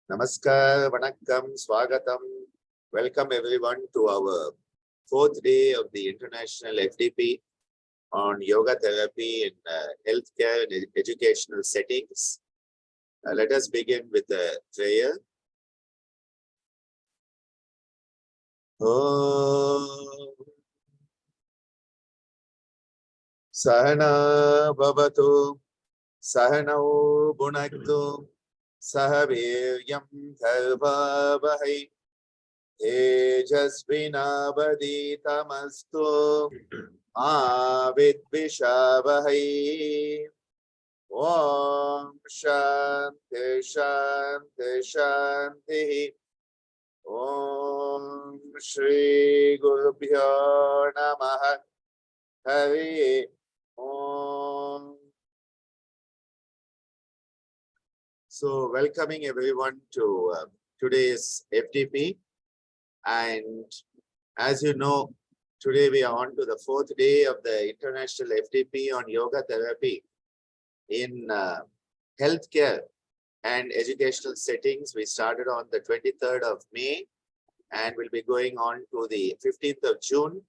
Namaskar, Vanakkam, Swagatam. Welcome everyone to our fourth day of the International FDP on yoga therapy in healthcare and educational settings. Let us begin with a prayer. Om Sahana Bhavatu Sahanau Bhunaktu Sahaviryam Dharvavahai Tejasvinavaditamastu Avidvishavahai. Om Shanti Shanti Shanti. Om Shri Gurubhyo Namaha. Hari Om. So, welcoming everyone to today's FDP. And as you know, today we are on to the fourth day of the International FDP on yoga therapy in healthcare and educational settings. We started on the 23rd of May and will be going on to the 15th of June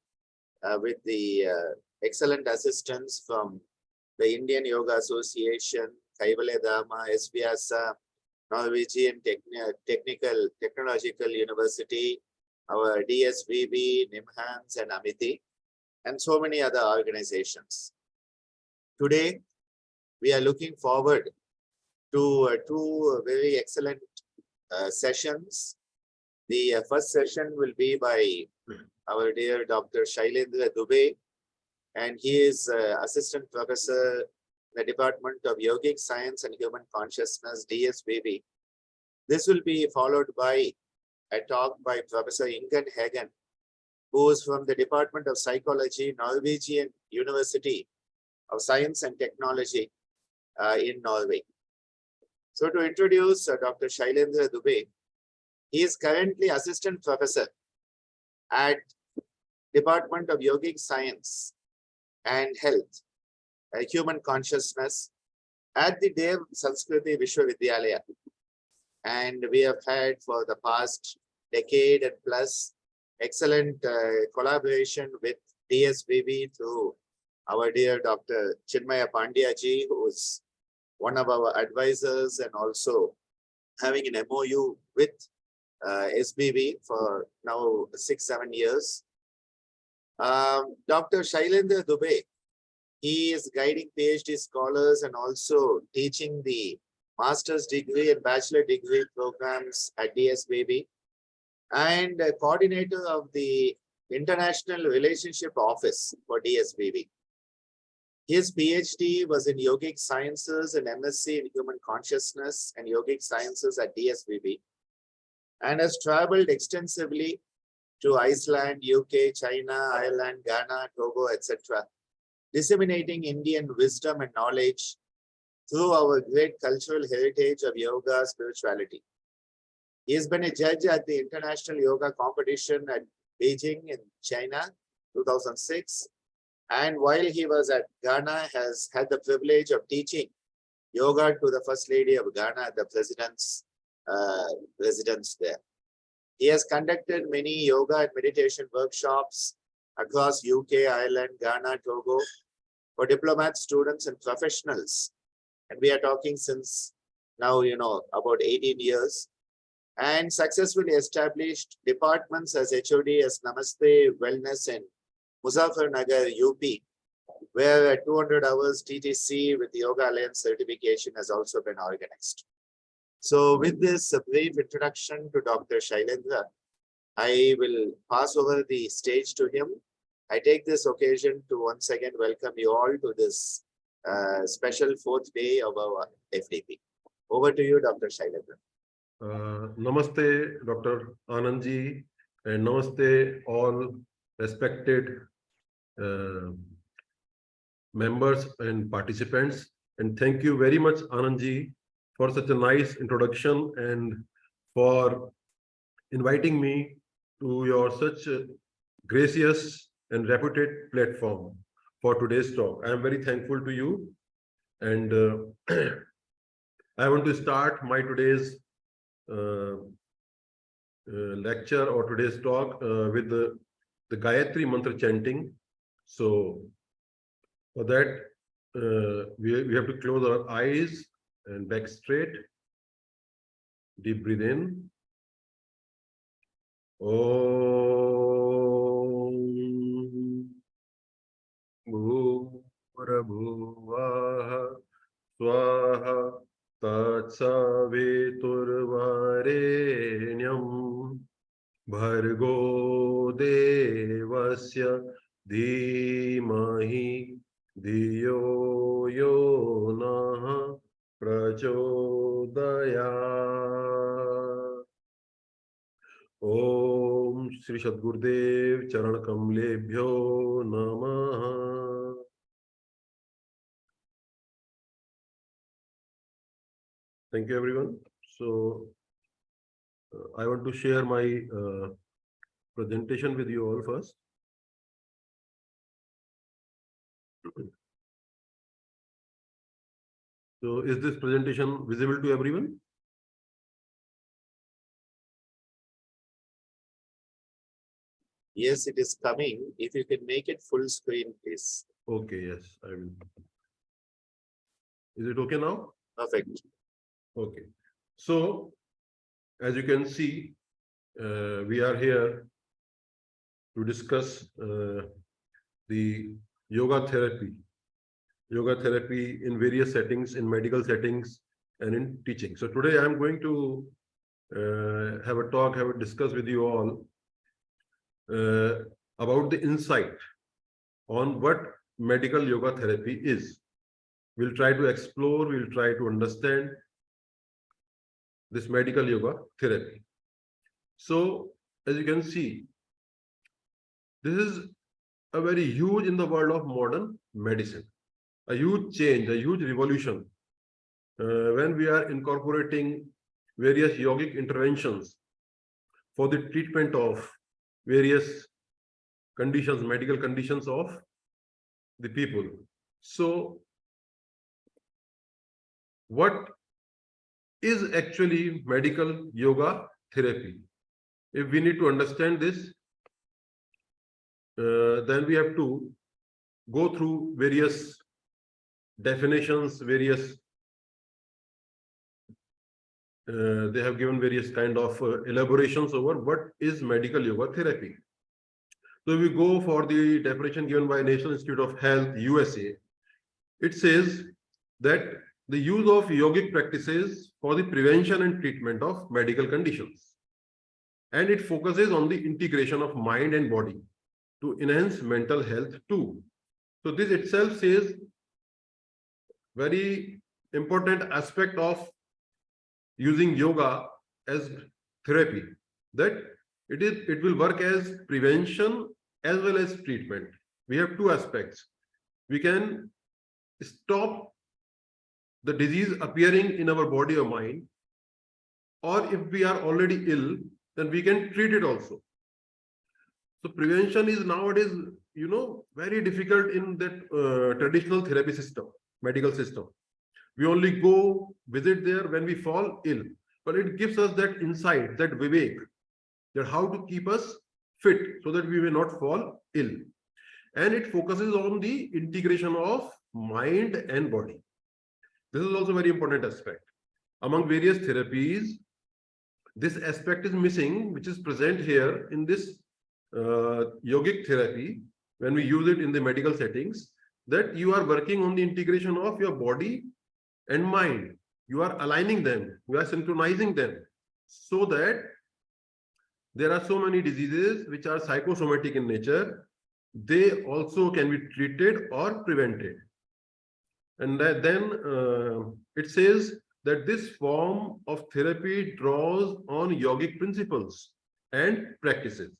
with the excellent assistance from the Indian Yoga Association, Kaivalya Dharma, SBV, Norwegian Technological University, our DSVV, NIMHANS and Amity, and so many other organizations. Today, we are looking forward to two very excellent sessions. The first session will be by our dear Dr. Shailendra Dubey, and he is Assistant Professor in the Department of Yogic Science and Human Consciousness, DSVV. This will be followed by a talk by Professor Ingunn Hagen, who is from the Department of Psychology, Norwegian University of Science and Technology in Norway. So to introduce Dr. Shailendra Dubey, he is currently Assistant Professor at Department of Yogic Science and Health, Human Consciousness at the Sanskriti Vishwavidyalaya. And we have had for the past decade and plus excellent collaboration with DSVV through our dear Dr. Chinmaya Pandyaji, who is one of our advisors and also having an MOU with SBV for now 6-7 years. Dr. Shailendra Dubey, he is guiding PhD scholars and also teaching the master's degree and bachelor degree programs at DSVV and coordinator of the International Relationship Office for DSVV. His PhD was in Yogic Sciences and MSc in Human Consciousness and Yogic Sciences at DSVV and has traveled extensively to Iceland, UK, China, Ireland, Ghana, Togo, etc., disseminating Indian wisdom and knowledge through our great cultural heritage of yoga spirituality. He has been a judge at the International Yoga Competition at Beijing in China, 2006. And while he was at Ghana, has had the privilege of teaching yoga to the First Lady of Ghana at the President's residence there. He has conducted many yoga and meditation workshops across UK, Ireland, Ghana, Togo for diplomats, students, and professionals. And we are talking since now, about 18 years, and successfully established departments as HOD as Namaste Wellness in Muzaffarnagar, UP, where 200 hours TTC with Yoga Alliance certification has also been organized. So with this brief introduction to Dr. Shailendra, I will pass over the stage to him. I take this occasion to once again welcome you all to this special fourth day of our FDP. Over to you, Dr. Shailendra. Namaste, Dr. Anandji, and namaste all respected members and participants. And thank you very much, Anandji, for such a nice introduction and for inviting me to your such gracious and reputed platform for today's talk. I am very thankful to you. And I want to start my today's lecture or today's talk with the Gayatri mantra chanting. So for that, we have to close our eyes and back straight. Deep breathe in. Om Bhurabhuvah Swaha Tatsaviturvarenyam Bhargo Devasya Dhimahi Dhiyo Yo Prachodaya. Om Shri Sadgurudev Charan Kamlebhyo Namaha. Thank you, everyone. So, I want to share my presentation with you all first. So, is this presentation visible to everyone? Yes, it is coming. If you can make it full screen, please. Okay, yes, I will. Is it okay now? Perfect. Okay. So, as you can see, we are here to discuss the yoga therapy in various settings, in medical settings and in teaching. So today I'm going to have a discuss with you all about the insight on what medical yoga therapy is. We'll try to explore, we'll try to understand this medical yoga therapy. So as you can see, this is a very huge in the world of modern medicine, a huge change, a huge revolution when we are incorporating various yogic interventions for the treatment of various conditions, medical conditions of the people. So, what is actually medical yoga therapy? If we need to understand this, then we have to go through various definitions, various they have given various kind of elaborations over what is medical yoga therapy. So we go for the definition given by National Institute of Health, USA. It says that the use of yogic practices for the prevention and treatment of medical conditions. And it focuses on the integration of mind and body to enhance mental health too. So this itself says very important aspect of using yoga as therapy, that it will work as prevention as well as treatment. We have two aspects. We can stop the disease appearing in our body or mind, or if we are already ill, then we can treat it also. So prevention is nowadays, very difficult in that traditional therapy system, medical system. We only go visit there when we fall ill, but it gives us that insight, that vivek, that how to keep us fit so that we may not fall ill. And it focuses on the integration of mind and body. This is also a very important aspect. Among various therapies, this aspect is missing, which is present here in this yogic therapy. When we use it in the medical settings, that you are working on the integration of your body and mind. You are aligning them, you are synchronizing them, so that there are so many diseases which are psychosomatic in nature. They also can be treated or prevented. And then it says that this form of therapy draws on yogic principles and practices,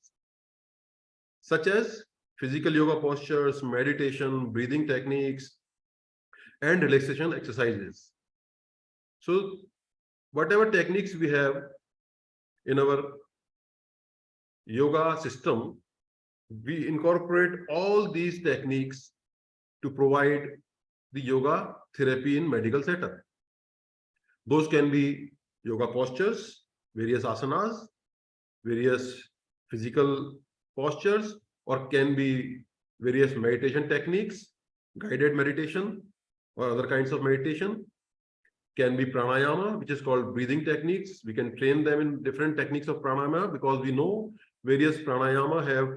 such as physical yoga postures, meditation, breathing techniques, and relaxation exercises. So whatever techniques we have in our yoga system, we incorporate all these techniques to provide the yoga therapy in medical setup. Those can be yoga postures, various asanas, various physical postures, or can be various meditation techniques, guided meditation, or other kinds of meditation. Can be pranayama, which is called breathing techniques. We can train them in different techniques of pranayama because we know various pranayama have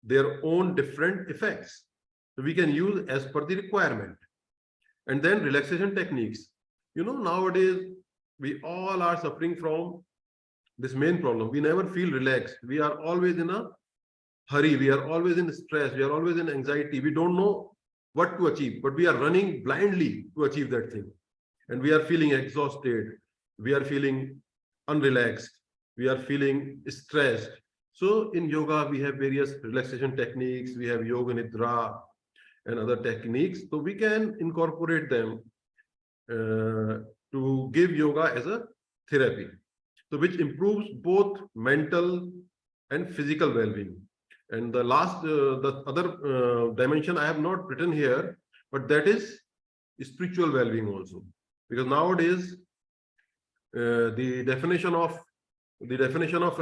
their own different effects. So we can use as per the requirement. And then relaxation techniques. Nowadays, we all are suffering from this main problem. We never feel relaxed. We are always in a hurry. We are always in stress. We are always in anxiety. We don't know what to achieve, but we are running blindly to achieve that thing. And we are feeling exhausted. We are feeling unrelaxed. We are feeling stressed. So in yoga, we have various relaxation techniques. We have yoga nidra and other techniques. So we can incorporate them to give yoga as a therapy. So which improves both mental and physical well-being. And the other dimension I have not written here, but that is spiritual well-being also. Because nowadays, the definition of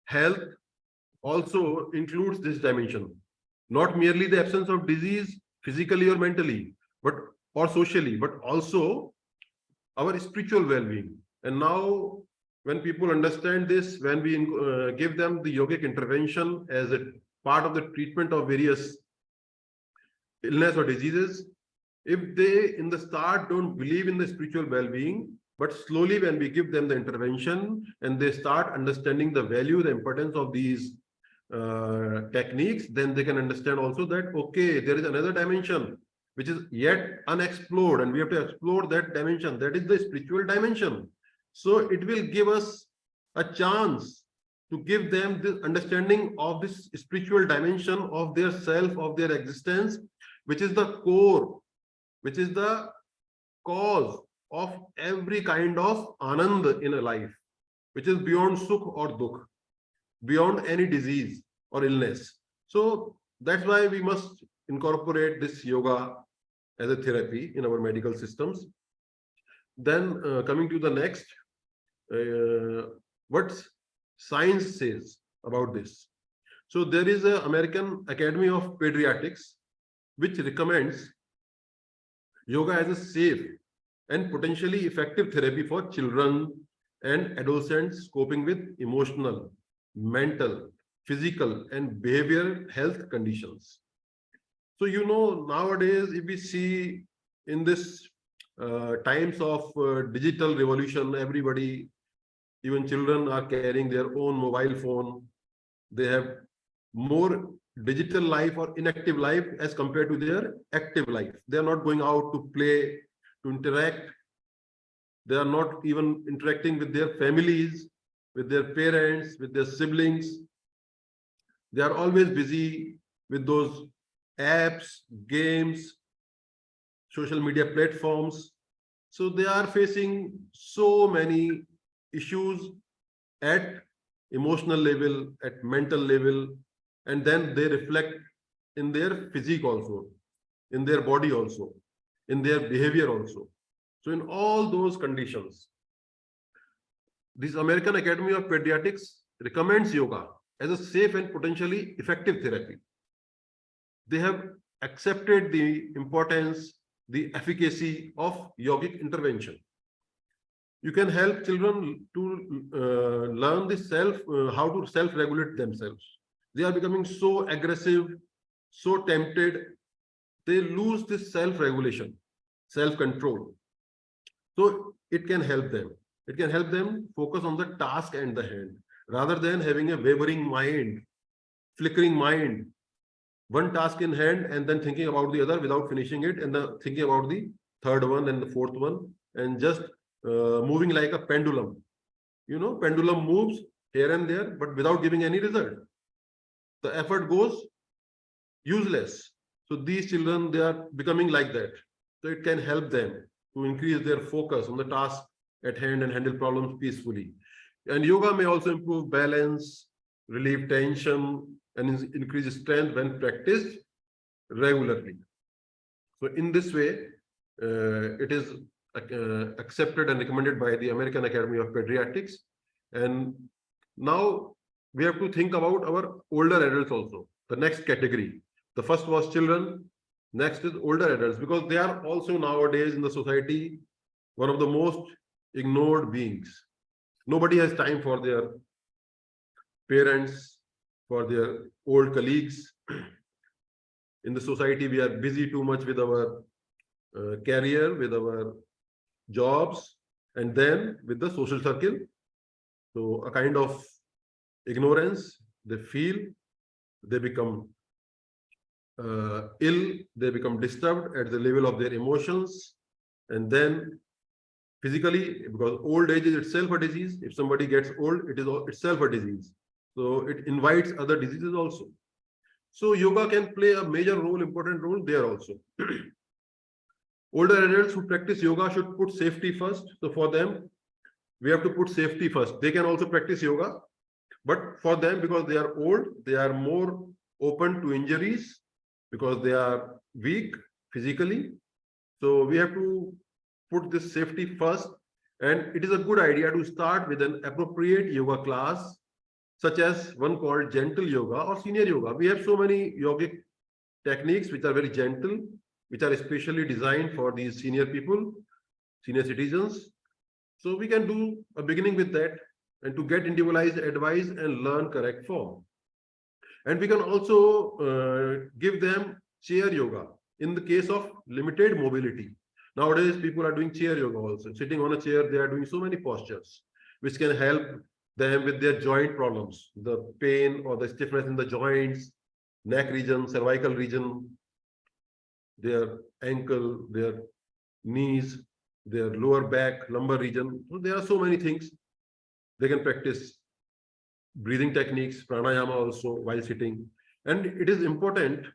health also includes this dimension, not merely the absence of disease physically or mentally, or socially, but also our spiritual well-being. And now, when people understand this, when we give them the yogic intervention as a part of the treatment of various illness or diseases, if they in the start don't believe in the spiritual well-being, but slowly when we give them the intervention and they start understanding the value, the importance of these techniques, then they can understand also that, okay, there is another dimension which is yet unexplored, and we have to explore that dimension. That is the spiritual dimension. So it will give us a chance to give them this understanding of this spiritual dimension of their self, of their existence, which is the core, which is the cause of every kind of anand in a life, which is beyond sukh or dukh, beyond any disease or illness. So that's why we must incorporate this yoga as a therapy in our medical systems. Then coming to the next, what science says about this. So there is an American Academy of Pediatrics which recommends yoga as a safe and potentially effective therapy for children and adolescents coping with emotional, mental, physical, and behavioral health conditions. So, nowadays, if we see in this times of digital revolution, everybody, even children, are carrying their own mobile phone. They have more digital life or inactive life as compared to their active life. They are not going out to play, to interact. They are not even interacting with their families, with their parents, with their siblings. They are always busy with those apps, games, social media platforms. So they are facing so many issues at emotional level, at mental level, and then they reflect in their physique also, in their body also, in their behavior also. So in all those conditions, this American Academy of Pediatrics recommends yoga as a safe and potentially effective therapy. They have accepted the importance, the efficacy of yogic intervention. You can help children to learn this how to self-regulate themselves. They are becoming so aggressive, so tempted, they lose this self-regulation, self-control. So it can help them. It can help them focus on the task and the hand, rather than having a wavering mind, flickering mind, one task in hand and then thinking about the other without finishing it, and then thinking about the third one and the fourth one, and just moving like a pendulum. Pendulum moves here and there, but without giving any result. The effort goes useless. So these children, they are becoming like that. So it can help them to increase their focus on the task at hand and handle problems peacefully. And yoga may also improve balance, relieve tension, and increase strength when practiced regularly. So in this way, it is accepted and recommended by the American Academy of Pediatrics. And now we have to think about our older adults also, the next category. The first was children, next is older adults, because they are also nowadays in the society one of the most ignored beings. Nobody has time for their parents, for their old colleagues. In the society, we are busy too much with our career, with our jobs, and then with the social circle. So a kind of ignorance, they feel, they become ill, they become disturbed at the level of their emotions, and then physically, because old age is itself a disease. If somebody gets old, it is itself a disease. So it invites other diseases also. So yoga can play a major role, important role there also. Older adults who practice yoga should put safety first. So for them, we have to put safety first. They can also practice yoga, but for them, because they are old, they are more open to injuries because they are weak physically. So we have to put this safety first. And it is a good idea to start with an appropriate yoga class, such as one called gentle yoga or senior yoga. We have so many yogic techniques which are very gentle, which are especially designed for these senior people, senior citizens. So we can do a beginning with that, and to get individualized advice and learn correct form. And we can also give them chair yoga in the case of limited mobility. Nowadays, people are doing chair yoga also. Sitting on a chair, they are doing so many postures, which can help them with their joint problems, the pain or the stiffness in the joints, neck region, cervical region, their ankle, their knees, their lower back, lumbar region. So there are so many things. They can practice breathing techniques, pranayama also while sitting. And it is important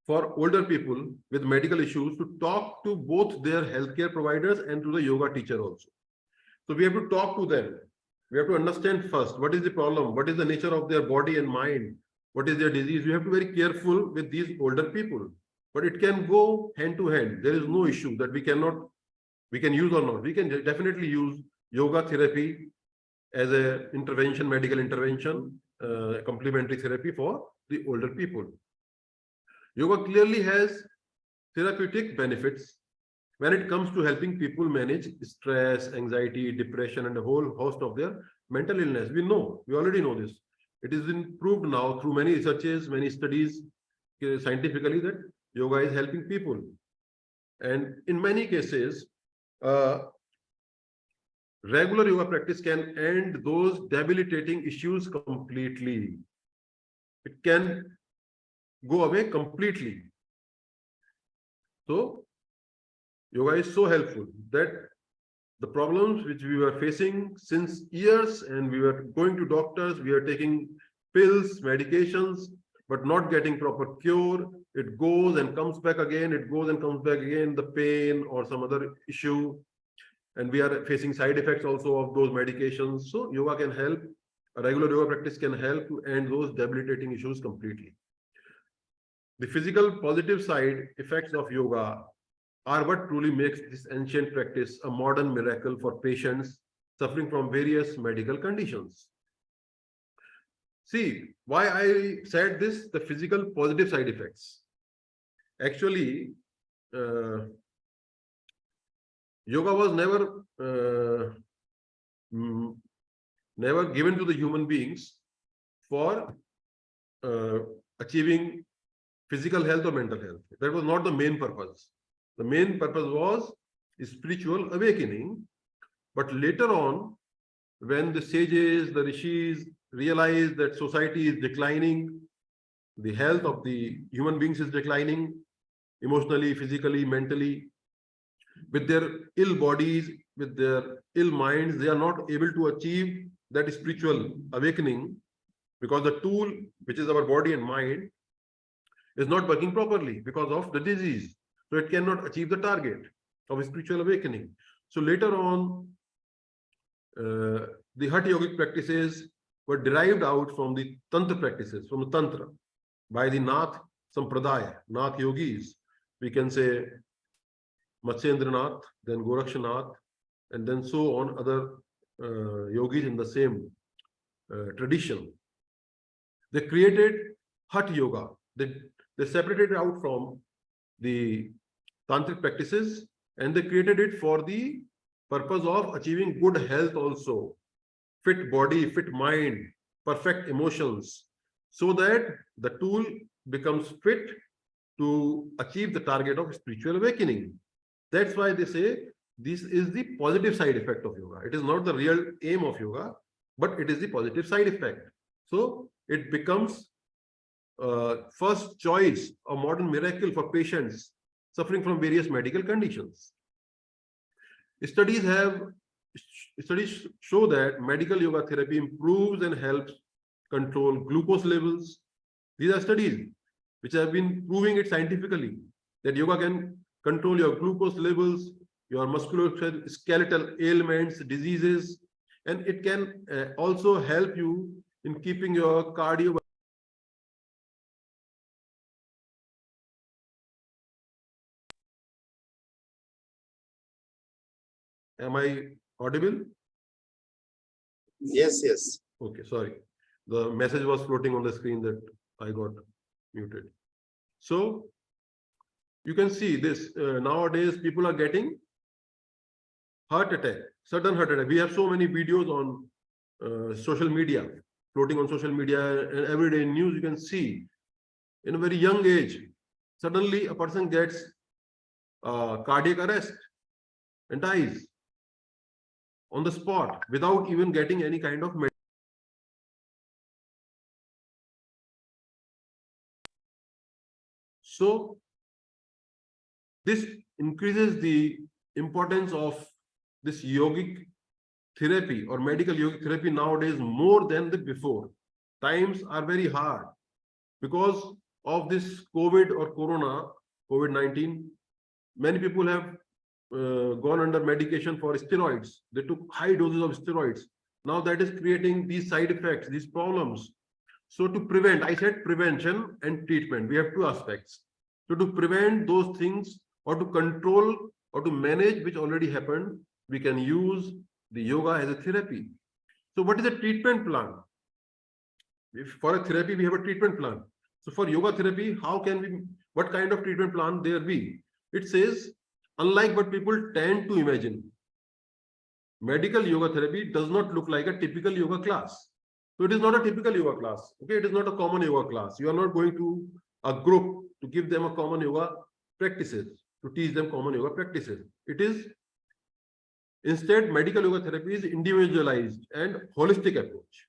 for older people with medical issues to talk to both their healthcare providers and to the yoga teacher also. So we have to talk to them. We have to understand first what is the problem, what is the nature of their body and mind, what is their disease. We have to be very careful with these older people. But it can go hand to hand. There is no issue that we can use or not. We can definitely use yoga therapy as a intervention, medical intervention, complementary therapy for the older people. Yoga clearly has therapeutic benefits when it comes to helping people manage stress, anxiety, depression, and a whole host of their mental illness. We already know this. It is been proved now through many researches, many studies scientifically that yoga is helping people. And in many cases, regular yoga practice can end those debilitating issues completely. It can go away completely. So yoga is so helpful that the problems which we were facing since years, and we were going to doctors, we are taking pills, medications, but not getting proper cure. It goes and comes back again, it goes and comes back again, the pain or some other issue. And we are facing side effects also of those medications. So yoga can help, a regular yoga practice can help to end those debilitating issues completely. The physical positive side effects of yoga are what truly makes this ancient practice a modern miracle for patients suffering from various medical conditions. See, why I said this, the physical positive side effects. Actually, yoga was never given to the human beings for achieving physical health or mental health. That was not the main purpose. The main purpose was spiritual awakening. But later on, when the sages, the rishis realized that society is declining, the health of the human beings is declining, emotionally, physically, mentally, with their ill bodies, with their ill minds, they are not able to achieve that spiritual awakening because the tool, which is our body and mind, is not working properly because of the disease. So it cannot achieve the target of spiritual awakening. So later on, the Hatha yogic practices were derived out from the Tantra practices, from the Tantra, by the Nath Sampradaya, Nath yogis. We can say Matsyendranath, then Gorakshanath, and then so on other yogis in the same tradition. They created Hatha Yoga. They separated it out from the tantric practices, and they created it for the purpose of achieving good health also, fit body, fit mind, perfect emotions, so that the tool becomes fit to achieve the target of spiritual awakening. That's why they say this is the positive side effect of yoga. It is not the real aim of yoga, but it is the positive side effect. So it becomes first choice, a modern miracle for patients suffering from various medical conditions. Studies show that medical yoga therapy improves and helps control glucose levels. These are studies which have been proving it scientifically that yoga can control your glucose levels, your musculoskeletal ailments, diseases, and it can also help you in keeping your cardio. Am I audible? Yes, yes. Okay, sorry. The message was floating on the screen that I got muted. So you can see this nowadays people are getting heart attack, sudden heart attack. We have so many videos on social media, floating on social media, and every day in news you can see in a very young age, suddenly a person gets cardiac arrest and dies on the spot without even getting any kind of medicine. So this increases the importance of this yogic therapy or medical yogic therapy nowadays more than the before. Times are very hard because of this COVID or Corona, COVID-19. Many people have gone under medication for steroids. They took high doses of steroids. Now that is creating these side effects, these problems. So to prevent, I said prevention and treatment. We have two aspects. So to prevent those things or to control or to manage which already happened, we can use the yoga as a therapy. So what is a treatment plan? If for a therapy, we have a treatment plan. So for yoga therapy, how can we, what kind of treatment plan there be? It says, unlike what people tend to imagine, medical yoga therapy does not look like a typical yoga class. So it is not a typical yoga class. Okay, it is not a common yoga class. You are not going to a group to give them a common yoga practices, to teach them common yoga practices. It is instead medical yoga therapy is individualized and holistic approach.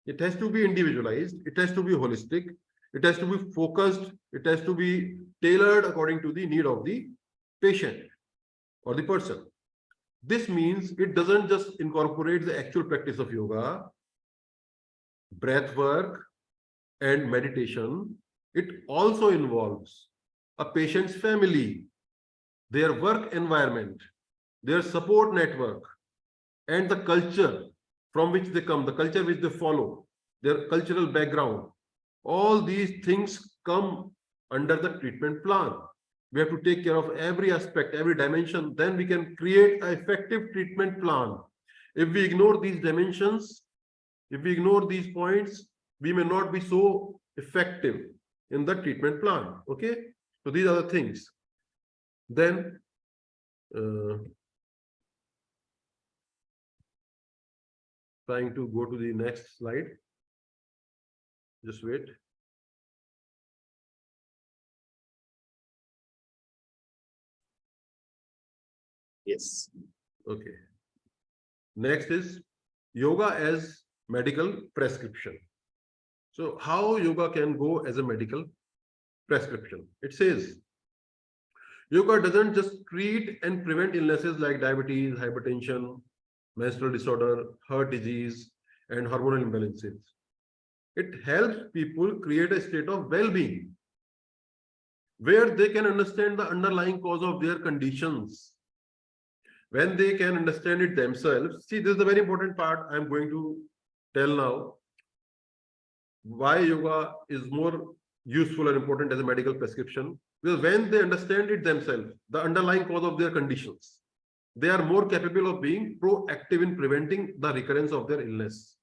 It has to be individualized. It has to be holistic. It has to be focused. It has to be tailored according to the need of the patient or the person. This means it doesn't just incorporate the actual practice of yoga, breath work, and meditation. It also involves a patient's family, their work environment, their support network, and the culture from which they come, the culture which they follow, their cultural background. All these things come under the treatment plan. We have to take care of every aspect, every dimension. Then we can create an effective treatment plan. If we ignore these dimensions, if we ignore these points, we may not be so effective in the treatment plan. Okay, so these are the things. Then trying to go to the next slide. Just wait. Yes. Okay. Next is yoga as medical prescription. So how yoga can go as a medical prescription? It says yoga doesn't just treat and prevent illnesses like diabetes, hypertension, menstrual disorder, heart disease, and hormonal imbalances. It helps people create a state of well-being where they can understand the underlying cause of their conditions. When they can understand it themselves, see, this is the very important part I'm going to tell now. Why yoga is more useful and important as a medical prescription. Because when they understand it themselves, the underlying cause of their conditions, they are more capable of being proactive in preventing the recurrence of their illness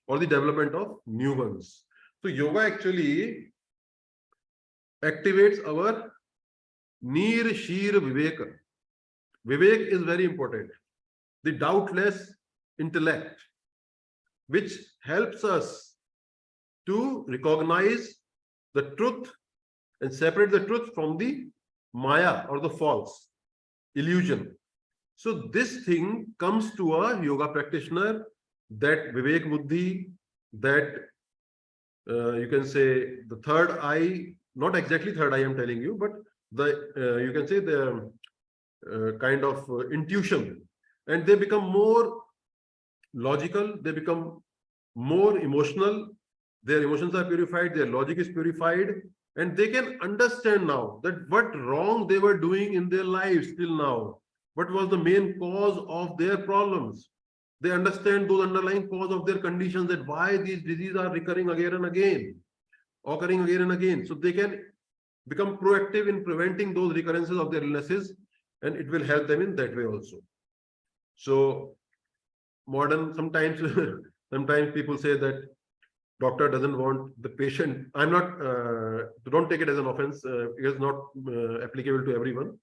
or the development of new ones. So yoga actually activates our Neer Sheer Viveka. Vivek is very important. The doubtless intellect, which helps us to recognize the truth and separate the truth from the Maya or the false illusion. So this thing comes to a yoga practitioner, that Vivek Buddhi, that you can say the third eye, not exactly third eye I'm telling you, but the you can say the kind of intuition, and they become more logical, they become more emotional, their emotions are purified, their logic is purified, and they can understand now that what wrong they were doing in their lives till now, what was the main cause of their problems. They understand those underlying cause of their conditions, that why these diseases are recurring again and again, occurring again and again. So they can become proactive in preventing those recurrences of their illnesses, and it will help them in that way also. So modern, sometimes sometimes people say that doctor doesn't want the patient. I'm not, don't take it as an offense, it is not applicable to everyone,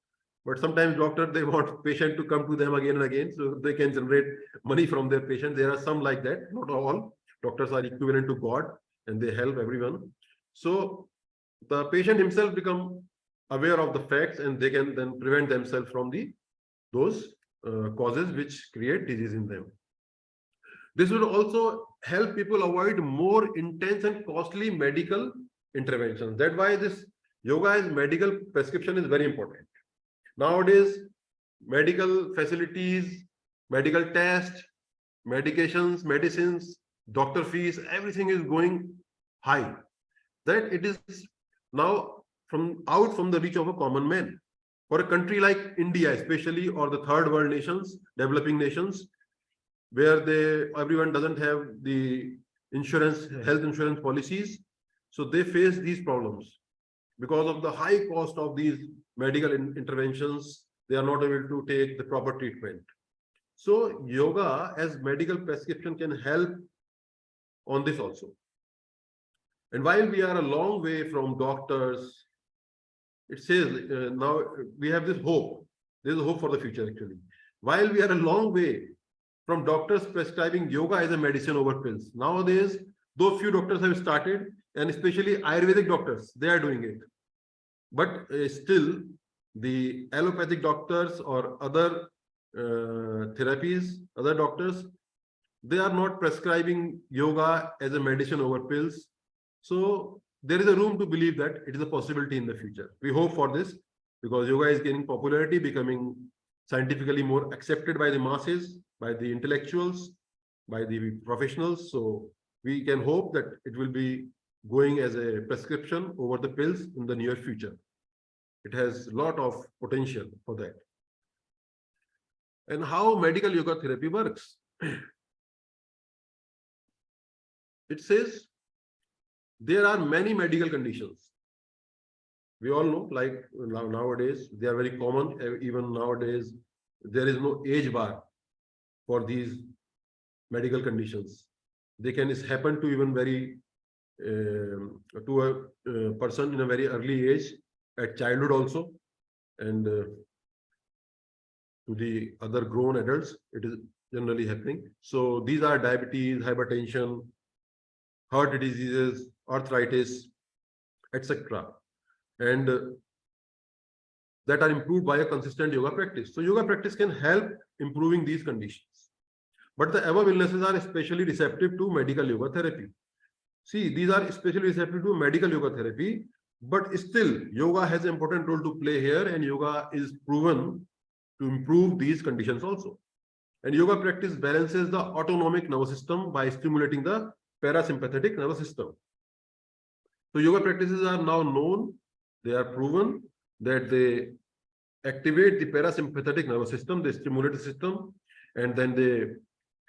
but sometimes doctor, they want patient to come to them again and again so they can generate money from their patient. There are some like that, not all. Doctors are equivalent to God and they help everyone. So the patient himself become aware of the facts, and they can then prevent themselves from those causes which create disease in them. This will also help people avoid more intense and costly medical interventions. That's why this yoga as medical prescription is very important. Nowadays, medical facilities, medical tests, medications, medicines, doctor fees, everything is going high. That it is now out from the reach of a common man. For a country like India, especially, or the third world nations, developing nations, where everyone doesn't have the insurance, health insurance policies, so they face these problems because of the high cost of these medical interventions. They are not able to take the proper treatment. So yoga as medical prescription can help on this also. And while we are a long way from doctors, it says now we have this hope. There is a hope for the future actually. While we are a long way from doctors prescribing yoga as a medicine over pills, nowadays, though few doctors have started, and especially Ayurvedic doctors, they are doing it. But still, the allopathic doctors or other therapies, other doctors, they are not prescribing yoga as a medicine over pills. So there is a room to believe that it is a possibility in the future. We hope for this because yoga is gaining popularity, becoming scientifically more accepted by the masses, by the intellectuals, by the professionals. So we can hope that it will be going as a prescription over the pills in the near future. It has a lot of potential for that. And how medical yoga therapy works? It says there are many medical conditions. We all know, like nowadays, they are very common. Even nowadays, there is no age bar for these medical conditions. They can happen to even to a person in a very early age, at childhood also, and to the other grown adults, it is generally happening. So these are diabetes, hypertension, heart diseases, arthritis, etc. And that are improved by a consistent yoga practice. So yoga practice can help improving these conditions. But the above illnesses are especially receptive to medical yoga therapy. See, these are especially receptive to medical yoga therapy, but still yoga has an important role to play here, and yoga is proven to improve these conditions also. And yoga practice balances the autonomic nervous system by stimulating the parasympathetic nervous system. So yoga practices are now known, they are proven that they activate the parasympathetic nervous system, they stimulate the system, and then they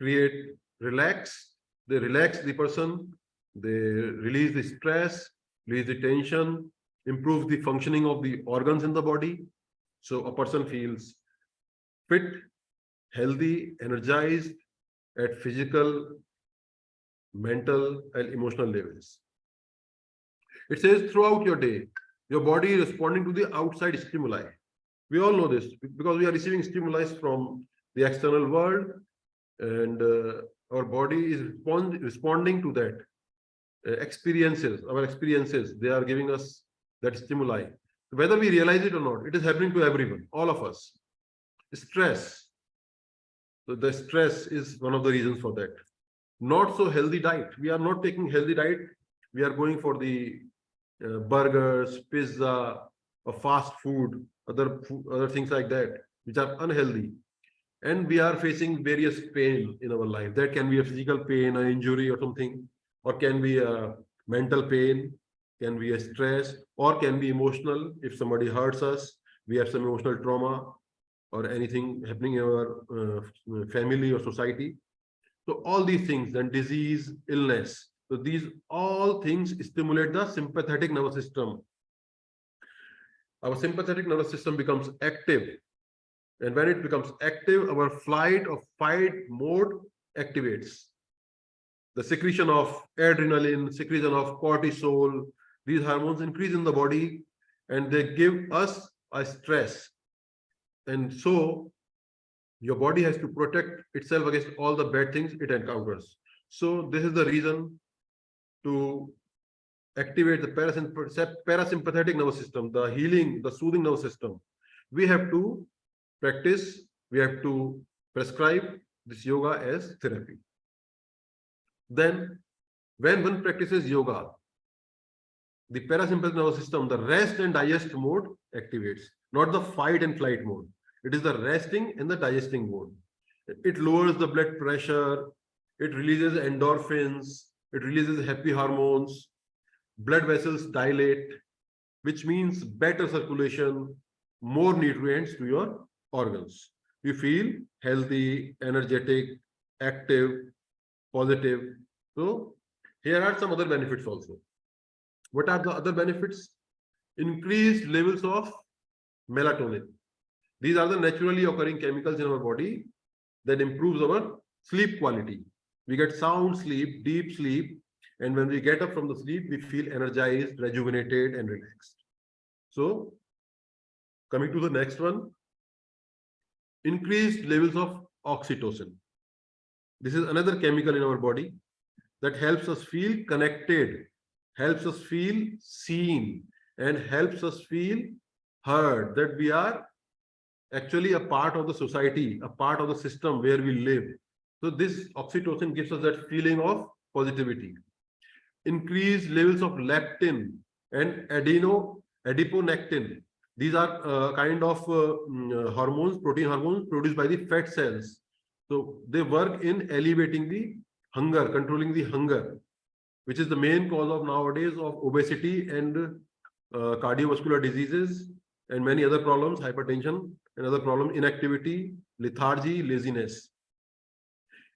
they relax the person, they release the stress, release the tension, improves the functioning of the organs in the body. So a person feels fit, healthy, energized at physical, mental, and emotional levels. It says throughout your day, your body is responding to the outside stimuli. We all know this because we are receiving stimuli from the external world, and our body is responding to that. Our experiences, they are giving us that stimuli. Whether we realize it or not, it is happening to everyone, all of us. Stress. So the stress is one of the reasons for that. Not so healthy diet. We are not taking healthy diet. We are going for the burgers, pizza, or fast food, other things like that, which are unhealthy. And we are facing various pain in our life. That can be a physical pain, an injury or something, or can be a mental pain, can be a stress, or can be emotional. If somebody hurts us, we have some emotional trauma or anything happening in our family or society. So all these things, then disease, illness. So these all things stimulate the sympathetic nervous system. Our sympathetic nervous system becomes active. And when it becomes active, our flight or fight mode activates. The secretion of adrenaline, secretion of cortisol, these hormones increase in the body and they give us a stress. And so your body has to protect itself against all the bad things it encounters. So this is the reason to activate the parasympathetic nervous system, the healing, the soothing nervous system. We have to practice, we have to prescribe this yoga as therapy. Then, when one practices yoga, the parasympathetic nervous system, the rest and digest mode activates, not the fight and flight mode. It is the resting and the digesting mode. It lowers the blood pressure, it releases endorphins, it releases happy hormones, blood vessels dilate, which means better circulation, more nutrients to your organs. You feel healthy, energetic, active, positive. So here are some other benefits also. What are the other benefits? Increased levels of melatonin. These are the naturally occurring chemicals in our body that improves our sleep quality. We get sound sleep, deep sleep, and when we get up from the sleep, we feel energized, rejuvenated, and relaxed. So, coming to the next one, increased levels of oxytocin. This is another chemical in our body that helps us feel connected, helps us feel seen, and helps us feel heard, that we are actually a part of the society, a part of the system where we live. So this oxytocin gives us that feeling of positivity. Increased levels of leptin and adiponectin. These are kind of hormones, protein hormones produced by the fat cells. So they work in elevating the hunger, controlling the hunger, which is the main cause of nowadays of obesity and cardiovascular diseases and many other problems, hypertension, another problem, inactivity, lethargy, laziness,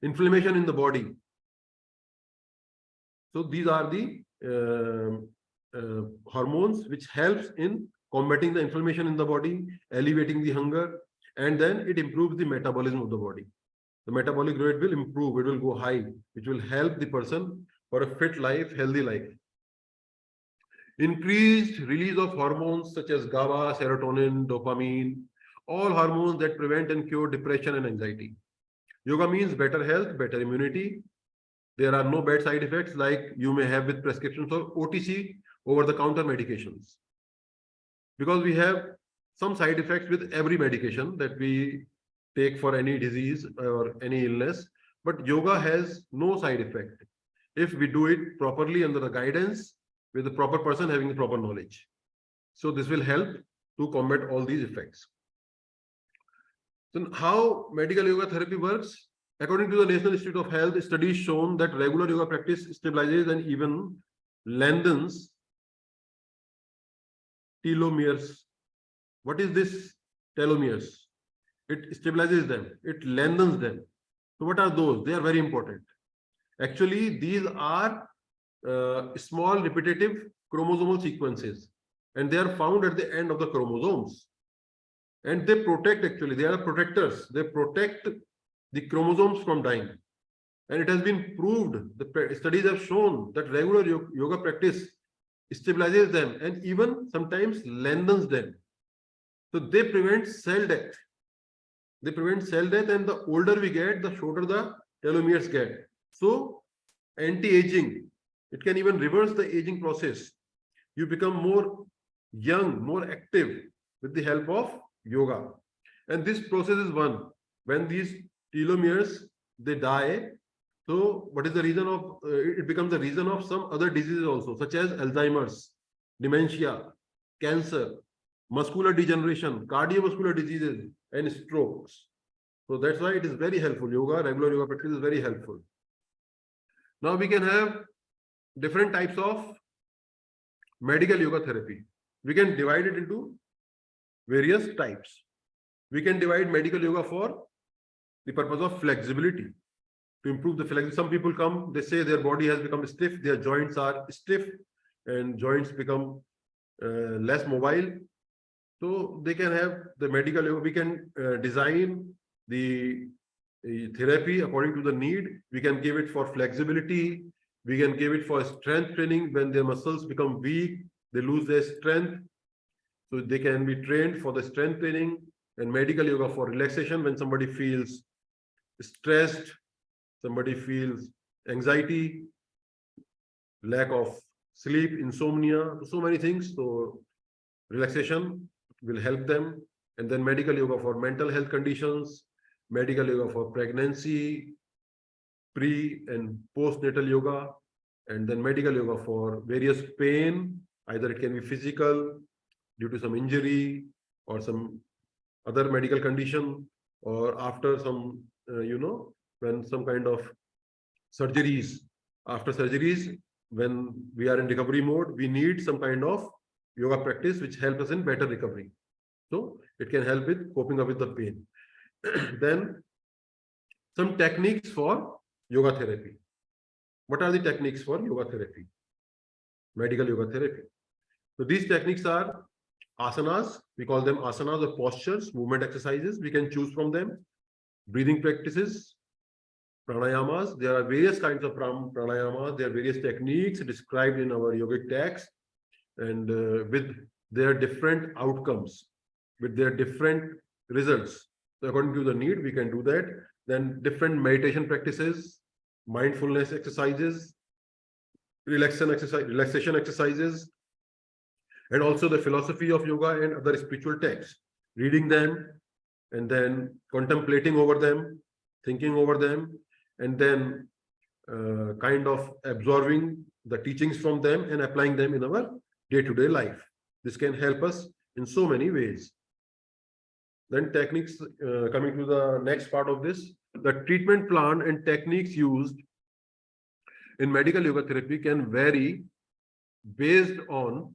inflammation in the body. So these are the hormones which helps in combating the inflammation in the body, elevating the hunger, and then it improves the metabolism of the body. The metabolic rate will improve, it will go high, which will help the person for a fit life, healthy life. Increased release of hormones such as GABA, serotonin, dopamine, all hormones that prevent and cure depression and anxiety. Yoga means better health, better immunity. There are no bad side effects like you may have with prescriptions or OTC, over-the-counter medications. Because we have some side effects with every medication that we take for any disease or any illness, but yoga has no side effect if we do it properly under the guidance with the proper person having the proper knowledge. So this will help to combat all these effects. So how medical yoga therapy works? According to the National Institute of Health, studies shown that regular yoga practice stabilizes and even lengthens telomeres. What is this telomeres? It stabilizes them, it lengthens them. So what are those? They are very important. Actually, these are small repetitive chromosomal sequences and they are found at the end of the chromosomes. And they protect, actually, they are protectors. They protect the chromosomes from dying. And it has been proved, the studies have shown that regular yoga practice stabilizes them and even sometimes lengthens them. So they prevent cell death. They prevent cell death, and the older we get, the shorter the telomeres get. So anti-aging, it can even reverse the aging process. You become more young, more active with the help of yoga. And this process is one. When these telomeres, they die, so what is the reason of, it becomes the reason of some other diseases also, such as Alzheimer's, dementia, cancer, muscular degeneration, cardiovascular diseases, and strokes. So that's why it is very helpful. Yoga, regular yoga practice is very helpful. Now we can have different types of medical yoga therapy. We can divide it into various types. We can divide medical yoga for the purpose of flexibility, to improve the flexibility. Some people come, they say their body has become stiff, their joints are stiff, and joints become less mobile. So they can have the medical yoga. We can design the therapy according to the need. We can give it for flexibility. We can give it for strength training. When their muscles become weak, they lose their strength. So they can be trained for the strength training, and medical yoga for relaxation. When somebody feels stressed, somebody feels anxiety, lack of sleep, insomnia, so many things. So relaxation will help them. And then medical yoga for mental health conditions, medical yoga for pregnancy, pre and postnatal yoga, and then medical yoga for various pain. Either it can be physical due to some injury or some other medical condition, or after some, when some kind of surgeries, after surgeries, when we are in recovery mode, we need some kind of yoga practice which helps us in better recovery. So it can help with coping up with the pain. Then some techniques for yoga therapy. What are the techniques for yoga therapy? Medical yoga therapy. So these techniques are asanas. We call them asanas or postures, movement exercises. We can choose from them. Breathing practices, pranayamas. There are various kinds of pranayamas. There are various techniques described in our yogic text, and with their different outcomes, with their different results. So according to the need, we can do that. Then different meditation practices, mindfulness exercises, relaxation exercises, and also the philosophy of yoga and other spiritual texts, reading them and then contemplating over them, thinking over them, and then kind of absorbing the teachings from them and applying them in our day-to-day life. This can help us in so many ways. Then techniques, coming to the next part of this, the treatment plan and techniques used in medical yoga therapy can vary based on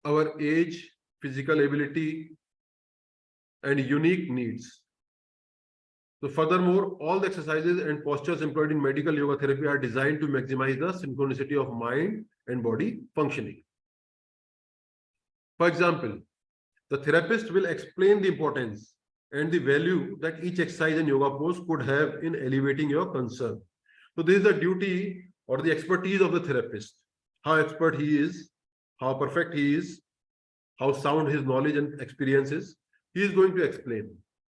our age, physical ability, and unique needs. So furthermore, all the exercises and postures employed in medical yoga therapy are designed to maximize the synchronicity of mind and body functioning. For example, the therapist will explain the importance and the value that each exercise and yoga pose could have in elevating your concern. So this is the duty or the expertise of the therapist. How expert he is, how perfect he is, how sound his knowledge and experience is. He is going to explain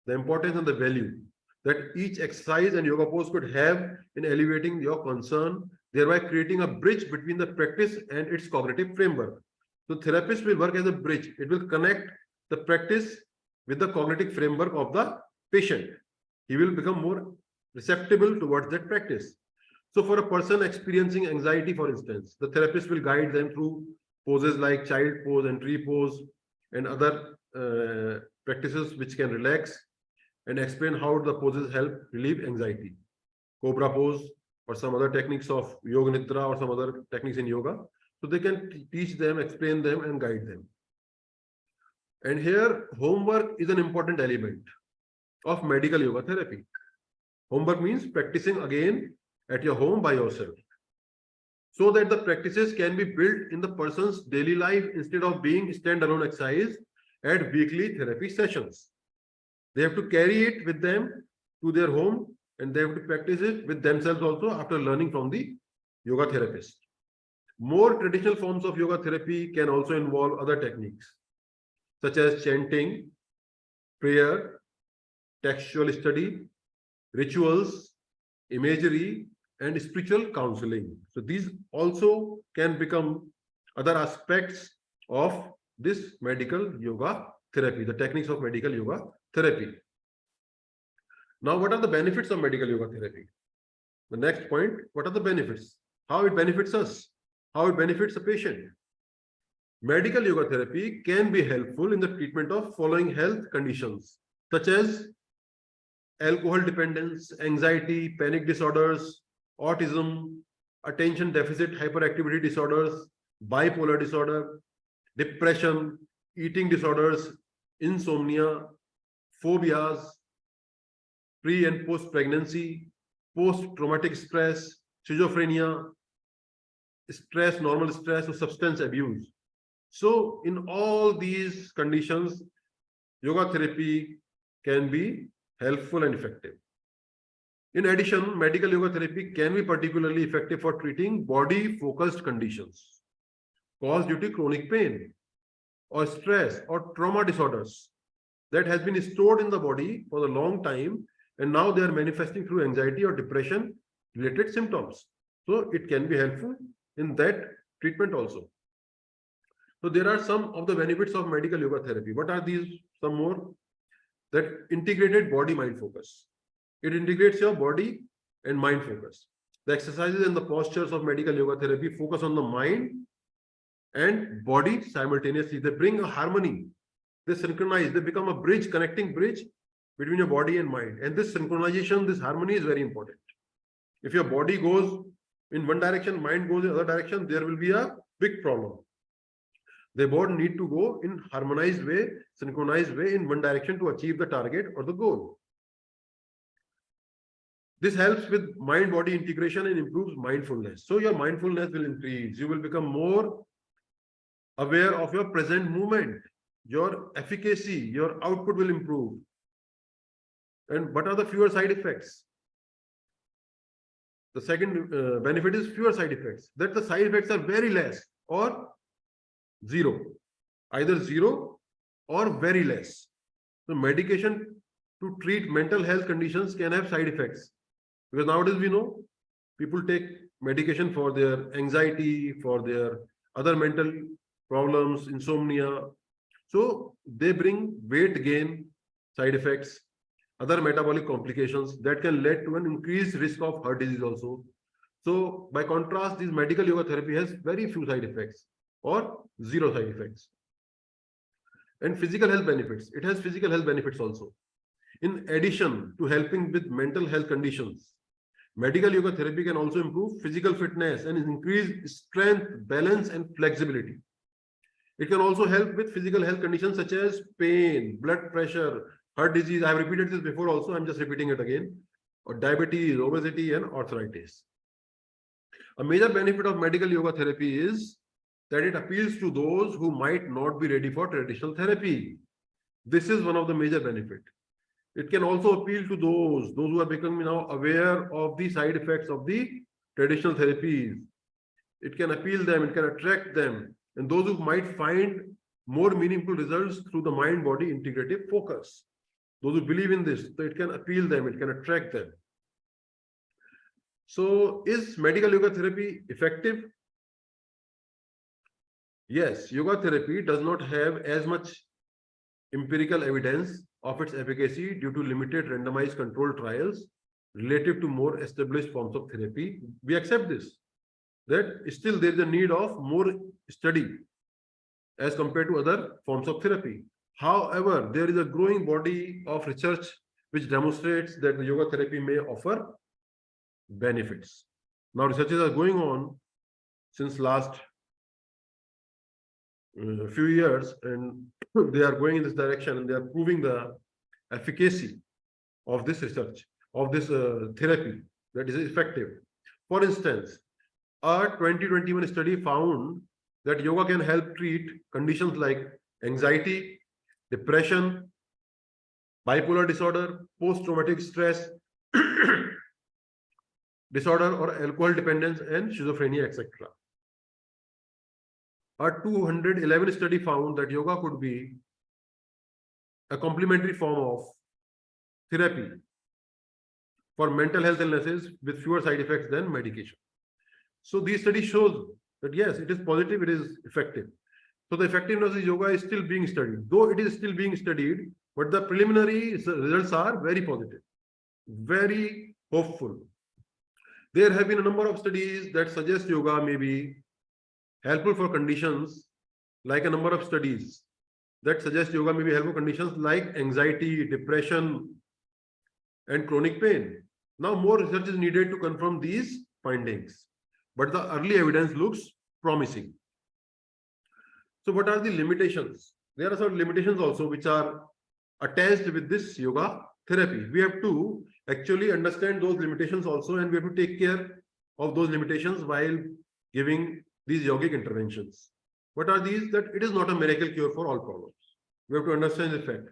the importance and the value that each exercise and yoga pose could have in elevating your concern, thereby creating a bridge between the practice and its cognitive framework. So therapist will work as a bridge. It will connect the practice with the cognitive framework of the patient. He will become more receptible towards that practice. So for a person experiencing anxiety, for instance, the therapist will guide them through poses like child pose and tree pose and other practices which can relax, and explain how the poses help relieve anxiety. Cobra pose or some other techniques of yoga nidra or some other techniques in yoga. So they can teach them, explain them, and guide them. And here, homework is an important element of medical yoga therapy. Homework means practicing again at your home by yourself. so that the practices can be built in the person's daily life instead of being standalone exercise at weekly therapy sessions. They have to carry it with them to their home, and they have to practice it with themselves also after learning from the yoga therapist. More traditional forms of yoga therapy can also involve other techniques such as chanting, prayer, textual study, rituals, imagery, and spiritual counseling. So these also can become other aspects of this medical yoga therapy, the techniques of medical yoga therapy. Now, what are the benefits of medical yoga therapy? The next point, what are the benefits? How it benefits us? How it benefits the patient? Medical yoga therapy can be helpful in the treatment of following health conditions such as alcohol dependence, anxiety, panic disorders, autism, attention deficit hyperactivity disorders, bipolar disorder, depression, eating disorders, insomnia, phobias, pre and post pregnancy, post traumatic stress, schizophrenia, stress, normal stress, or substance abuse. So in all these conditions, yoga therapy can be helpful and effective. In addition, medical yoga therapy can be particularly effective for treating body-focused conditions caused due to chronic pain or stress or trauma disorders that has been stored in the body for a long time, and now they are manifesting through anxiety or depression related symptoms. So it can be helpful in that treatment also. So there are some of the benefits of medical yoga therapy. What are these? Some more. That integrated body-mind focus. It integrates your body and mind focus. The exercises and the postures of medical yoga therapy focus on the mind and body simultaneously. They bring a harmony. They synchronize. They become a bridge, connecting bridge between your body and mind. And this synchronization, this harmony is very important. If your body goes in one direction, mind goes in the other direction, there will be a big problem. They both need to go in harmonized way, synchronized way in one direction to achieve the target or the goal. This helps with mind-body integration and improves mindfulness. So your mindfulness will increase. You will become more aware of your present movement. Your efficacy, your output will improve. And what are the fewer side effects? The second benefit is fewer side effects. That the side effects are very less or zero, either zero or very less. So medication to treat mental health conditions can have side effects, because nowadays we know people take medication for their anxiety, for their other mental problems, insomnia. So they bring weight gain side effects, other metabolic complications that can lead to an increased risk of heart disease also. So by contrast, this medical yoga therapy has very few side effects or zero side effects. And physical health benefits. It has physical health benefits also. In addition to helping with mental health conditions, medical yoga therapy can also improve physical fitness and increase strength, balance, and flexibility. It can also help with physical health conditions such as pain, blood pressure, heart disease. I have repeated this before also, I'm just repeating it again, or diabetes, obesity, and arthritis. A major benefit of medical yoga therapy is that it appeals to those who might not be ready for traditional therapy. This is one of the major benefits. It can also appeal to those who are becoming now aware of the side effects of the traditional therapies. It can appeal them, it can attract them, and those who might find more meaningful results through the mind-body integrative focus. Those who believe in this, so it can appeal them, it can attract them. So is medical yoga therapy effective? Yes, yoga therapy does not have as much empirical evidence of its efficacy due to limited randomized controlled trials relative to more established forms of therapy. We accept this, that still there is a need of more study as compared to other forms of therapy. However, there is a growing body of research which demonstrates that the yoga therapy may offer benefits. Now, researches are going on since last few years, and they are going in this direction, and they are proving the efficacy of this research, of this therapy, that is effective. For instance, A 2021 study found that yoga can help treat conditions like anxiety, depression, bipolar disorder, post-traumatic stress disorder or alcohol dependence and schizophrenia, etc. A 211 study found that yoga could be a complementary form of therapy for mental health illnesses with fewer side effects than medication. So these studies shows that yes, it is positive, it is effective. So the effectiveness of yoga is still being studied, though it is still being studied, but the preliminary results are very positive, very hopeful. There have been a number of studies that suggest yoga may be helpful for conditions like a number of studies that suggest yoga may be helpful for conditions like anxiety, depression, and chronic pain. Now, more research is needed to confirm these findings, but the early evidence looks promising. So what are the limitations? There are some limitations also which are attached with this yoga therapy. We have to actually understand those limitations also, and we have to take care of those limitations while giving these yogic interventions. What are these? That it is not a miracle cure for all problems. We have to understand the fact.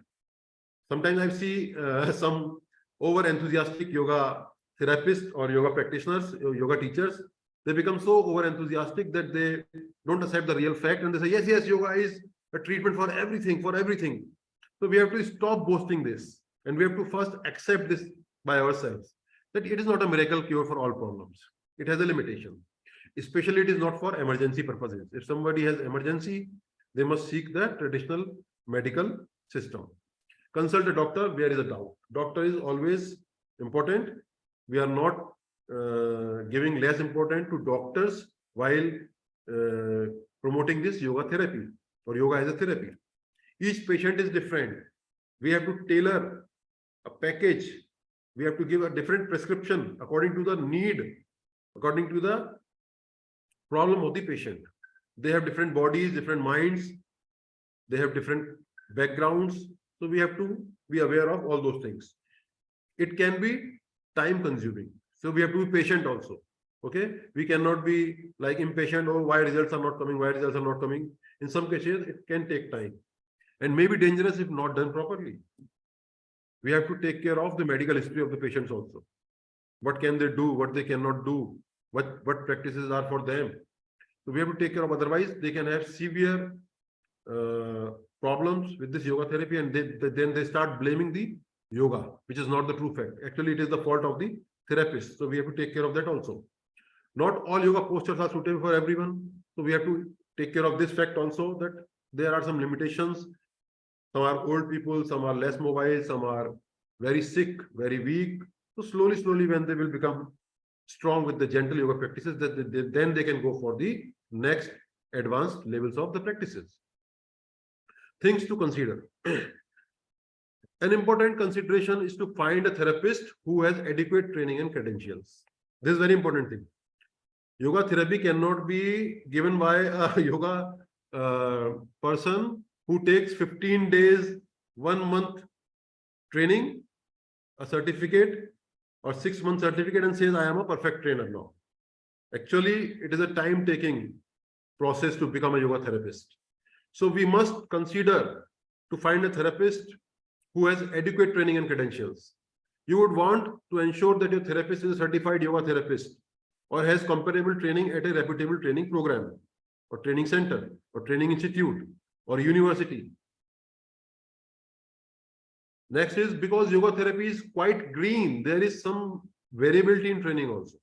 Sometimes I see some over-enthusiastic yoga therapists or yoga practitioners, yoga teachers. They become so over-enthusiastic that they don't accept the real fact and they say, yes, yes, yoga is a treatment for everything, for everything. So we have to stop boasting this, and we have to first accept this by ourselves, that it is not a miracle cure for all problems. It has a limitation. Especially it is not for emergency purposes. If somebody has emergency, they must seek the traditional medical system. Consult a doctor where is a doubt. Doctor is always important. We are not giving less important to doctors while promoting this yoga therapy or yoga as a therapy. Each patient is different. We have to tailor a package. We have to give a different prescription according to the need, according to the problem of the patient. They have different bodies, different minds. They have different backgrounds. So we have to be aware of all those things. It can be time consuming. So we have to be patient also. Okay. We cannot be like impatient. Oh, why results are not coming? Why results are not coming? In some cases, it can take time and may be dangerous if not done properly. We have to take care of the medical history of the patients also. What can they do? What they cannot do? What practices are for them? So we have to take care of, otherwise they can have severe problems with this yoga therapy, and then they start blaming the yoga, which is not the true fact. Actually, it is the fault of the therapist. So we have to take care of that also. Not all yoga postures are suitable for everyone. So we have to take care of this fact also, that there are some limitations. Some are old people, some are less mobile, some are very sick, very weak. So slowly, when they will become strong with the gentle yoga practices, then they can go for the next advanced levels of the practices. Things to consider. An important consideration is to find a therapist who has adequate training and credentials. This is a very important thing. Yoga therapy cannot be given by a yoga person who takes 15 days, 1 month training, a certificate, or 6 month certificate, and says, I am a perfect trainer now. Actually, it is a time-taking process to become a yoga therapist. So we must consider to find a therapist who has adequate training and credentials. You would want to ensure that your therapist is a certified yoga therapist or has comparable training at a reputable training program or training center or training institute or university. Next is, because yoga therapy is quite green, there is some variability in training also.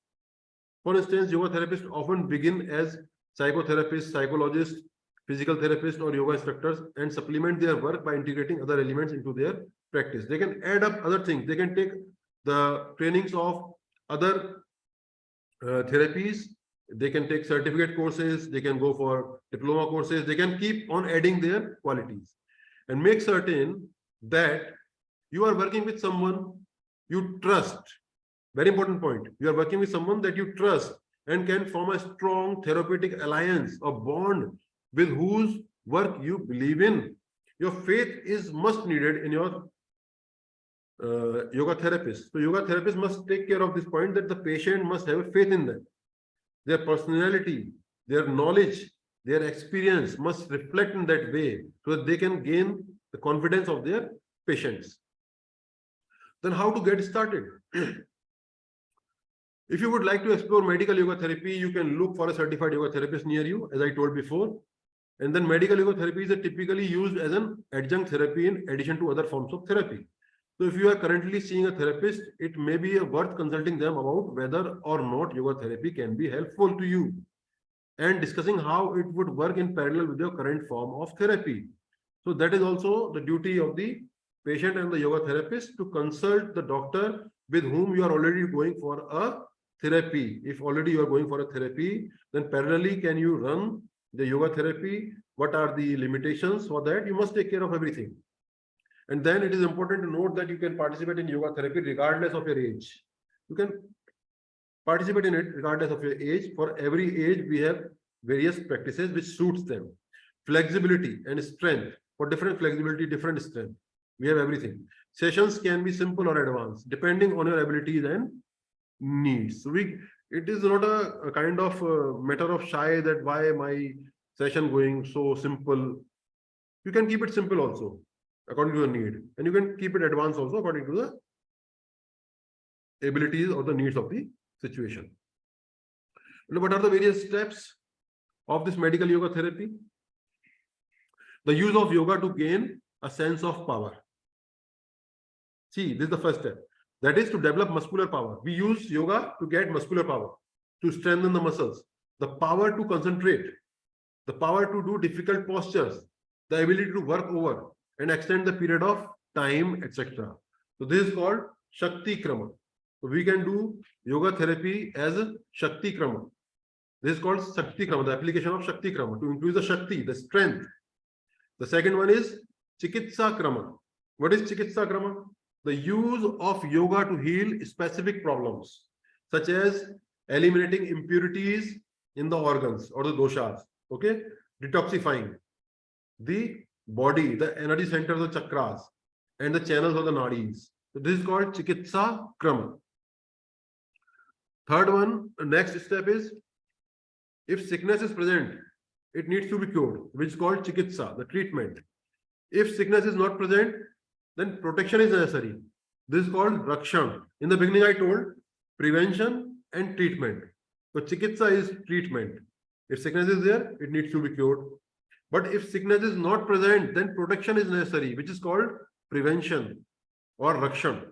For instance, yoga therapists often begin as psychotherapists, psychologists, physical therapists, or yoga instructors and supplement their work by integrating other elements into their practice. They can add up other things. They can take the trainings of other therapies. They can take certificate courses. They can go for diploma courses. They can keep on adding their qualities and make certain that you are working with someone you trust. Very important point. You are working with someone that you trust and can form a strong therapeutic alliance, a bond with whose work you believe in. Your faith is must needed in your yoga therapist. So yoga therapist must take care of this point, that the patient must have a faith in them. their personality, their knowledge, their experience must reflect in that way so that they can gain the confidence of their patients. Then how to get started? If you would like to explore medical yoga therapy, you can look for a certified yoga therapist near you, as I told before. And then medical yoga therapy is typically used as an adjunct therapy in addition to other forms of therapy. So if you are currently seeing a therapist, it may be worth consulting them about whether or not yoga therapy can be helpful to you and discussing how it would work in parallel with your current form of therapy. So that is also the duty of the patient and the yoga therapist to consult the doctor with whom you are already going for a therapy. If already you are going for a therapy, then parallelly can you run the yoga therapy? What are the limitations for that? You must take care of everything. And then it is important to note that you can participate in yoga therapy regardless of your age. You can participate in it regardless of your age. For every age, we have various practices which suits them. Flexibility and strength. For different flexibility, different strength. We have everything. Sessions can be simple or advanced, depending on your abilities and needs. So it is not a kind of matter of shy that why my session going so simple. You can keep it simple also according to your need, and you can keep it advanced also according to the abilities or the needs of the situation. Now, what are the various steps of this medical yoga therapy? The use of yoga to gain a sense of power. See, this is the first step. That is to develop muscular power. We use yoga to get muscular power, to strengthen the muscles, the power to concentrate, the power to do difficult postures, the ability to work over and extend the period of time, etc. So this is called Shakti Krama. So we can do yoga therapy as a Shakti Krama. This is called Shakti Krama, the application of Shakti Krama to increase the Shakti, the strength. The second one is Chikitsa Krama. What is Chikitsa Krama? The use of yoga to heal specific problems, such as eliminating impurities in the organs or the doshas, okay? Detoxifying the body, the energy centers, the chakras, and the channels of the nadis. So this is called Chikitsa Krama. Third one, the next step is, if sickness is present, it needs to be cured, which is called Chikitsa, the treatment. If sickness is not present, then protection is necessary. This is called Rakshan. In the beginning, I told prevention and treatment. So Chikitsa is treatment. If sickness is there, it needs to be cured. But if sickness is not present, then protection is necessary, which is called prevention or Rakshan.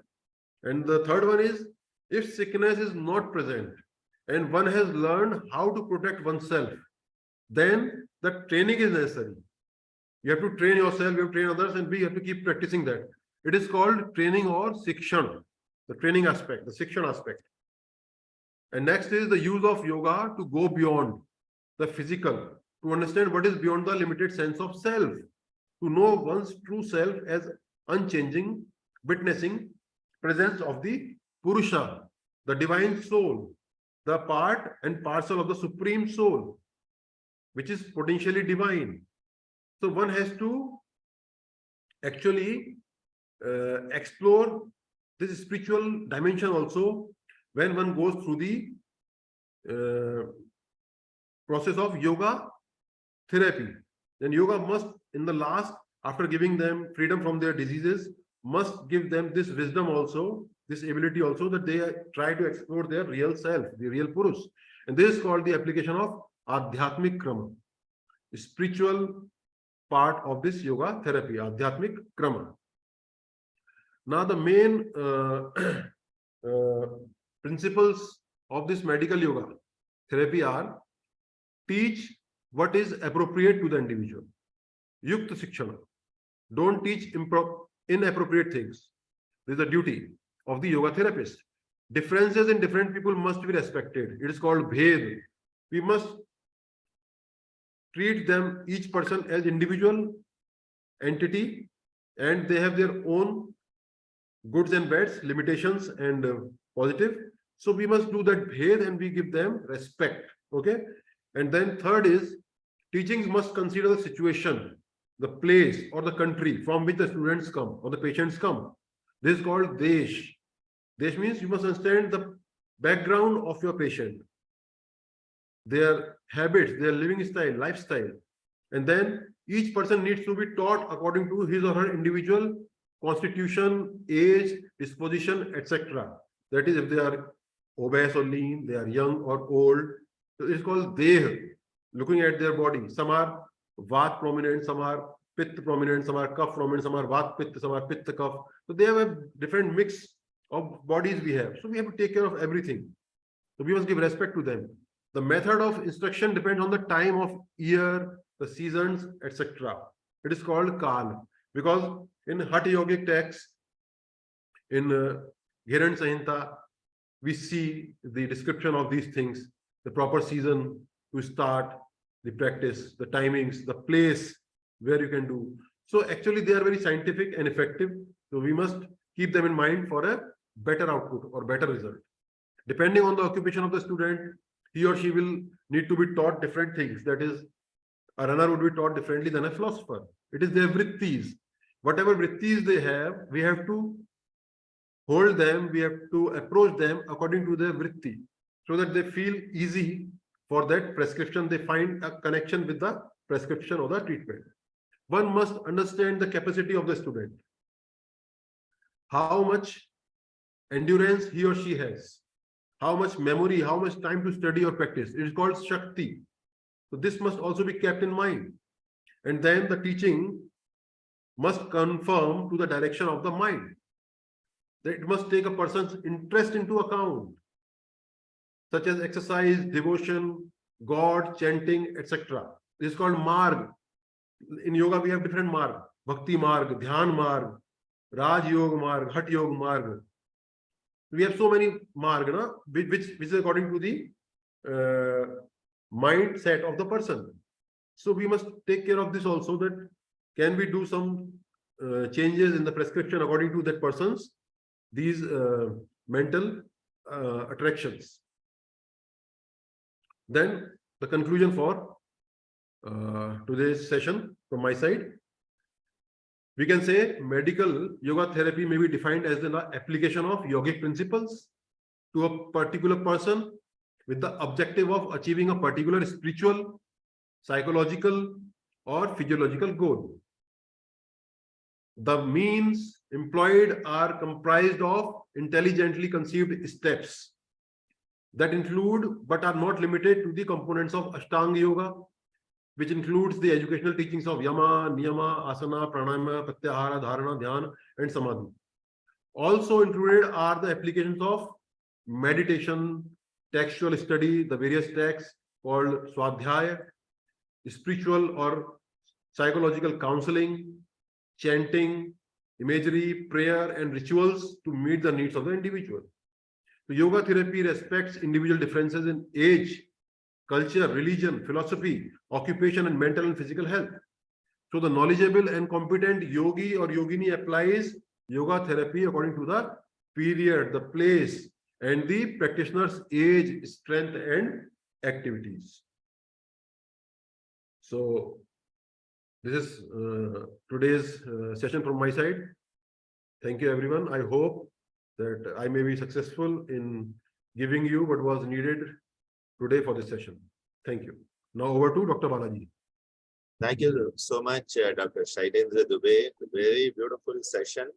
And the third one is, if sickness is not present and one has learned how to protect oneself, then the training is necessary. You have to train yourself, you have to train others, and we have to keep practicing that. It is called training or Sikshan, the training aspect, the Sikshan aspect. And next is the use of yoga to go beyond the physical, to understand what is beyond the limited sense of self, to know one's true self as unchanging, witnessing presence of the Purusha, the divine soul, the part and parcel of the supreme soul, which is potentially divine. So one has to actually explore this spiritual dimension also when one goes through the process of yoga therapy. Then yoga must, in the last, after giving them freedom from their diseases, must give them this wisdom also, this ability also, that they try to explore their real self, the real Purush. And this is called the application of Adhyatmik Krama, spiritual part of this yoga therapy, Adhyatmik Krama. Now the main principles of this medical yoga therapy are: teach what is appropriate to the individual. Yukta Sikshana. Don't teach inappropriate things. This is the duty of the yoga therapist. Differences in different people must be respected. It is called Bhed. We must treat them, each person, as individual entity, and they have their own goods and bads, limitations and positive. So we must do that Bhed and we give them respect. Okay. And then third is, teachings must consider the situation, the place or the country from which the students come or the patients come. This is called Desh. Desh means you must understand the background of your patient. their habits, their living style, lifestyle. And then each person needs to be taught according to his or her individual constitution, age, disposition, etc. That is, if they are obese or lean, they are young or old. So it's called Deh, looking at their body. Some are Vat prominent, some are Pitta prominent, some are Kapha prominent, some are Vat Pitta, some are Pitta Kapha. So they have a different mix of bodies we have. So we have to take care of everything. So we must give respect to them. The method of instruction depends on the time of year, the seasons, etc. It is called Kal, because in Hatha Yogic texts, in Ghiran Samhita, we see the description of these things, the proper season to start the practice, the timings, the place where you can do. So actually they are very scientific and effective. So we must keep them in mind for a better output or better result. Depending on the occupation of the student, he or she will need to be taught different things. That is, a runner would be taught differently than a philosopher. It is their vrittis. Whatever vrittis they have, we have to hold them, we have to approach them according to their vritti, so that they feel easy for that prescription. They find a connection with the prescription or the treatment. One must understand the capacity of the student, how much endurance he or she has, how much memory, how much time to study or practice. It is called Shakti. So this must also be kept in mind. And then the teaching must conform to the direction of the mind. It must take a person's interest into account, such as exercise, devotion, God, chanting, etc. This is called Marg. In yoga, we have different Marg. Bhakti Marg, Dhyan Marg, Raj Yoga Marg, Hat Yoga Marg. We have so many Marg, which is according to the mindset of the person. So we must take care of this also, that can we do some changes in the prescription according to that person's these mental attractions. Then the conclusion for today's session from my side. We can say medical yoga therapy may be defined as the application of yogic principles to a particular person with the objective of achieving a particular spiritual, psychological, or physiological goal. The means employed are comprised of intelligently conceived steps that include but are not limited to the components of Ashtanga Yoga, which includes the educational teachings of Yama, Niyama, Asana, Pranayama, Pratyahara, Dharana, Dhyana, and Samadhi. Also included are the applications of meditation, textual study, the various texts called Swadhyaya, spiritual or psychological counseling, chanting, imagery, prayer, and rituals to meet the needs of the individual. So yoga therapy respects individual differences in age, culture, religion, philosophy, occupation, and mental and physical health. So the knowledgeable and competent yogi or yogini applies yoga therapy according to the period, the place, and the practitioner's age, strength, and activities. So this is today's session from my side. Thank you, everyone. I hope that I may be successful in giving you what was needed today for this session. Thank you. Now over to Dr. Balaji. Thank you so much, Dr. Shailendra Dubey. Very beautiful session.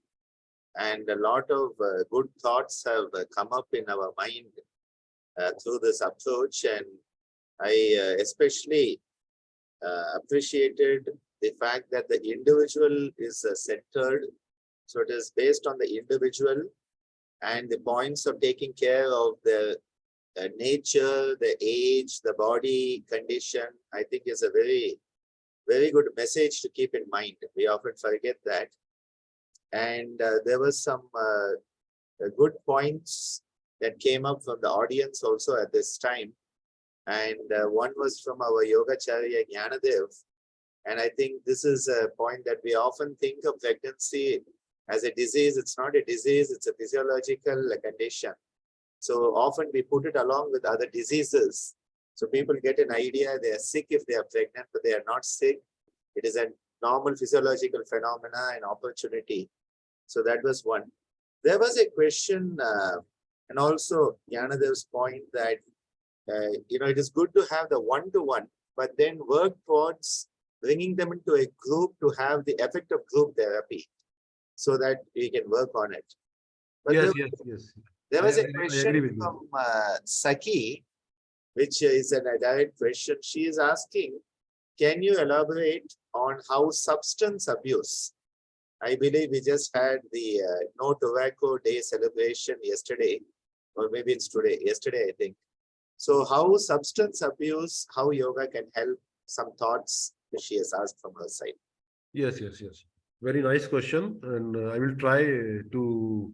And a lot of good thoughts have come up in our mind through this approach. And I especially appreciated the fact that the individual is centered. So it is based on the individual, and the points of taking care of the nature, the age, the body condition, I think is a very, very good message to keep in mind. We often forget that. And there was some good points that came up from the audience also at this time. And one was from our Yogacharya Jnanadev. And I think this is a point that we often think of pregnancy as a disease. It's not a disease, it's a physiological condition. So often we put it along with other diseases. So people get an idea they are sick if they are pregnant, but they are not sick. It is a normal physiological phenomena and opportunity. So that was one. There was a question, and also Jnanadev's point that it is good to have the one-to-one, but then work towards bringing them into a group to have the effect of group therapy so that we can work on it. But Yes, yes, yes. there was a I question agree with you. from Saki, which is a direct question. She is asking, can you elaborate on how substance abuse? I believe we just had the No Tobacco Day celebration yesterday, or maybe it's today, yesterday, I think. So how substance abuse, how yoga can help, some thoughts that she has asked from her side. Yes, yes, yes. Very nice question. And I will try to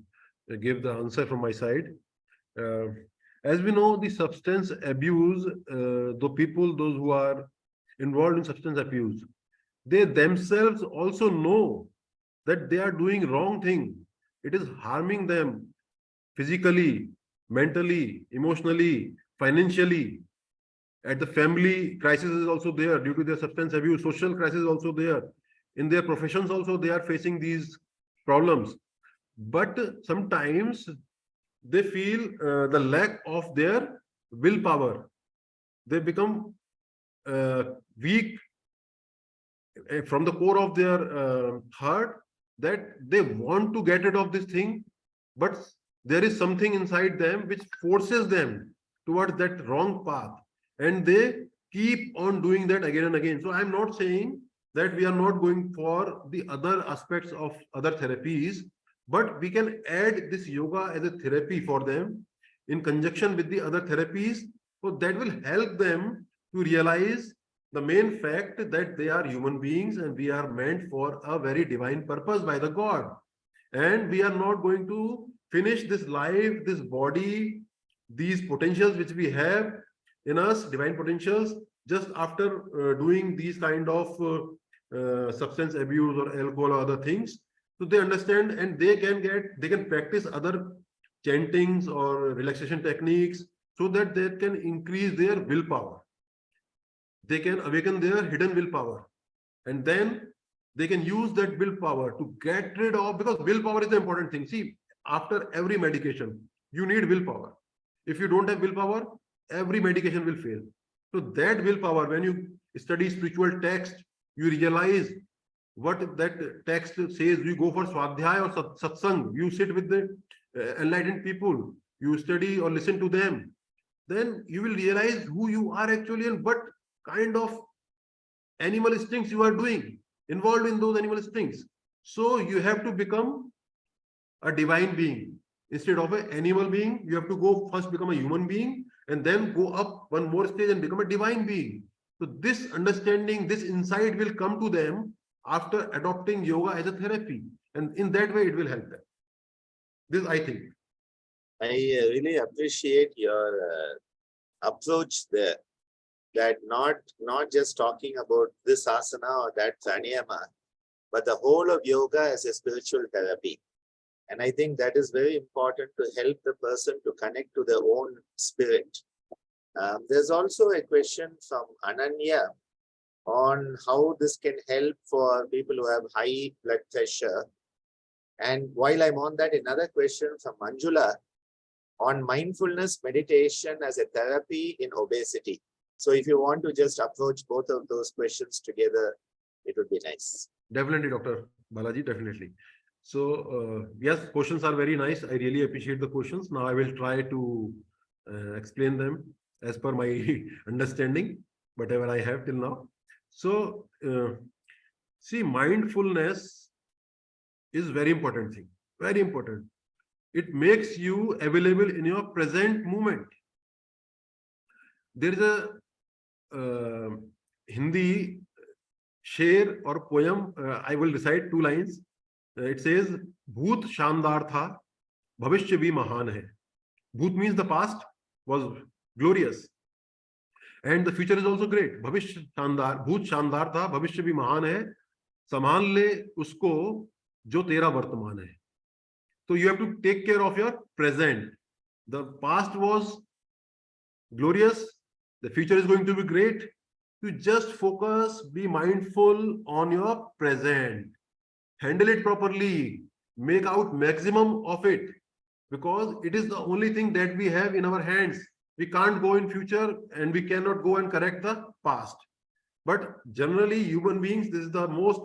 give the answer from my side. Uh, as we know, the substance abuse, the people, those who are involved in substance abuse, they themselves also know that they are doing wrong thing. It is harming them physically, mentally, emotionally, financially. At the family, crisis is also there due to their substance abuse. Social crisis is also there. In their professions also, they are facing these problems. But sometimes they feel the lack of their willpower. They become weak from the core of their heart, that they want to get rid of this thing, but there is something inside them which forces them towards that wrong path, and they keep on doing that again and again. So I'm not saying that we are not going for the other aspects of other therapies, but we can add this yoga as a therapy for them in conjunction with the other therapies, so that will help them to realize the main fact that they are human beings and we are meant for a very divine purpose by the God. And we are not going to finish this life, this body, these potentials which we have in us, divine potentials, just after doing these kind of substance abuse or alcohol or other things. So they understand, and they can practice other chantings or relaxation techniques so that they can increase their willpower. They can awaken their hidden willpower, and then they can use that willpower to get rid of, because willpower is the important thing. See, after every medication, you need willpower. If you don't have willpower, every medication will fail. So that willpower, when you study spiritual text, you realize what that text says. You go for swadhyaya or satsang, you sit with the enlightened people, you study or listen to them, then you will realize who you are actually and what kind of animal instincts you are doing, involved in those animal instincts. So you have to become a divine being. Instead of an animal being, you have to go first become a human being and then go up one more stage and become a divine being. So this understanding, this insight will come to them after adopting yoga as a therapy. And in that way, it will help them. This, I think. I really appreciate your approach there. That not just talking about this asana or that pranayama, but the whole of yoga as a spiritual therapy. And I think that is very important to help the person to connect to their own spirit. There's also a question from Ananya on how this can help for people who have high blood pressure. And while I'm on that, another question from Manjula on mindfulness meditation as a therapy in obesity. So if you want to just approach both of those questions together, it would be nice. Definitely, Dr. Balaji, definitely. So, yes, questions are very nice. I really appreciate the questions. Now I will try to explain them as per my understanding, whatever I have till now. So, see, mindfulness is very important thing, very important. It makes you available in your present moment. There is a Hindi शेर or poem, I will recite 2 lines. It says, Bhoot Shandar tha, Bhavishya bhi mahan hai. Bhoot means the past was glorious, and the future is also great. Bhavishya Shandar, Bhoot Shandar tha, Bhavishya bhi mahan hai. संभाल ले उसको जो तेरा वर्तमान है. So you have to take care of your present. The past was glorious, the future is going to be great. You just focus, be mindful on your present, handle it properly, make out maximum of it, because it is the only thing that we have in our hands. We can't go in future and we cannot go and correct the past. But generally, human beings, this is the most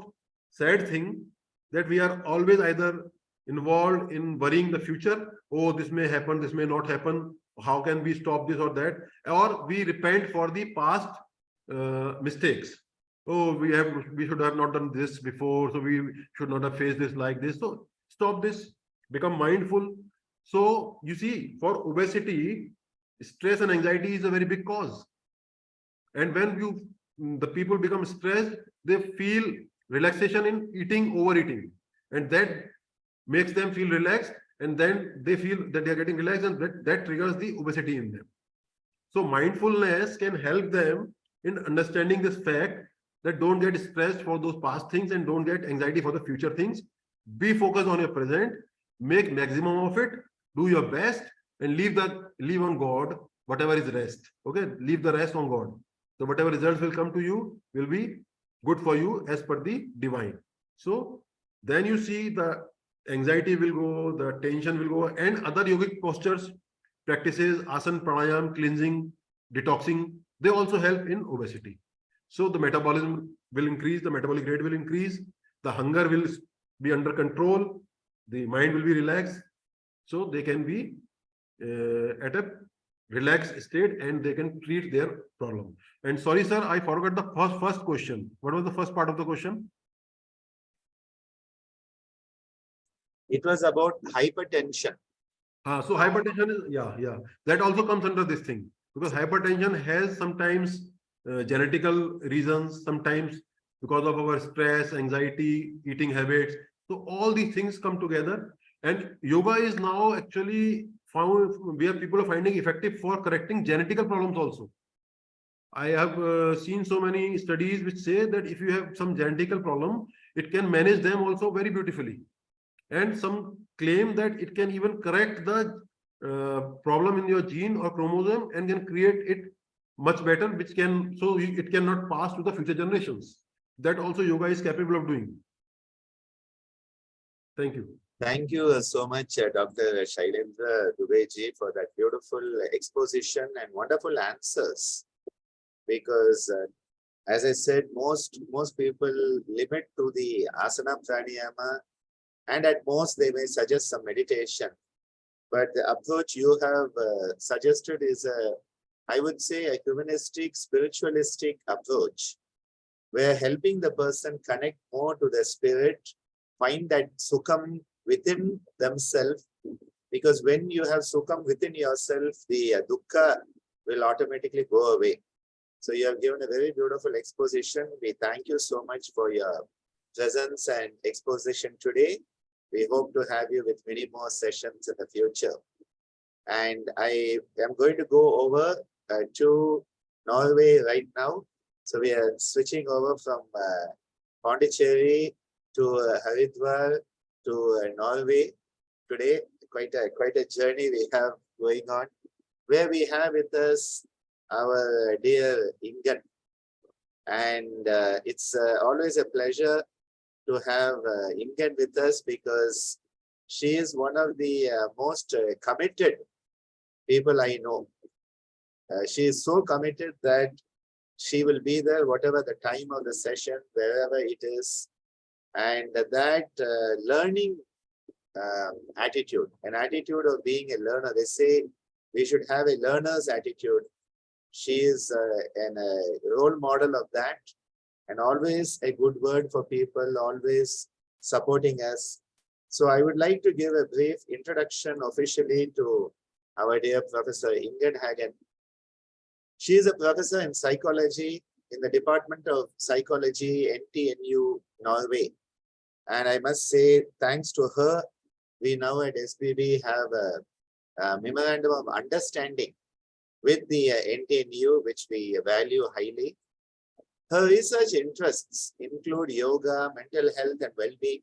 sad thing, that we are always either involved in worrying the future. Oh, this may happen, this may not happen. How can we stop this or that? Or we repent for the past mistakes. Oh, we should have not done this before, so we should not have faced this like this. So stop this, become mindful. So you see, for obesity, stress and anxiety is a very big cause. And when the people become stressed, they feel relaxation in eating, overeating, and that makes them feel relaxed, and then they feel that they are getting relaxed, and that triggers the obesity in them. So mindfulness can help them in understanding this fact, that don't get stressed for those past things and don't get anxiety for the future things. Be focused on your present, make maximum of it, do your best, and leave on God whatever is rest. Okay, leave the rest on God. So whatever results will come to you will be good for you as per the divine. So then you see the anxiety will go, the tension will go, and other yogic postures, practices, asana, pranayam, cleansing, detoxing, they also help in obesity. So the metabolism will increase, the metabolic rate will increase, the hunger will be under control, the mind will be relaxed, so they can be at a relaxed state and they can treat their problem. And sorry, sir, I forgot the first question. What was the first part of the question? It was about hypertension. So hypertension is, yeah, that also comes under this thing, because hypertension has sometimes genetical reasons, sometimes because of our stress, anxiety, eating habits. So all these things come together, and yoga is now actually found where people are finding effective for correcting genetical problems also. I have seen so many studies which say that if you have some genetical problem, it can manage them also very beautifully. And some claim that it can even correct the problem in your gene or chromosome and can create it much better, which can, so it cannot pass to the future generations. That also yoga is capable of doing. Thank you. Thank you so much, Dr. Shailendra Dubey ji, for that beautiful exposition and wonderful answers. Because as I said, most people limit to the asana pranayama, and at most they may suggest some meditation. But the approach you have suggested is I would say a humanistic, spiritualistic approach, where helping the person connect more to the spirit, find that sukham within themselves. Because when you have sukham within yourself, the dukkha will automatically go away. So you have given a very beautiful exposition. We thank you so much for your presence and exposition today. We hope to have you with many more sessions in the future. And I am going to go over to Norway right now. So we are switching over from Pondicherry to Haridwar to Norway today. Quite a journey we have going on, where we have with us our dear Ingunn. And it's always a pleasure to have Ingunn with us, because she is one of the most committed people I know. She is so committed that she will be there whatever the time of the session, wherever it is. And that learning attitude, an attitude of being a learner. They say we should have a learner's attitude. She is a role model of that, and always a good word for people, always supporting us. So I would like to give a brief introduction officially to our dear Professor Ingunn Hagen. She is a professor in psychology in the Department of Psychology, NTNU, Norway. And I must say, thanks to her, we now at SBV have a memorandum of understanding with the NTNU, which we value highly. Her research interests include yoga, mental health and well-being,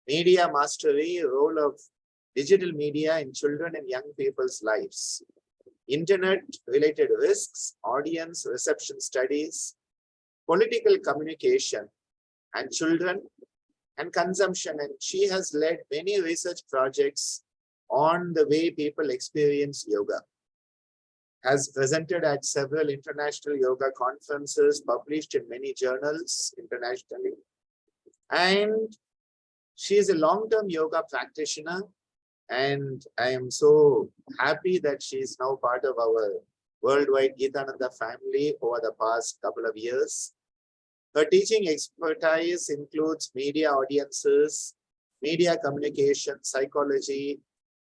media mastery, role of digital media in children and young people's lives, internet-related risks, audience reception studies, political communication, and children and consumption. And she has led many research projects on the way people experience yoga. has presented at several international yoga conferences, published in many journals internationally. And she is a long-term yoga practitioner. And I am so happy that she is now part of our worldwide Geetananda family over the past couple of years. Her teaching expertise includes media audiences, media communication, psychology,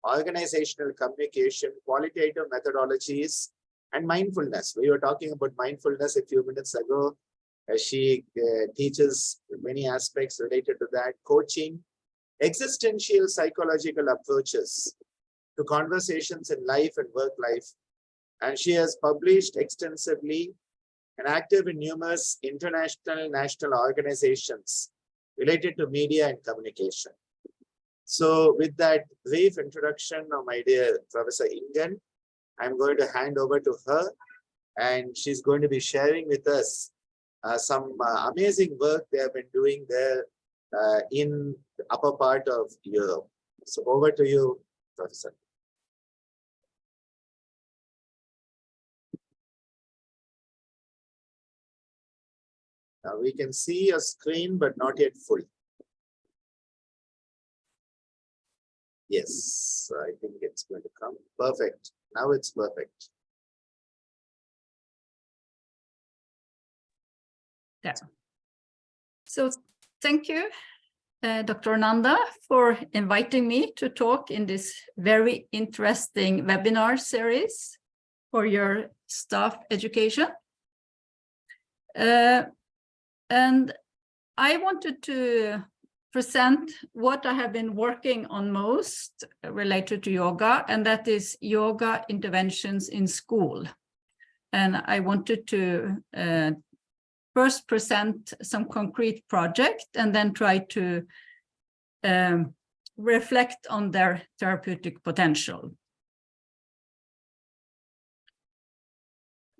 organizational communication, qualitative methodologies, and mindfulness. We were talking about mindfulness a few minutes ago. She teaches many aspects related to that, coaching, existential psychological approaches to conversations in life and work life. And she has published extensively and active in numerous international national organizations related to media and communication. So with that brief introduction of my dear Professor Ingunn, I'm going to hand over to her, and she's going to be sharing with us some amazing work they have been doing there in the upper part of Europe. So over to you, Professor. Now we can see your screen, but not yet full. Yes, I think it's going to come. Perfect. Now it's perfect. Yeah. So thank you, Dr. Nanda, for inviting me to talk in this very interesting webinar series for your staff education. And I wanted to present what I have been working on most related to yoga, and that is yoga interventions in school. And I wanted to first present some concrete project and then try to reflect on their therapeutic potential.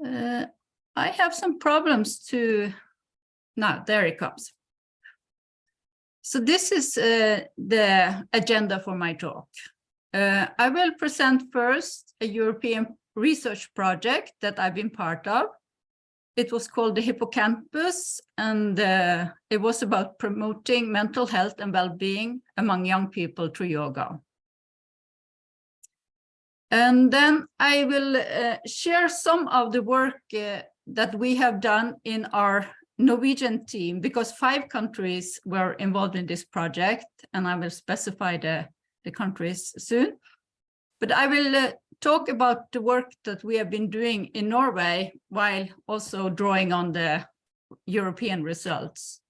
I have some problems to, now there it comes. So this is the agenda for my talk. I will present first a European research project that I've been part of. It was called the Hippocampus, and it was about promoting mental health and well-being among young people through yoga. And then I will share some of the work that we have done in our Norwegian team, because 5 countries were involved in this project, and I will specify the countries soon. But I will talk about the work that we have been doing in Norway while also drawing on the European results.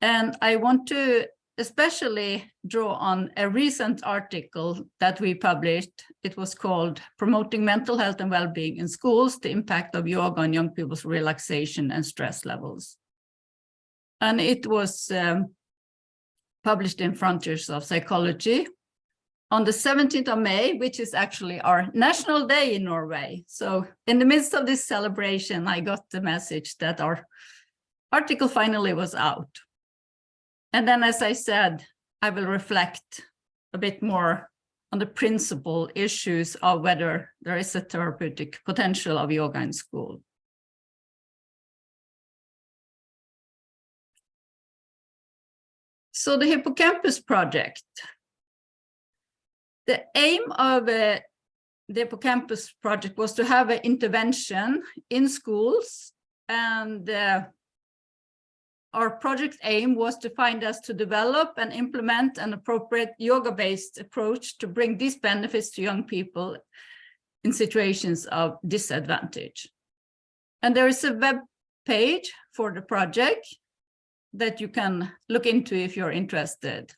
And I want to especially draw on a recent article that we published. It was called Promoting Mental Health and Wellbeing in Schools, the Impact of Yoga on Young People's Relaxation and Stress Levels. And it was published in Frontiers of Psychology on the 17th of May, which is actually our National Day in Norway. So in the midst of this celebration, I got the message that our article finally was out. And then, as I said, I will reflect a bit more on the principal issues of whether there is a therapeutic potential of yoga in school. So the Hippocampus project. The aim of the Hippocampus project was to have an intervention in schools, and our project aim was to find us to develop and implement an appropriate yoga-based approach to bring these benefits to young people in situations of disadvantage. And there is a web page for the project that you can look into if you're interested.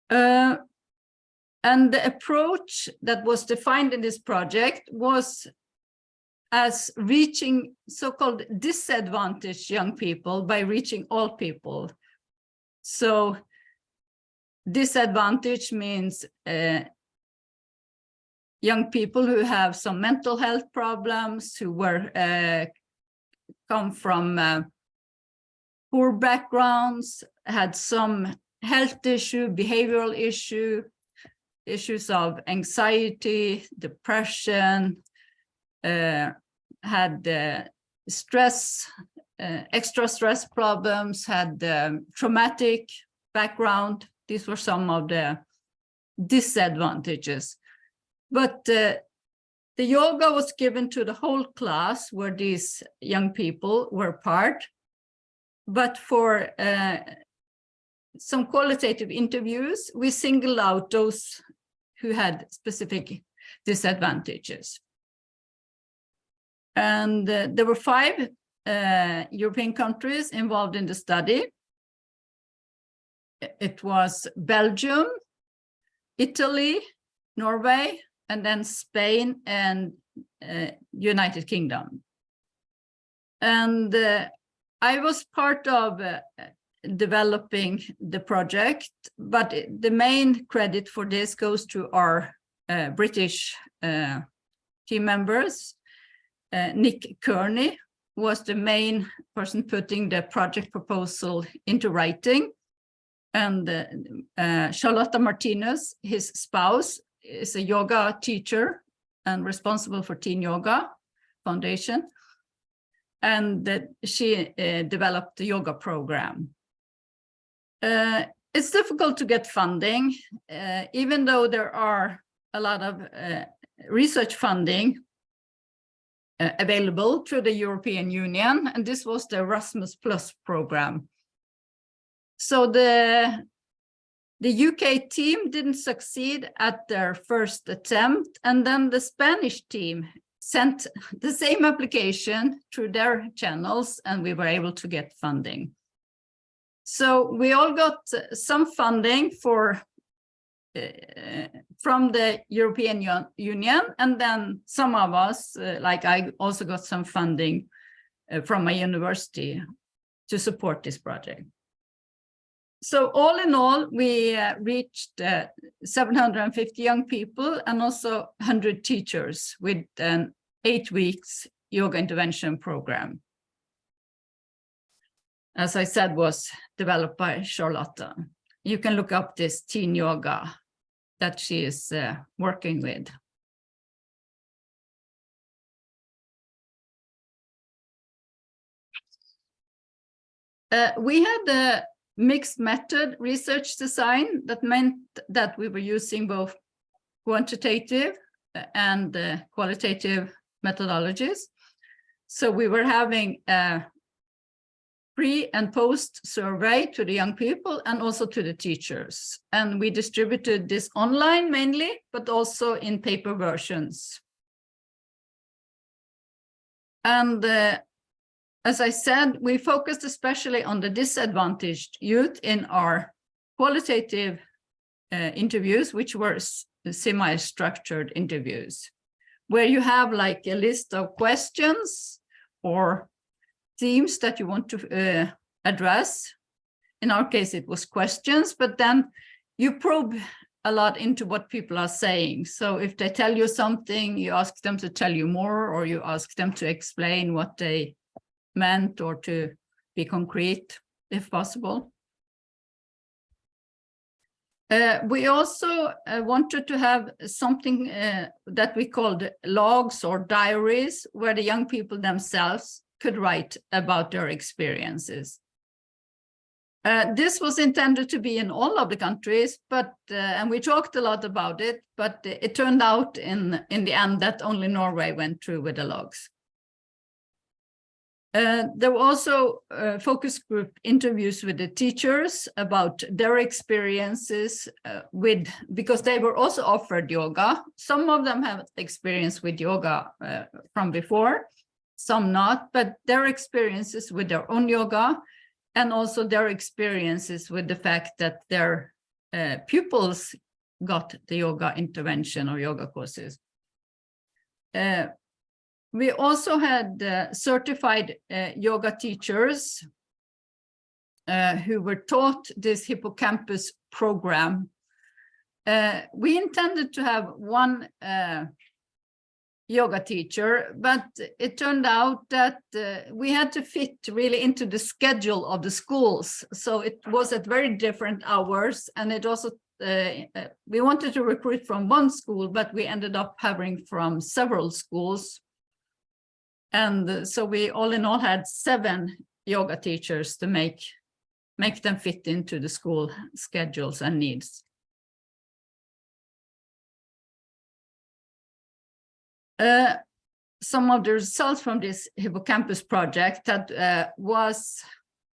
And the approach that was defined in this project was as reaching so-called disadvantaged young people by reaching all people. So disadvantage means young people who have some mental health problems, who were come from poor backgrounds, had some health issue, behavioral issue, issues of anxiety, depression, had stress, extra stress problems, had traumatic background. These were some of the disadvantages. But the yoga was given to the whole class where these young people were part. But for some qualitative interviews, we singled out those who had specific disadvantages. And there were 5 European countries involved in the study. It was Belgium, Italy, Norway, and then Spain and United Kingdom. And I was part of developing the project, but the main credit for this goes to our British team members. Nick Kearney was the main person putting the project proposal into writing. And Charlotta Martinez, his spouse, is a yoga teacher and responsible for Teen Yoga Foundation. And she developed the yoga program. It's difficult to get funding, even though there are a lot of research funding available through the European Union, and this was the Erasmus Plus program. So the UK team didn't succeed at their first attempt, and then the Spanish team sent the same application through their channels, and we were able to get funding. So we all got some funding from the European Union, and then some of us, like I, also got some funding from my university to support this project. So all in all, we reached 750 young people and also 100 teachers with an 8 weeks yoga intervention program. As I said, was developed by Charlotta. You can look up this teen yoga that she is working with. We had a mixed method research design that meant that we were using both quantitative and qualitative methodologies. So we were having a pre and post survey to the young people and also to the teachers. And we distributed this online mainly, but also in paper versions. And as I said, we focused especially on the disadvantaged youth in our qualitative interviews, which were semi-structured interviews, where you have like a list of questions or themes that you want to address. In our case, it was questions, but then you probe a lot into what people are saying. So if they tell you something, you ask them to tell you more, or you ask them to explain what they meant or to be concrete, if possible. We also wanted to have something that we called logs or diaries, where the young people themselves could write about their experiences. This was intended to be in all of the countries, but and we talked a lot about it, but it turned out in the end that only Norway went through with the logs. There were also focus group interviews with the teachers about their experiences because they were also offered yoga. Some of them have experience with yoga from before, some not, but their experiences with their own yoga and also their experiences with the fact that their pupils got the yoga intervention or yoga courses. We also had certified yoga teachers who were taught this hippocampus program. We intended to have one yoga teacher, but it turned out that we had to fit really into the schedule of the schools. So it was at very different hours, and it also we wanted to recruit from one school, but we ended up having from several schools. And so we all in all had 7 yoga teachers to make them fit into the school schedules and needs. Some of the results from this hippocampus project that was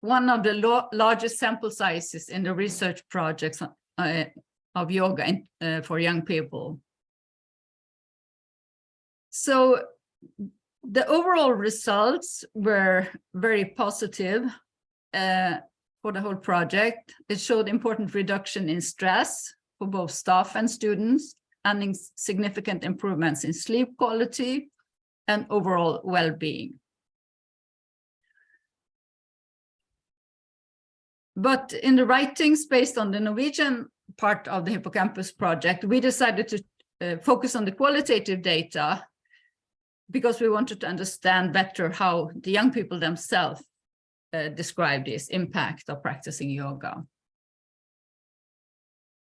one of the largest sample sizes in the research projects of yoga for young people. So the overall results were very positive for the whole project. It showed important reduction in stress for both staff and students, and significant improvements in sleep quality and overall well-being. But in the writings based on the Norwegian part of the hippocampus project, we decided to focus on the qualitative data because we wanted to understand better how the young people themselves describe this impact of practicing yoga.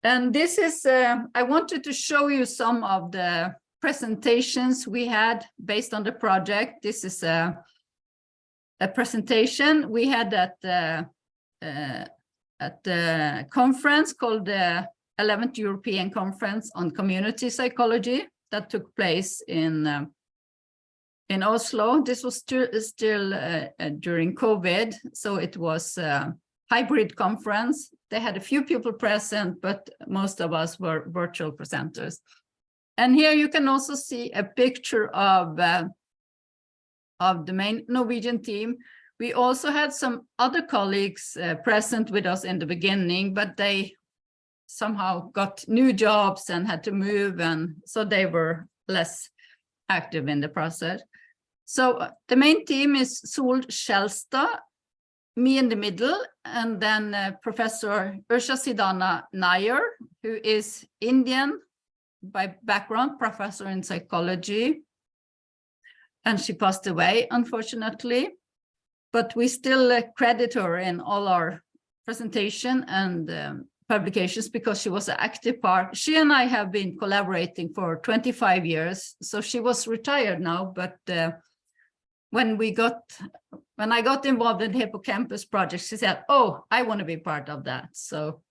And this is, I wanted to show you some of the presentations we had based on the project. This is a presentation we had at the conference called the 11th European Conference on Community Psychology that took place in Oslo. This was still during COVID, so it was a hybrid conference. They had a few people present, but most of us were virtual presenters. And here you can also see a picture of the main Norwegian team. We also had some other colleagues present with us in the beginning, but they somehow got new jobs and had to move, and so they were less active in the process. So the main team is Sol Skjelstad, me in the middle, and then Professor Ursha Sidana Nair, who is Indian by background, professor in psychology, and she passed away, unfortunately. But we still credit her in all our presentation and publications because she was an active part. She and I have been collaborating for 25 years, so she was retired now, but when I got involved in the hippocampus project, she said, oh, I want to be part of that. So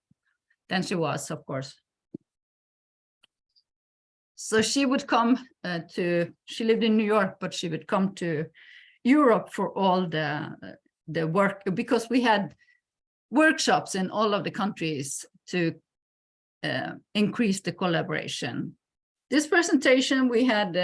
then she was, of course. So she would come she lived in New York, but she would come to Europe for all the work, because we had workshops in all of the countries to increase the collaboration. This presentation we had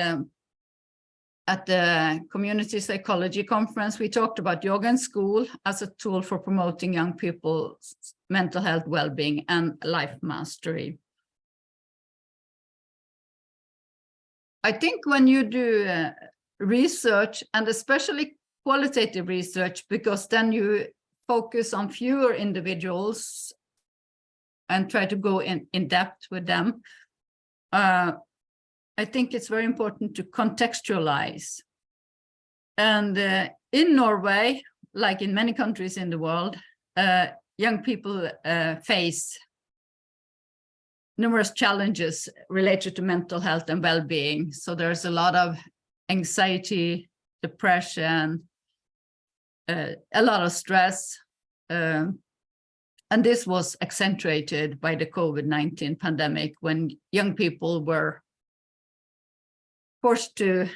at the Community Psychology Conference. We talked about yoga in school as a tool for promoting young people's mental health, well-being, and life mastery. I think when you do research, and especially qualitative research, because then you focus on fewer individuals and try to go in depth with them, I think it's very important to contextualize. And in Norway, like in many countries in the world, young people face numerous challenges related to mental health and well-being. So there's a lot of anxiety, depression, a lot of stress. And this was accentuated by the COVID-19 pandemic, when young people were forced to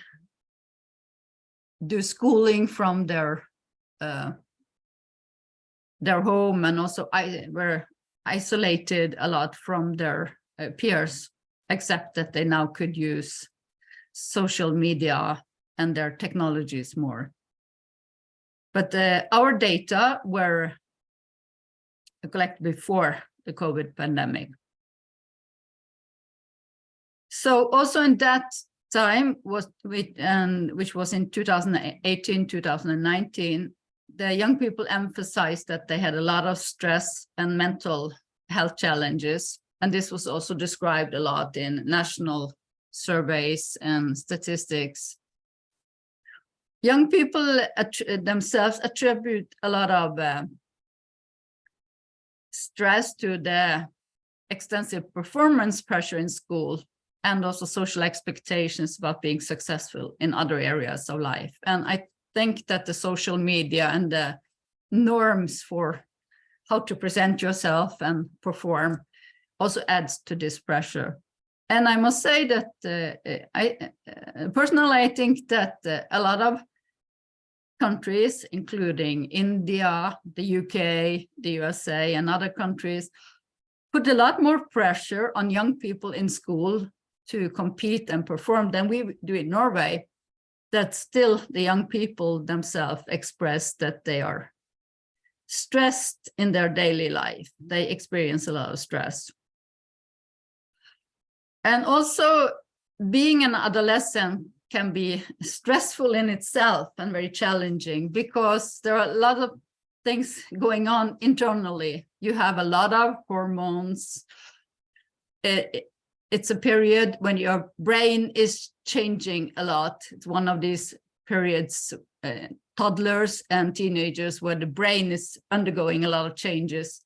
do schooling from their home, and also were isolated a lot from their peers, except that they now could use social media and their technologies more. But our data were collected before the COVID pandemic. So also in that time, which was in 2018, 2019, the young people emphasized that they had a lot of stress and mental health challenges. And this was also described a lot in national surveys and statistics. Young people themselves attribute a lot of stress to the extensive performance pressure in school and also social expectations about being successful in other areas of life. And I think that the social media and the norms for how to present yourself and perform also adds to this pressure. And I must say that personally, I think that a lot of countries, including India, the UK, the USA, and other countries, put a lot more pressure on young people in school to compete and perform than we do in Norway. That still the young people themselves express that they are stressed in their daily life. They experience a lot of stress. And also being an adolescent can be stressful in itself and very challenging because there are a lot of things going on internally. You have a lot of hormones. It's a period when your brain is changing a lot. It's one of these periods, toddlers and teenagers, where the brain is undergoing a lot of changes.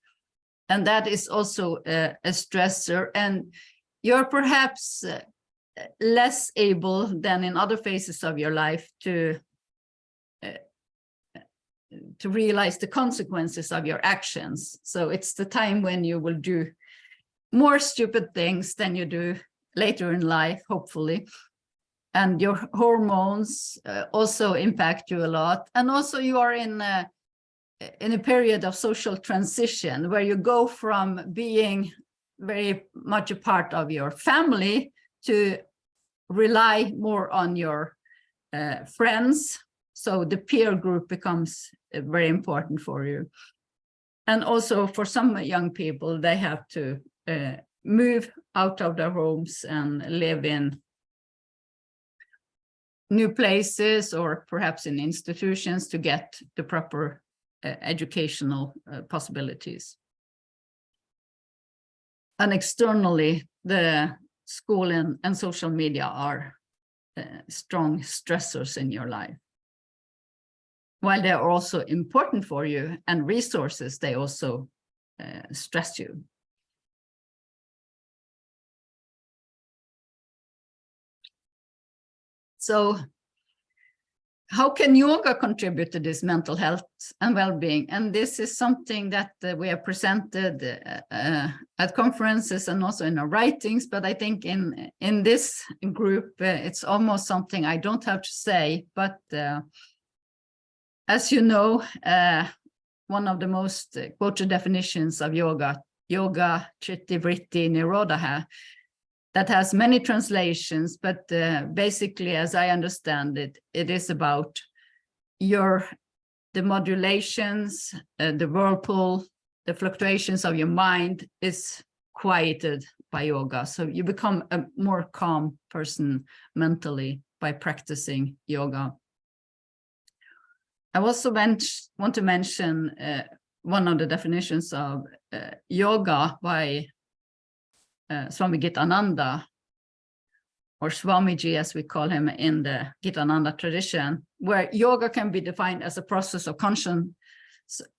And that is also a stressor. And you're perhaps less able than in other phases of your life to realize the consequences of your actions. So it's the time when you will do more stupid things than you do later in life, hopefully. And your hormones also impact you a lot. And also you are in a period of social transition where you go from being very much a part of your family to rely more on your friends. So the peer group becomes very important for you. And also for some young people, they have to move out of their homes and live in new places or perhaps in institutions to get the proper educational possibilities. And externally, the school and social media are strong stressors in your life. While they are also important for you and resources, they also stress you. So how can yoga contribute to this mental health and well-being? And this is something that we have presented at conferences and also in our writings, but I think in this group, it's almost something I don't have to say, but as you know, one of the most quoted definitions of yoga chitti vritti nirodha, that has many translations, but basically, as I understand it, it is about the modulations, the whirlpool, the fluctuations of your mind is quieted by yoga. So you become a more calm person mentally by practicing yoga. I also want to mention one of the definitions of yoga by Swami Gitananda, or Swamiji as we call him in the Gitananda tradition, where yoga can be defined as a process of conscious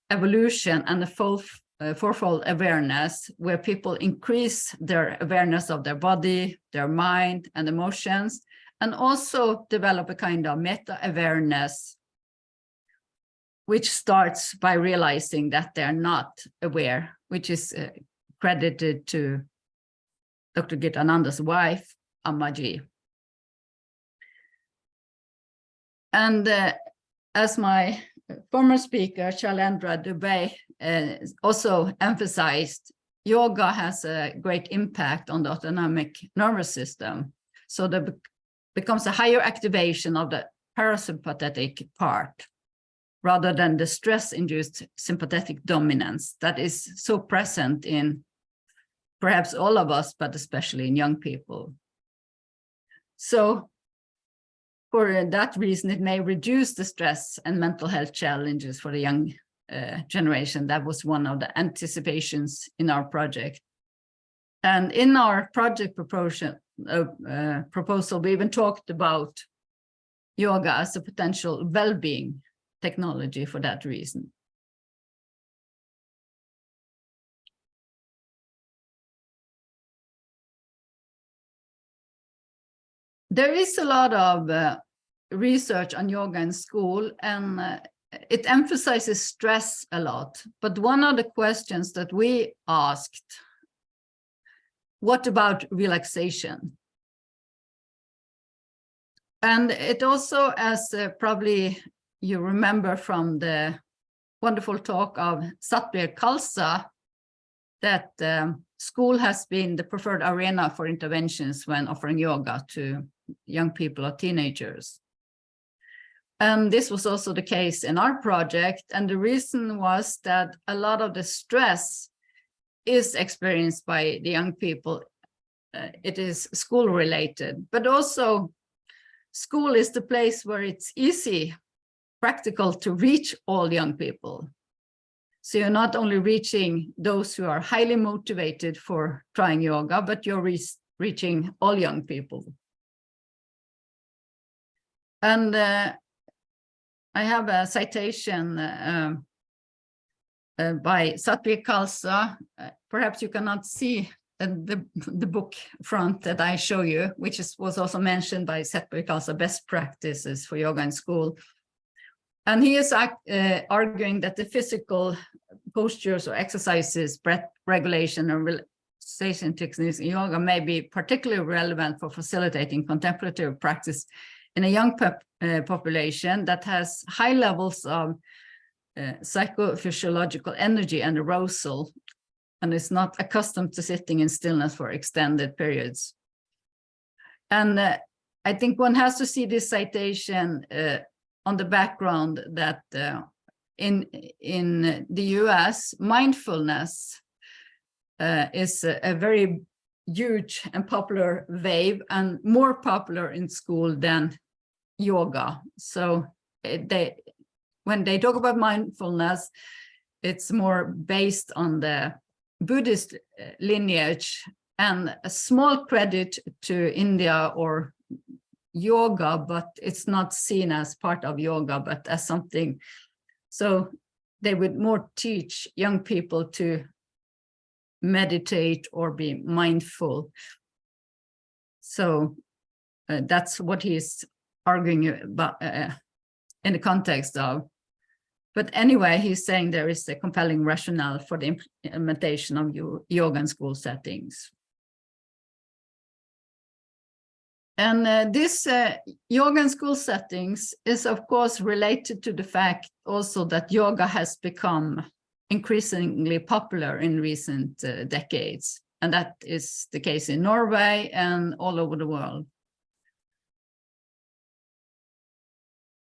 evolution and a fourfold awareness, where people increase their awareness of their body, their mind, and emotions, and also develop a kind of meta-awareness, which starts by realizing that they're not aware, which is credited to Dr. Gitananda's wife, Ammaji. And as my former speaker, Shailendra Dubey, also emphasized, yoga has a great impact on the autonomic nervous system. So there becomes a higher activation of the parasympathetic part, rather than the stress-induced sympathetic dominance that is so present in perhaps all of us, but especially in young people. So for that reason, it may reduce the stress and mental health challenges for the young generation. That was one of the anticipations in our project. And in our project proposal, we even talked about yoga as a potential well-being technology for that reason. there is a lot of research on yoga in school, and it emphasizes stress a lot. But one of the questions that we asked, what about relaxation? And it also, as probably you remember from the wonderful talk of Satvir Khalsa, that school has been the preferred arena for interventions when offering yoga to young people or teenagers. And this was also the case in our project. And the reason was that a lot of the stress is experienced by the young people. It is school related, but also school is the place where it's easy, practical to reach all young people. So you're not only reaching those who are highly motivated for trying yoga, but you're reaching all young people. And I have a citation by Satvir Khalsa. Perhaps you cannot see the book front that I show you, which was also mentioned by Satvir Khalsa, Best Practices for Yoga in School. And he is arguing that the physical postures or exercises, breath regulation and relaxation techniques in yoga may be particularly relevant for facilitating contemplative practice in a young population that has high levels of psychophysiological energy and arousal, and is not accustomed to sitting in stillness for extended periods. And I think one has to see this citation on the background that in the US, mindfulness is a very huge and popular wave, and more popular in school than yoga. So when they talk about mindfulness, it's more based on the Buddhist lineage, and a small credit to India or yoga, but it's not seen as part of yoga, but as something. So they would more teach young people to meditate or be mindful. So that's what he's arguing about in the context of. But anyway, he's saying there is a compelling rationale for the implementation of yoga in school settings. And this yoga in school settings is, of course, related to the fact also that yoga has become increasingly popular in recent decades. And that is the case in Norway and all over the world.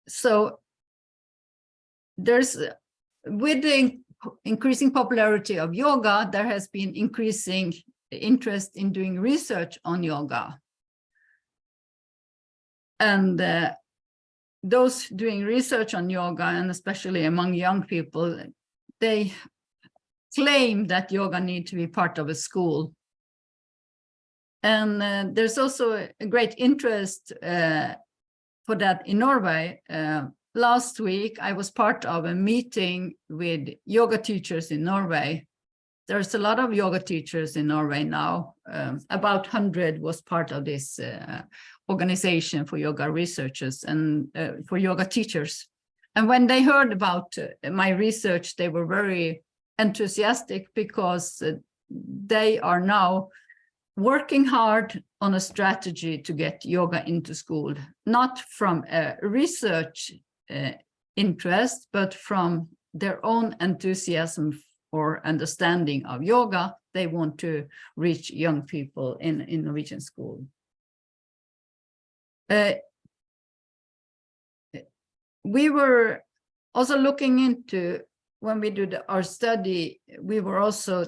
So there's, with the increasing popularity of yoga, there has been increasing interest in doing research on yoga. And those doing research on yoga, and especially among young people, they claim that yoga needs to be part of a school. And there's also a great interest for that in Norway. Last week, I was part of a meeting with yoga teachers in Norway. There's a lot of yoga teachers in Norway now. About 100 was part of this organization for yoga researchers and for yoga teachers. And when they heard about my research, they were very enthusiastic, because they are now working hard on a strategy to get yoga into school, not from a research interest, but from their own enthusiasm or understanding of yoga. They want to reach young people in Norwegian school. We were also looking into, when we did our study, we were also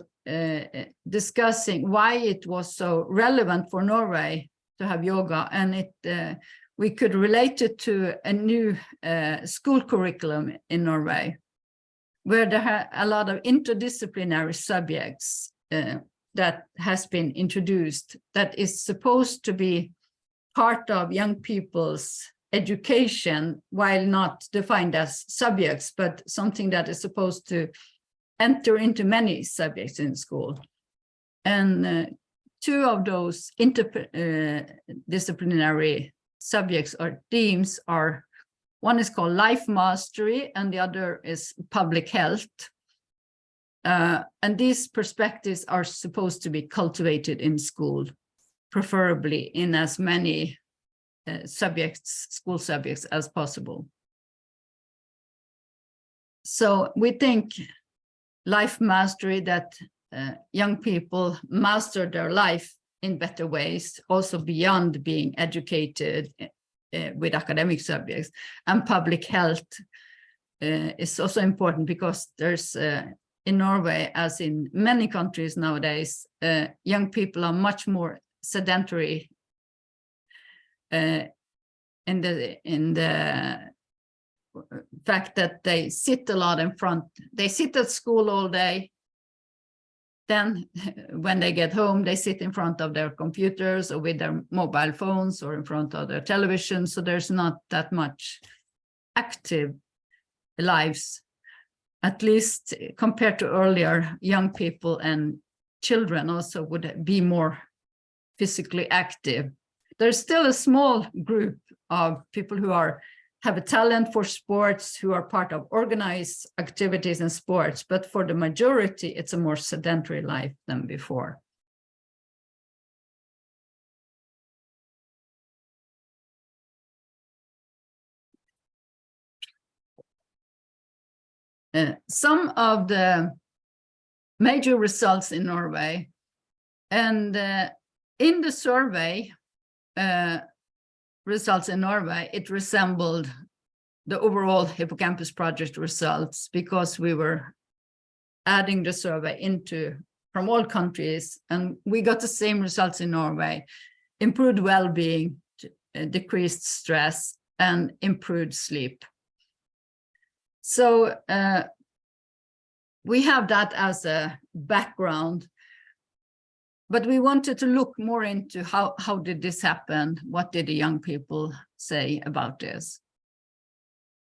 discussing why it was so relevant for Norway to have yoga, and we could relate it to a new school curriculum in Norway, where there are a lot of interdisciplinary subjects that has been introduced, that is supposed to be part of young people's education, while not defined as subjects, but something that is supposed to enter into many subjects in school. And two of those interdisciplinary subjects or themes are, one is called life mastery and the other is public health. And these perspectives are supposed to be cultivated in school, preferably in as many school subjects as possible. So we think life mastery, that young people master their life in better ways, also beyond being educated with academic subjects. And public health is also important because there's in Norway, as in many countries nowadays, young people are much more sedentary in the fact that they sit a lot in front. They sit at school all day. Then when they get home, they sit in front of their computers or with their mobile phones or in front of their television. So there's not that much active lives, at least compared to earlier. Young people and children also would be more physically active. There's still a small group of people who have a talent for sports, who are part of organized activities and sports, but for the majority, it's a more sedentary life than before. Some of the major results in Norway, and in the survey, results in Norway, it resembled the overall hippocampus project results because we were adding the survey from all countries, and we got the same results in Norway: improved well-being, decreased stress, and improved sleep. So we have that as a background. But we wanted to look more into how did this happen? What did the young people say about this?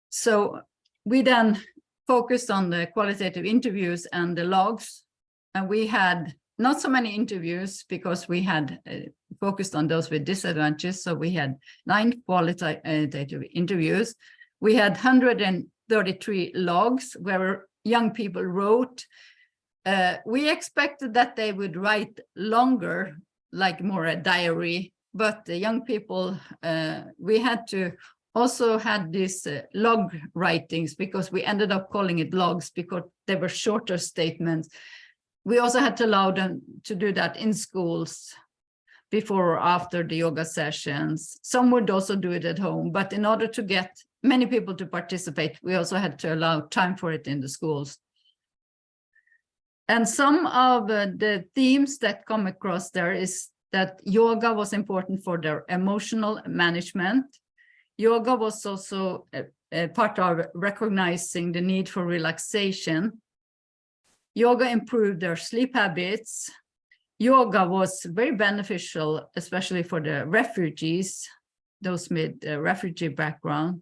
So we then focused on the qualitative interviews and the logs. And we had not so many interviews because we had focused on those with disadvantages. So we had 9 qualitative interviews. We had 133 logs where young people wrote. We expected that they would write longer, like more a diary, but the young people, we had to also had these log writings because we ended up calling it logs because they were shorter statements. We also had to allow them to do that in schools before or after the yoga sessions. Some would also do it at home, but in order to get many people to participate, we also had to allow time for it in the schools. And some of the themes that come across there is that yoga was important for their emotional management. Yoga was also a part of recognizing the need for relaxation. Yoga improved their sleep habits. Yoga was very beneficial, especially for the refugees, those with a refugee background.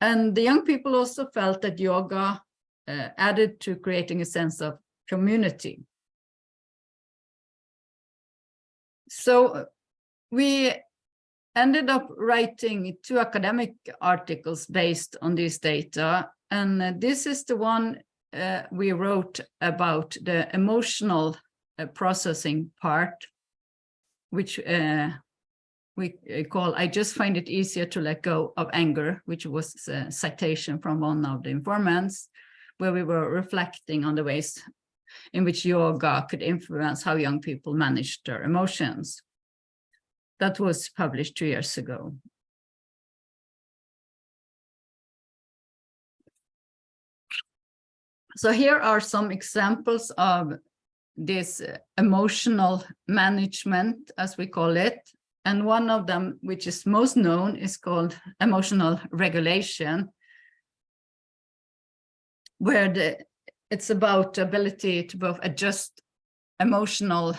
And the young people also felt that yoga added to creating a sense of community. So we ended up writing 2 academic articles based on this data. And this is the one we wrote about the emotional processing part, which we call "I Just Find It Easier to Let Go of Anger," which was a citation from one of the informants, where we were reflecting on the ways in which yoga could influence how young people manage their emotions. That was published 2 years ago. So here are some examples of this emotional management, as we call it. And one of them, which is most known, is called emotional regulation, where it's about the ability to both adjust emotional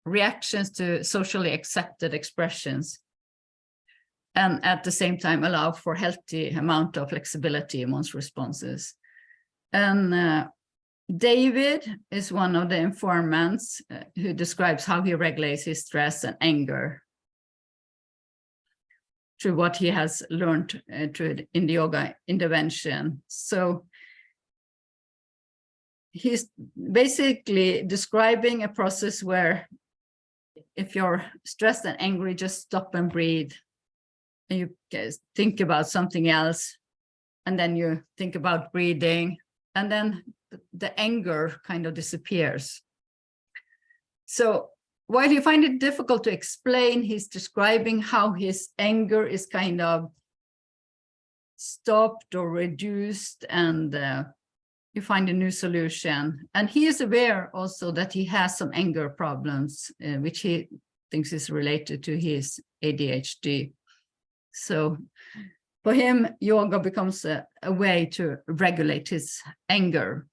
reactions to socially accepted expressions and at the same time allow for healthy amount of flexibility in one's responses. And David is one of the informants who describes how he regulates his stress and anger. through what he has learned in the yoga intervention. So he's basically describing a process where if you're stressed and angry, just stop and breathe. And you think about something else. And then you think about breathing. And then the anger kind of disappears. So while you find it difficult to explain, he's describing how his anger is kind of stopped or reduced, and you find a new solution. And he is aware also that he has some anger problems, which he thinks is related to his ADHD. So for him, yoga becomes a way to regulate his anger.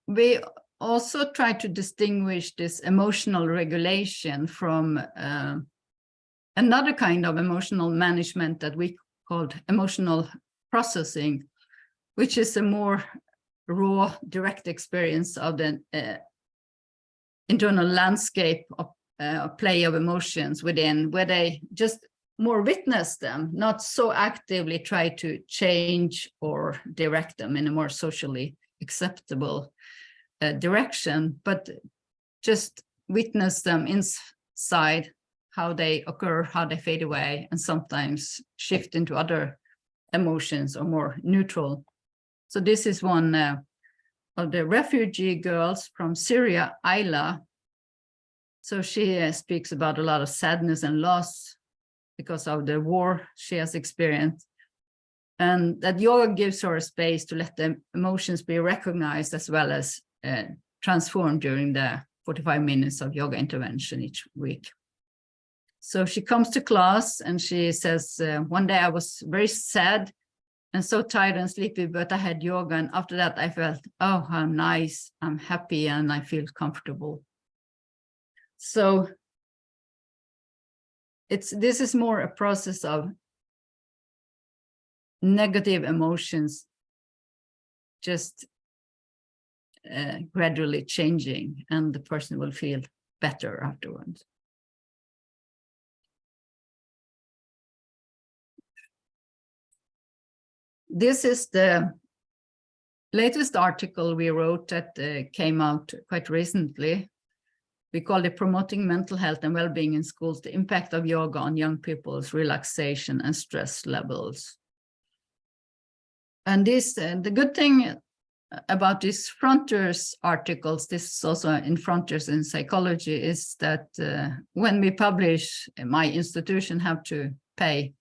We also try to distinguish this emotional regulation from another kind of emotional management that we called emotional processing, which is a more raw, direct experience of the internal landscape of play of emotions within, where they just more witness them, not so actively try to change or direct them in a more socially acceptable direction, but just witness them inside, how they occur, how they fade away, and sometimes shift into other emotions or more neutral. So this is one of the refugee girls from Syria, Ayla. So she speaks about a lot of sadness and loss because of the war she has experienced. And that yoga gives her a space to let the emotions be recognized as well as transformed during the 45 minutes of yoga intervention each week. So she comes to class and she says, one day I was very sad and so tired and sleepy, but I had yoga. And after that, I felt, oh, how nice, I'm happy and I feel comfortable. So this is more a process of negative emotions just gradually changing, and the person will feel better afterwards. This is the latest article we wrote that came out quite recently. We call it Promoting Mental Health and Wellbeing in Schools, the Impact of Yoga on Young People's Relaxation and Stress Levels. And this, the good thing about these Frontiers articles, this is also in Frontiers in Psychology, is that when we publish, my institution have to pay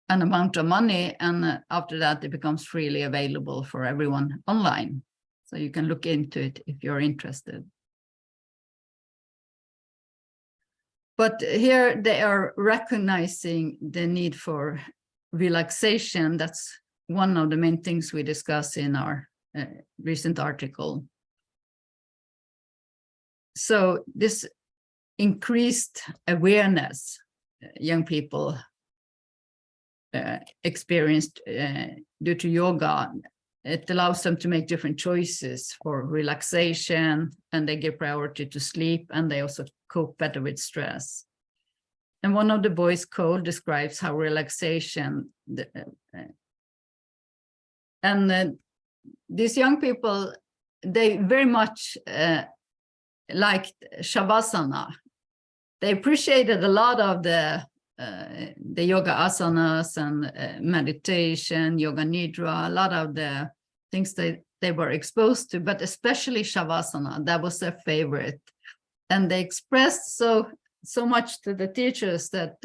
an amount of money, and after that it becomes freely available for everyone online. So you can look into it if you're interested. But here they are recognizing the need for relaxation. That's one of the main things we discuss in our recent article. So this increased awareness young people experienced due to yoga, it allows them to make different choices for relaxation, and they give priority to sleep, and they also cope better with stress. And one of the boys, Cole, describes how relaxation, these young people, they very much liked Shavasana. They appreciated a lot of the yoga asanas and meditation, yoga nidra, a lot of the things that they were exposed to, but especially Shavasana, that was their favorite. And they expressed so much to the teachers that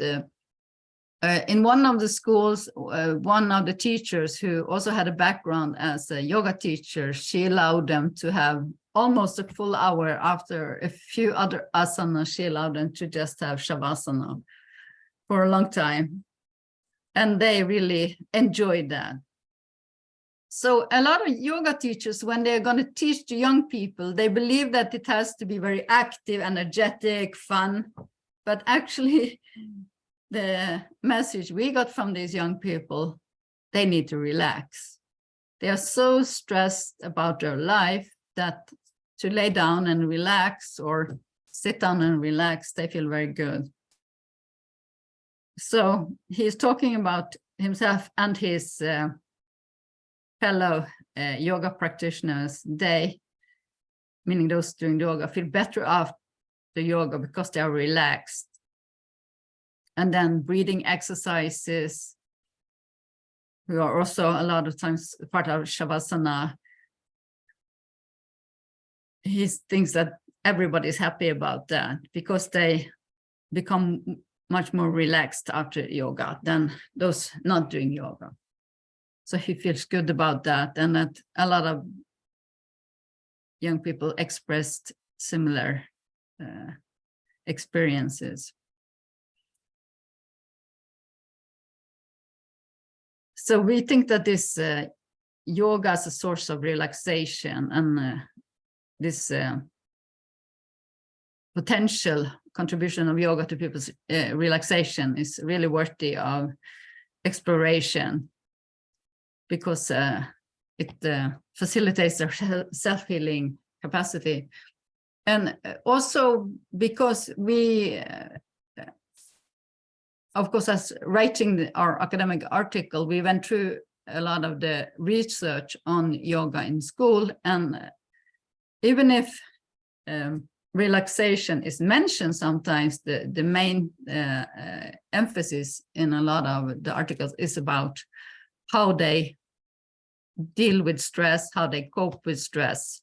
in one of the schools, one of the teachers who also had a background as a yoga teacher, she allowed them to have almost a full hour after a few other asanas. She allowed them to just have Shavasana for a long time. And they really enjoyed that. So a lot of yoga teachers, when they're going to teach to young people, they believe that it has to be very active, energetic, fun. But actually, the message we got from these young people, they need to relax. They are so stressed about their life that to lay down and relax or sit down and relax, they feel very good. So he's talking about himself and his fellow yoga practitioners. They, meaning those doing yoga, feel better after yoga because they are relaxed. And then breathing exercises, we are also a lot of times part of Shavasana. He thinks that everybody's happy about that because they become much more relaxed after yoga than those not doing yoga. So he feels good about that, and that a lot of young people expressed similar experiences. So we think that this yoga as a source of relaxation and this potential contribution of yoga to people's relaxation is really worthy of exploration, because it facilitates their self-healing capacity. And also because we, of course, as writing our academic article, we went through a lot of the research on yoga in school. And even if relaxation is mentioned sometimes, the main emphasis in a lot of the articles is about how they deal with stress, how they cope with stress.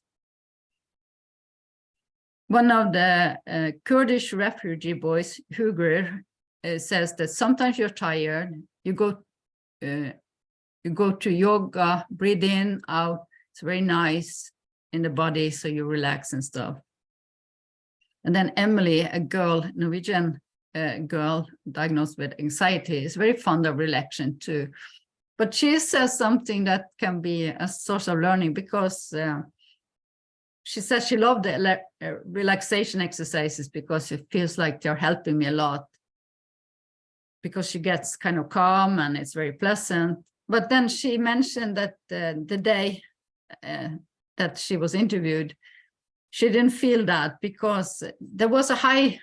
One of the Kurdish refugee boys, Hugrir, says that sometimes you're tired, you go to yoga, breathe in, out, it's very nice in the body, so you relax and stuff. And then Emily, a girl, Norwegian girl diagnosed with anxiety, is very fond of relaxation too. But she says something that can be a source of learning, because she says she loved the relaxation exercises because it feels like they're helping me a lot, because she gets kind of calm and it's very pleasant. But then she mentioned that the day that she was interviewed, she didn't feel that because there was a high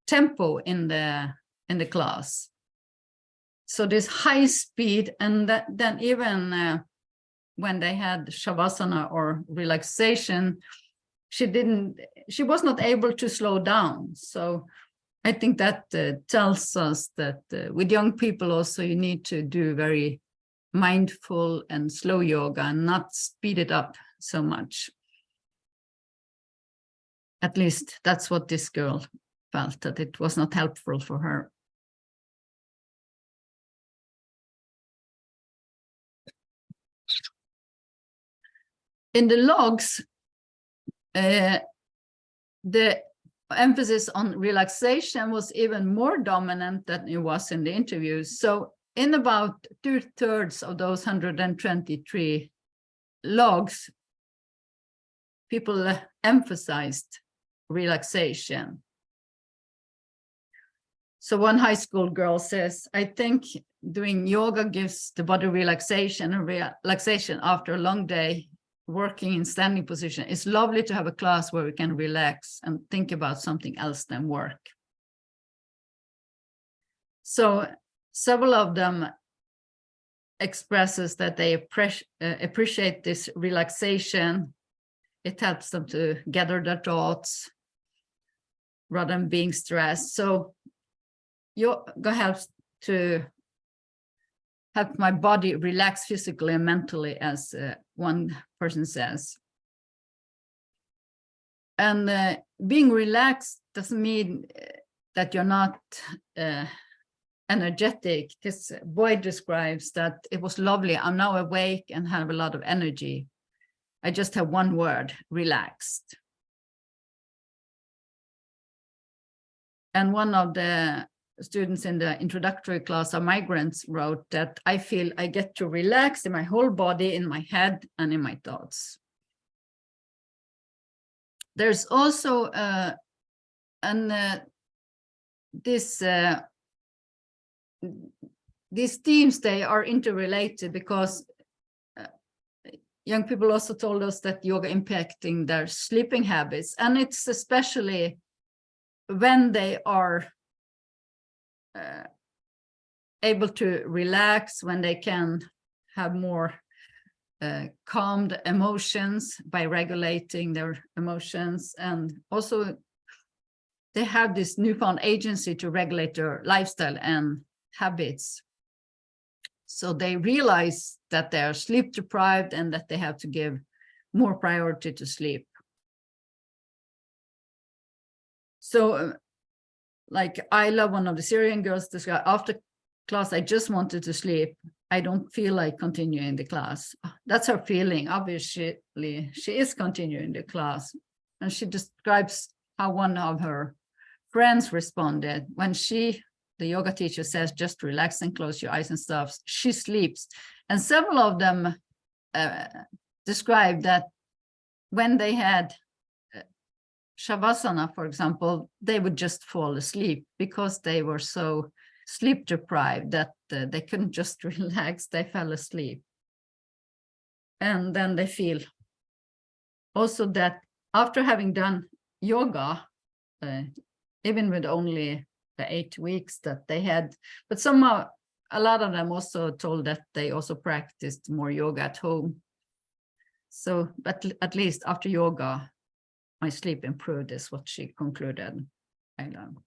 tempo in the class. So this high speed, and then even when they had shavasana or relaxation, she was not able to slow down. So I think that tells us that with young people also, you need to do very mindful and slow yoga and not speed it up so much. At least that's what this girl felt, that it was not helpful for her. In the logs, the emphasis on relaxation was even more dominant than it was in the interviews. So in about 2/3 of those 123 logs, people emphasized relaxation. So one high school girl says, I think doing yoga gives the body relaxation, and relaxation after a long day working in standing position. It's lovely to have a class where we can relax and think about something else than work. So several of them expresses that they appreciate this relaxation. It helps them to gather their thoughts rather than being stressed. So yoga helps to help my body relax physically and mentally, as one person says. And being relaxed doesn't mean that you're not energetic. This boy describes that it was lovely. I'm now awake and have a lot of energy. I just have one word, relaxed. And one of the students in the introductory class of migrants wrote that I feel I get to relax in my whole body, in my head, and in my thoughts. There's also these themes, they are interrelated, because young people also told us that yoga impacting their sleeping habits, and it's especially when they are able to relax, when they can have more calmed emotions by regulating their emotions, and also they have this newfound agency to regulate their lifestyle and habits. So they realize that they are sleep deprived and that they have to give more priority to sleep. So like Ayla, one of the Syrian girls, described, after class, I just wanted to sleep. I don't feel like continuing the class. That's her feeling. Obviously, she is continuing the class. And she describes how one of her friends responded when the yoga teacher says, just relax and close your eyes and stuff. She sleeps. And several of them described that when they had Shavasana, for example, they would just fall asleep because they were so sleep deprived that they couldn't just relax, they fell asleep. And then they feel also that after having done yoga, even with only the 8 weeks that they had, but somehow a lot of them also told that they also practiced more yoga at home. So, but at least after yoga, my sleep improved, is what she concluded. I know.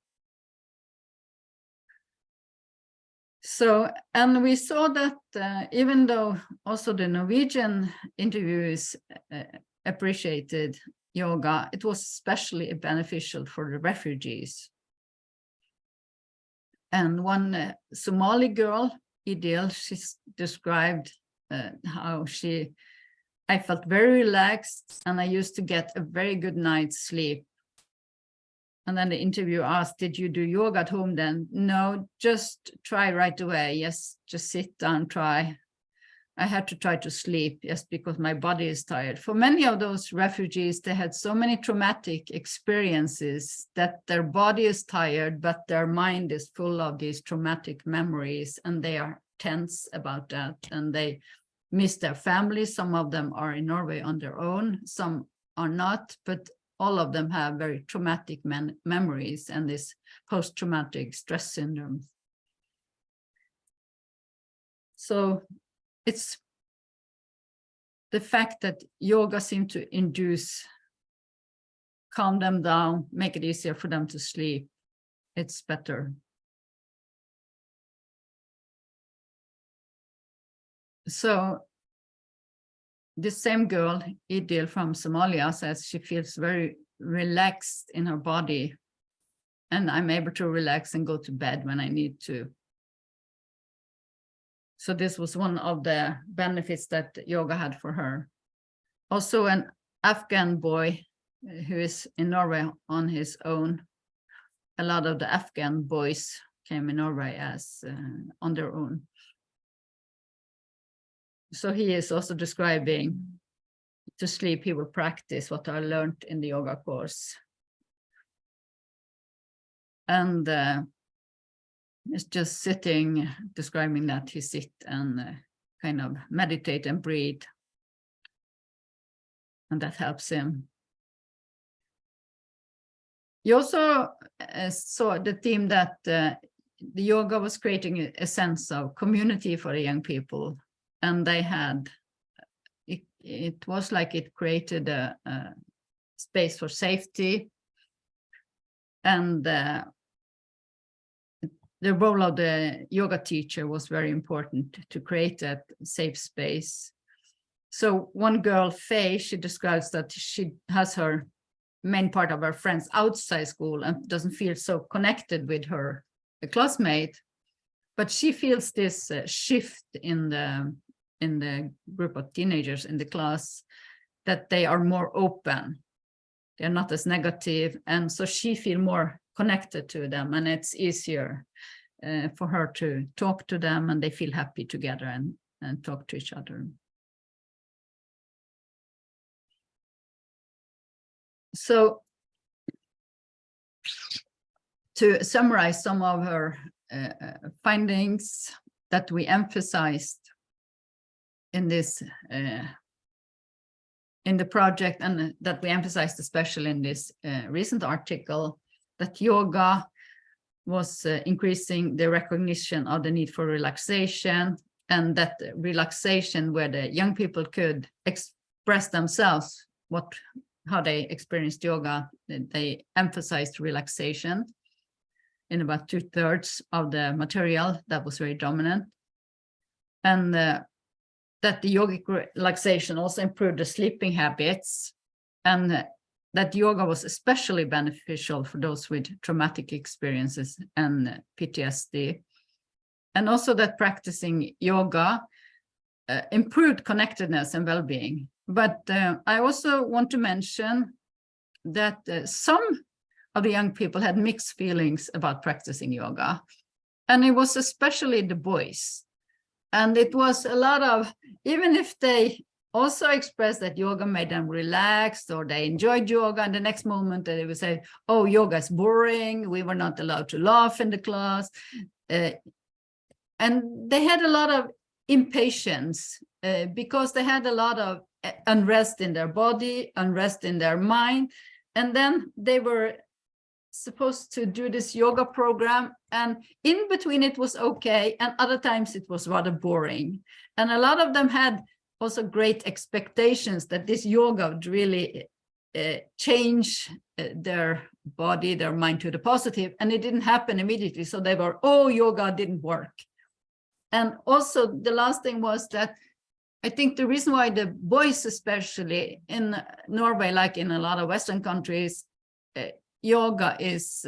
So, and we saw that even though also the Norwegian interviewees appreciated yoga, it was especially beneficial for the refugees. And one Somali girl, Idil, she described how I felt very relaxed and I used to get a very good night's sleep. And then the interviewer asked, did you do yoga at home then? No, just try right away. Yes, just sit down, try. I had to try to sleep, yes, because my body is tired. For many of those refugees, they had so many traumatic experiences that their body is tired, but their mind is full of these traumatic memories, and they are tense about that, and they miss their families. Some of them are in Norway on their own, some are not, but all of them have very traumatic memories and this post-traumatic stress syndrome. So it's the fact that yoga seems to calm them down, make it easier for them to sleep. It's better. So this same girl, Idil from Somalia, says she feels very relaxed in her body, and I'm able to relax and go to bed when I need to. So this was one of the benefits that yoga had for her. Also an Afghan boy who is in Norway on his own. A lot of the Afghan boys came in Norway as on their own. So he is also describing to sleep, he will practice what I learned in the yoga course. And it's just sitting, describing that he sit and kind of meditate and breathe. And that helps him. You also saw the theme that the yoga was creating a sense of community for the young people. And they had, it was like it created a space for safety. And the role of the yoga teacher was very important to create that safe space. So one girl, Faye, she describes that she has her main part of her friends outside school and doesn't feel so connected with her classmate. But she feels this shift in the group of teenagers in the class, that they are more open. They're not as negative. And so she feels more connected to them, and it's easier for her to talk to them, and they feel happy together and talk to each other. So to summarize some of her findings that we emphasized in this in the project, and that we emphasized especially in this recent article, that yoga was increasing the recognition of the need for relaxation, and that relaxation where the young people could express themselves how they experienced yoga. They emphasized relaxation in about 2/3 of the material. That was very dominant. And that the yogic relaxation also improved the sleeping habits, and that yoga was especially beneficial for those with traumatic experiences and PTSD. And also that practicing yoga improved connectedness and well-being. But I also want to mention that some of the young people had mixed feelings about practicing yoga. And it was especially the boys. And it was a lot of, even if they also expressed that yoga made them relaxed or they enjoyed yoga, and the next moment they would say, oh, yoga is boring, we were not allowed to laugh in the class. And they had a lot of impatience because they had a lot of unrest in their body, unrest in their mind. And then they were supposed to do this yoga program, and in between it was okay, and other times it was rather boring. And a lot of them had also great expectations that this yoga would really change their body, their mind to the positive, and it didn't happen immediately. So they were, oh, yoga didn't work. And also the last thing was that I think the reason why the boys, especially in Norway, like in a lot of Western countries, yoga is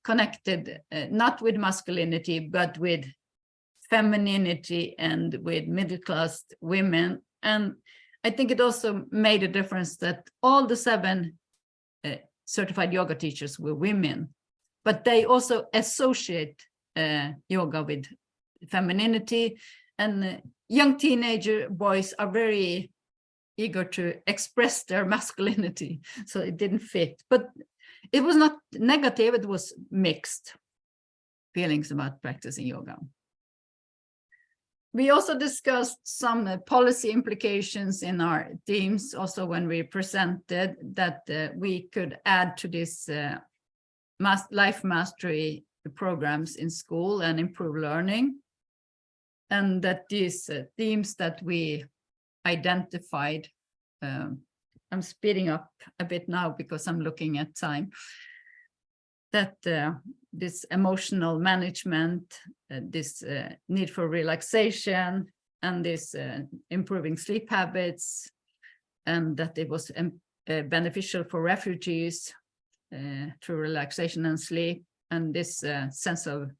connected not with masculinity, but with femininity and with middle-class women. And I think it also made a difference that all the 7 certified yoga teachers were women, but they also associate yoga with femininity, and young teenager boys are very eager to express their masculinity, so it didn't fit. But it was not negative, it was mixed feelings about practicing yoga. We also discussed some policy implications in our teams, also when we presented that we could add to this life mastery programs in school and improve learning. And that these themes that we identified, I'm speeding up a bit now because I'm looking at time, that this emotional management, this need for relaxation, and this improving sleep habits, and that it was beneficial for refugees through relaxation and sleep, and this sense of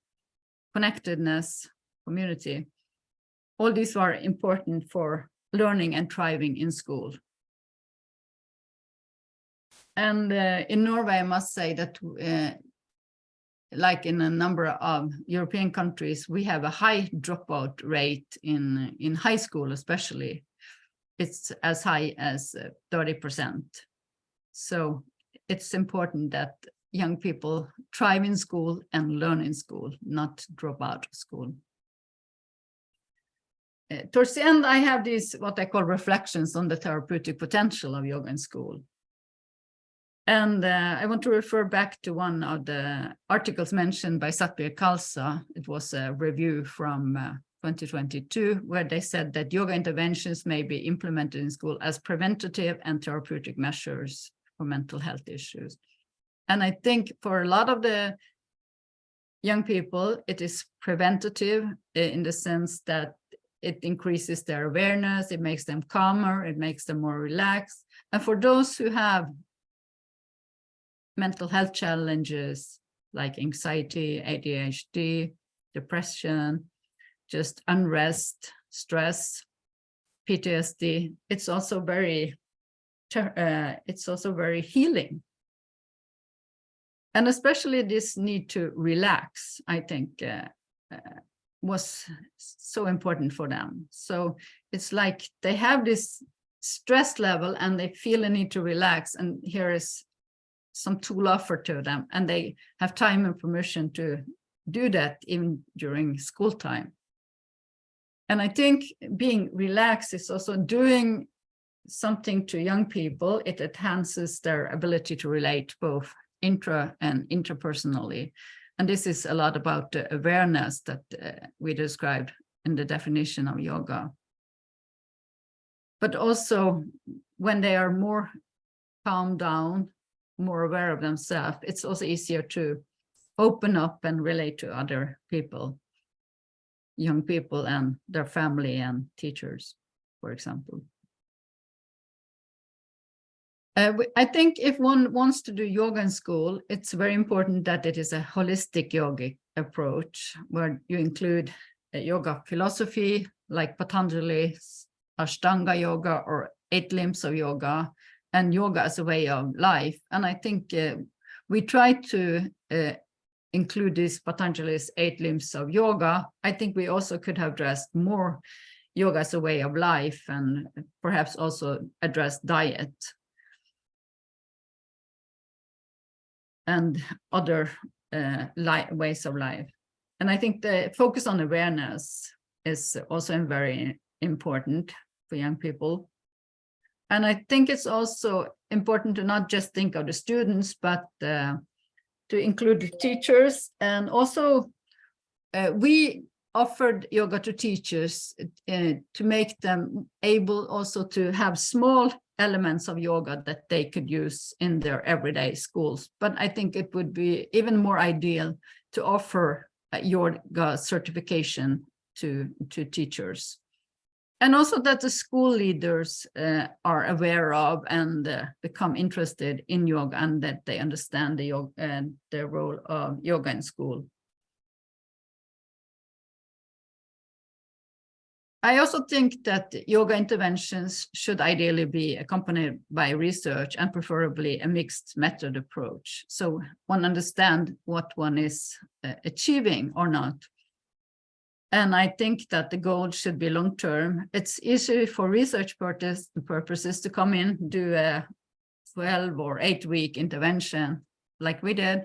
connectedness, community. All these are important for learning and thriving in school. And in Norway, I must say that like in a number of European countries, we have a high dropout rate in high school, especially. It's as high as 30%. So it's important that young people thrive in school and learn in school, not drop out of school. Towards the end, I have these, what I call reflections on the therapeutic potential of yoga in school. And I want to refer back to one of the articles mentioned by Satbir Khalsa. It was a review from 2022, where they said that yoga interventions may be implemented in school as preventative and therapeutic measures for mental health issues. And I think for a lot of the young people, it is preventative in the sense that it increases their awareness, it makes them calmer, it makes them more relaxed. And for those who have mental health challenges like anxiety, ADHD, depression, just unrest, stress, PTSD, it's also very healing. And especially this need to relax, I think, was so important for them. So it's like they have this stress level and they feel a need to relax, and here is some tool offered to them, and they have time and permission to do that even during school time. And I think being relaxed is also doing something to young people. It enhances their ability to relate both intra and interpersonally. And this is a lot about the awareness that we described in the definition of yoga. But also when they are more calmed down, more aware of themselves, it's also easier to open up and relate to other people, young people and their family and teachers, for example. I think if one wants to do yoga in school, it's very important that it is a holistic yogic approach where you include yoga philosophy like Patanjali's Ashtanga yoga or 8 limbs of yoga, and yoga as a way of life. And I think we try to include this Patanjali's 8 limbs of yoga. I think we also could have addressed more yoga as a way of life and perhaps also address diet and other ways of life. And I think the focus on awareness is also very important for young people. And I think it's also important to not just think of the students, but to include the teachers. And also we offered yoga to teachers to make them able also to have small elements of yoga that they could use in their everyday schools. But I think it would be even more ideal to offer yoga certification to teachers. And also that the school leaders are aware of and become interested in yoga, and that they understand the yoga and the role of yoga in school. I also think that yoga interventions should ideally be accompanied by research and preferably a mixed method approach. So one understands what one is achieving or not. And I think that the goal should be long-term. It's easy for research purposes to come in, do a 12 or 8-week intervention like we did.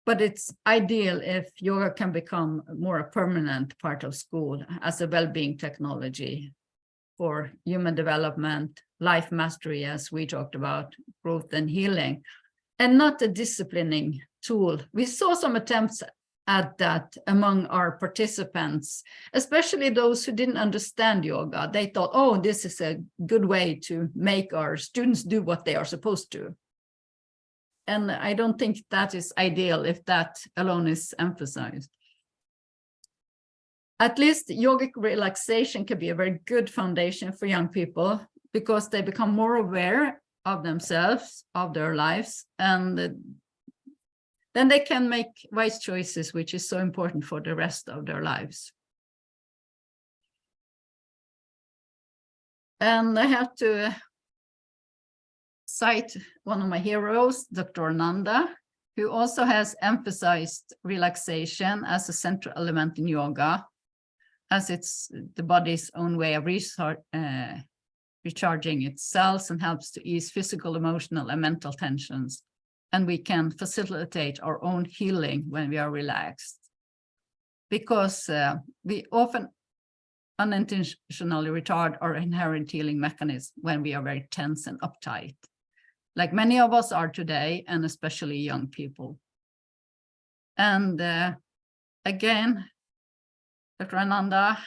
But it's ideal if yoga can become more a permanent part of school as a well-being technology for human development, life mastery, as we talked about, growth and healing, and not a disciplining tool. We saw some attempts at that among our participants, especially those who didn't understand yoga. They thought, oh, this is a good way to make our students do what they are supposed to. And I don't think that is ideal if that alone is emphasized. At least yogic relaxation can be a very good foundation for young people because they become more aware of themselves, of their lives, and then they can make wise choices, which is so important for the rest of their lives. And I have to cite one of my heroes, Dr. Nanda, who also has emphasized relaxation as a central element in yoga, as it's the body's own way of recharging its cells and helps to ease physical, emotional, and mental tensions. And we can facilitate our own healing when we are relaxed, because we often unintentionally retard our inherent healing mechanism when we are very tense and uptight, like many of us are today, and especially young people. And again, Dr. Ananda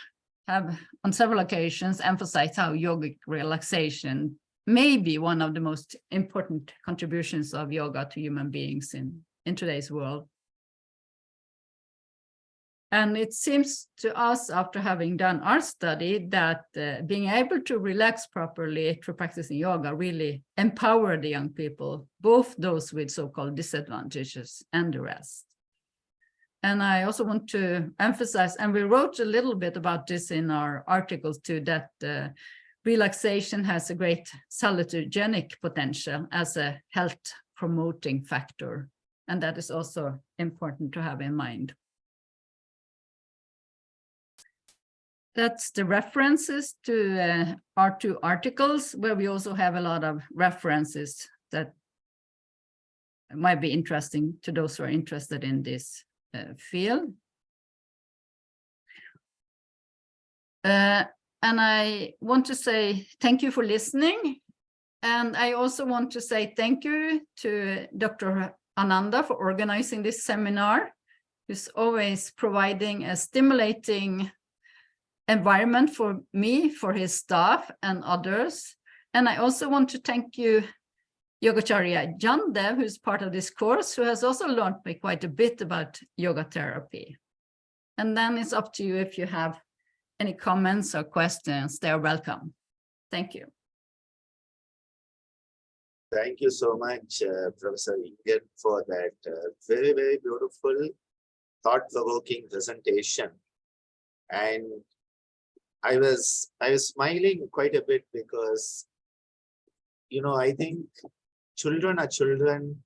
have on several occasions emphasized how yogic relaxation may be one of the most important contributions of yoga to human beings in today's world. And it seems to us, after having done our study, that being able to relax properly through practicing yoga really empower the young people, both those with so-called disadvantages and the rest. And I also want to emphasize, and we wrote a little bit about this in our articles too, that relaxation has a great salutogenic potential as a health promoting factor. And that is also important to have in mind. That's the references to our 2 articles, where we also have a lot of references that might be interesting to those who are interested in this field. And I want to say thank you for listening. And I also want to say thank you to Dr. Ananda for organizing this seminar, who's always providing a stimulating environment for me, for his staff and others. And I also want to thank you, Yogacharya Jandev, who's part of this course, who has also learned me quite a bit about yoga therapy. And then it's up to you if you have any comments or questions, they're welcome. Thank you. Thank you so much, Professor Ingunn, for that very, very beautiful, thought-provoking presentation. And I was smiling quite a bit because, you know, I think children are children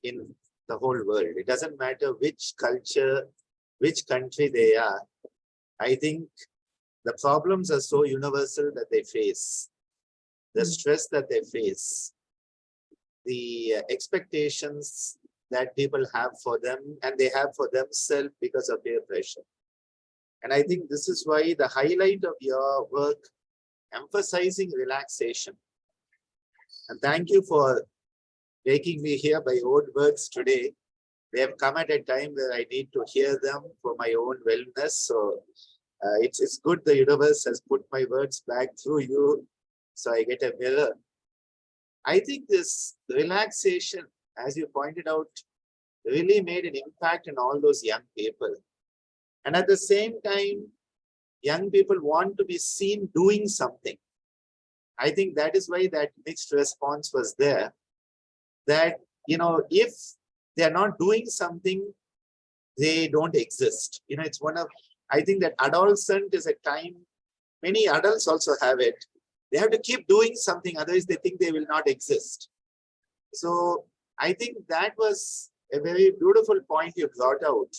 in the whole world. It doesn't matter which culture, which country they are. I think the problems are so universal that they face, the stress that they face, the expectations that people have for them and they have for themselves because of peer pressure. And I think this is why the highlight of your work, emphasizing relaxation. And thank you for taking me here by own words today. They have come at a time where I need to hear them for my own wellness. So it's good the universe has put my words back through you, so I get a mirror. I think this relaxation, as you pointed out, really made an impact on all those young people. And at the same time, young people want to be seen doing something. I think that is why that mixed response was there. That, you know, if they're not doing something, they don't exist. You know, it's one of, I think that adolescent is a time, many adults also have it. They have to keep doing something, otherwise they think they will not exist. So I think that was a very beautiful point you brought out.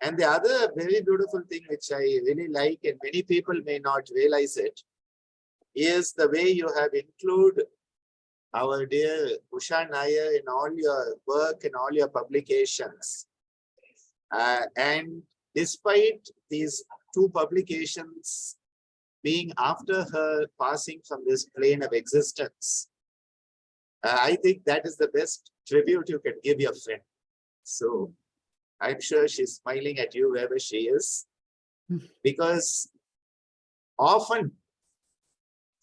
And the other very beautiful thing which I really like, and many people may not realize it, is the way you have included our dear Usha Nair in all your work and all your publications. And despite these two publications being after her passing from this plane of existence, I think that is the best tribute you can give your friend. So I'm sure she's smiling at you wherever she is, because often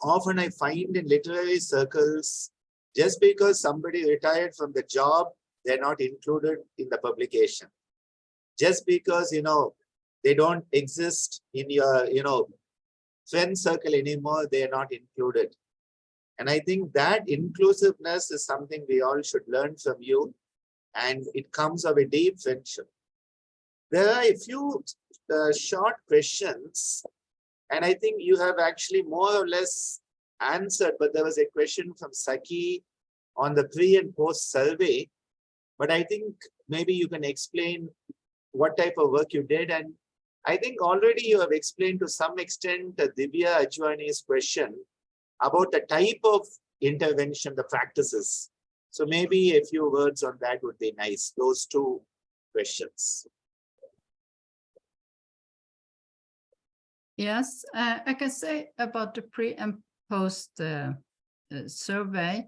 I find in literary circles, just because somebody retired from the job, they're not included in the publication. Just because, you know, they don't exist in your, you know, friend circle anymore, they are not included. And I think that inclusiveness is something we all should learn from you. And it comes of a deep friendship. There are a few short questions, and I think you have actually more or less answered, but there was a question from Saki on the pre and post survey. But I think maybe you can explain what type of work you did. And I think already you have explained to some extent Divya Ajwani's question about the type of intervention, the practices. So maybe a few words on that would be nice, those two questions. Yes, I can say about the pre and post survey.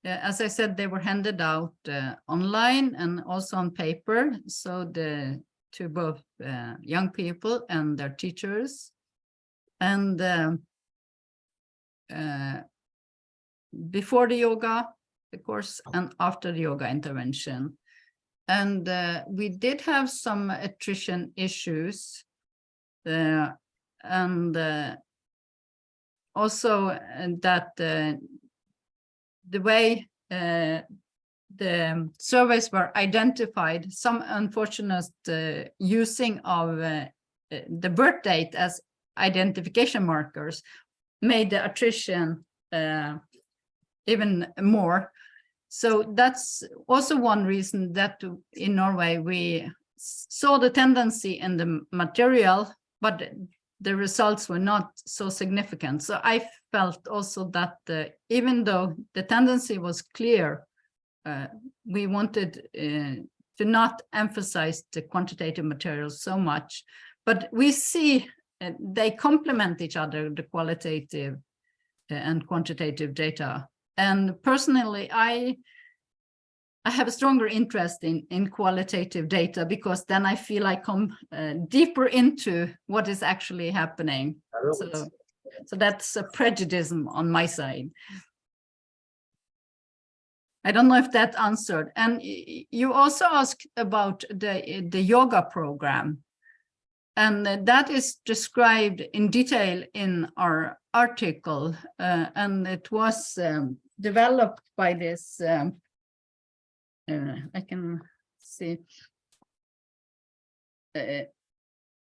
As I said, they were handed out online and also on paper. So to both young people and their teachers. And before the yoga, of course, and after the yoga intervention. And we did have some attrition issues. And also that the way the surveys were identified, some unfortunate using of the birth date as identification markers made the attrition even more. So that's also one reason that in Norway we saw the tendency in the material, but the results were not so significant. So I felt also that even though the tendency was clear, we wanted to not emphasize the quantitative materials so much, but we see they complement each other, the qualitative and quantitative data. And personally, I I have a stronger interest in qualitative data, because then I feel I come deeper into what is actually happening. So that's a prejudice on my side. I don't know if that answered. And you also asked about the yoga program. And that is described in detail in our article. And it was developed by this, I can see.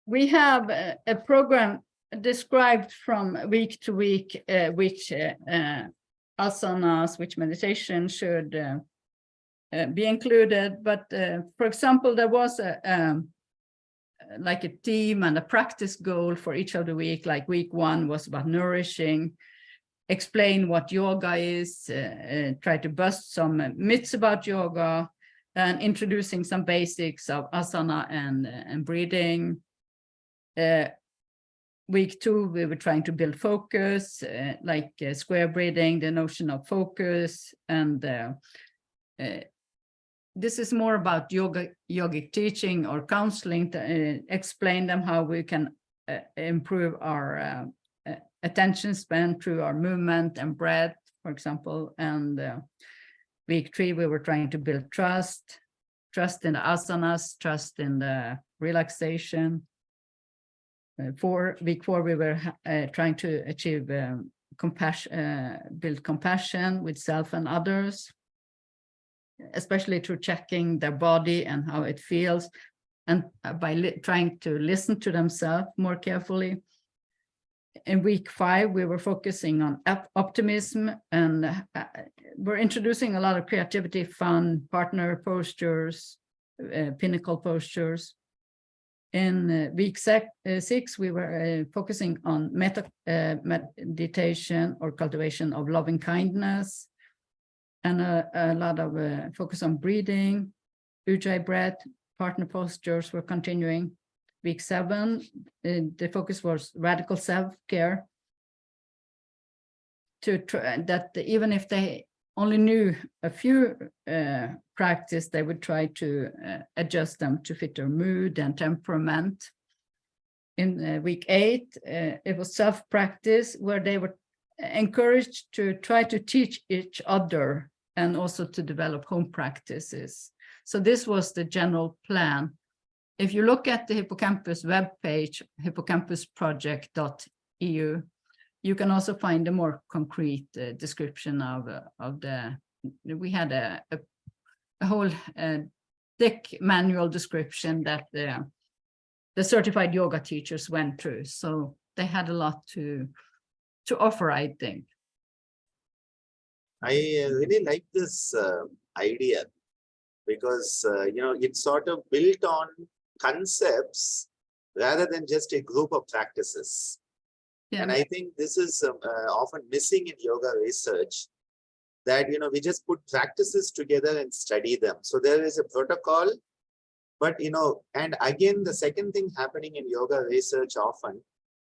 We have a program described from week to week, which asanas, which meditation should be included. But for example, there was like a theme and a practice goal for each of the week. Like week 1 was about nourishing, explain what yoga is, try to bust some myths about yoga, and introducing some basics of asana and breathing. Week 2, we were trying to build focus, like square breathing, the notion of focus. And this is more about yogic teaching or counseling to explain them how we can improve our attention span through our movement and breath, for example. And week 3, we were trying to build trust in the asanas, trust in the relaxation. Week 4, we were trying to achieve compassion, build compassion with self and others, especially through checking their body and how it feels, and by trying to listen to themselves more carefully. In week 5, we were focusing on optimism, and we're introducing a lot of creativity, fun, partner postures, pinnacle postures. In week 6, we were focusing on meditation or cultivation of loving kindness, and a lot of focus on breathing, ujjayi breath, partner postures were continuing. Week 7, the focus was radical self-care, to try that even if they only knew a few practice, they would try to adjust them to fit their mood and temperament. In week 8, it was self-practice, where they were encouraged to try to teach each other and also to develop home practices. So this was the general plan. If you look at the Hippocampus webpage, hippocampusproject.eu, you can also find a more concrete description of the, we had a whole thick manual description that the certified yoga teachers went through. So they had a lot to offer, I think. I really like this idea, because it's sort of built on concepts rather than just a group of practices. Yeah. And I think this is often missing in yoga research, that we just put practices together and study them. So there is a protocol, but and again, the second thing happening in yoga research, often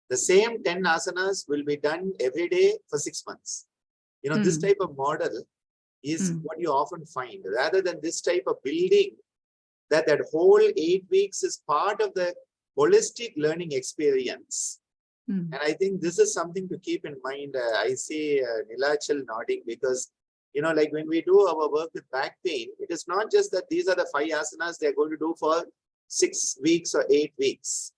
the same 10 asanas will be done every day for 6 months. This type of model is what you often find, rather than this type of building, that whole 8 weeks is part of the holistic learning experience. And I think this is something to keep in mind. I see Nilachal nodding, because like when we do our work with back pain, it is not just that these are the 5 asanas they're going to do for 6 weeks or 8 weeks,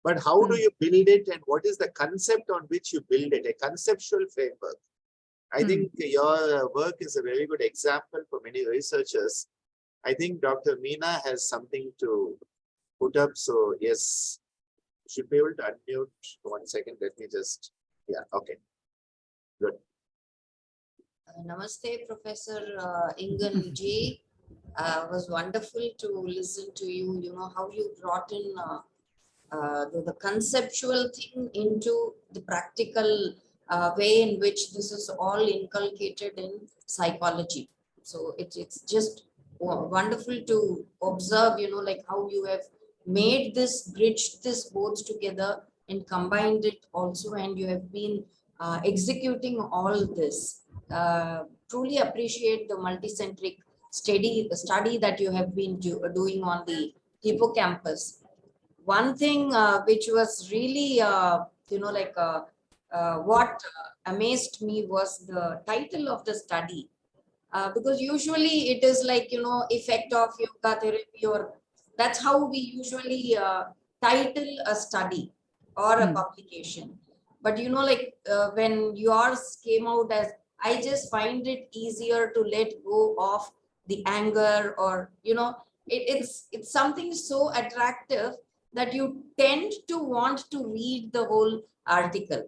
but how do you build it, and what is the concept on which you build it, a conceptual framework. I think your work is a very good example for many researchers. I think Dr. Meena has something to put up. So yes, you should be able to unmute. 1 second, let me just, yeah, okay, good. Namaste, Professor Ingunn ji. Was wonderful to listen to you, how you brought in the conceptual thing into the practical way in which this is all inculcated in psychology. So it's just wonderful to observe, like how you have made this, bridged this both together and combined it also, and you have been executing all this. Truly appreciate the multicentric study that you have been doing on the hippocampus. One thing which was really, what amazed me was the title of the study. Because usually it is like, effect of yoga therapy, or that's how we usually title a study or a publication. But when yours came out as, I just find it easier to let go of the anger, or it's something so attractive that you tend to want to read the whole article,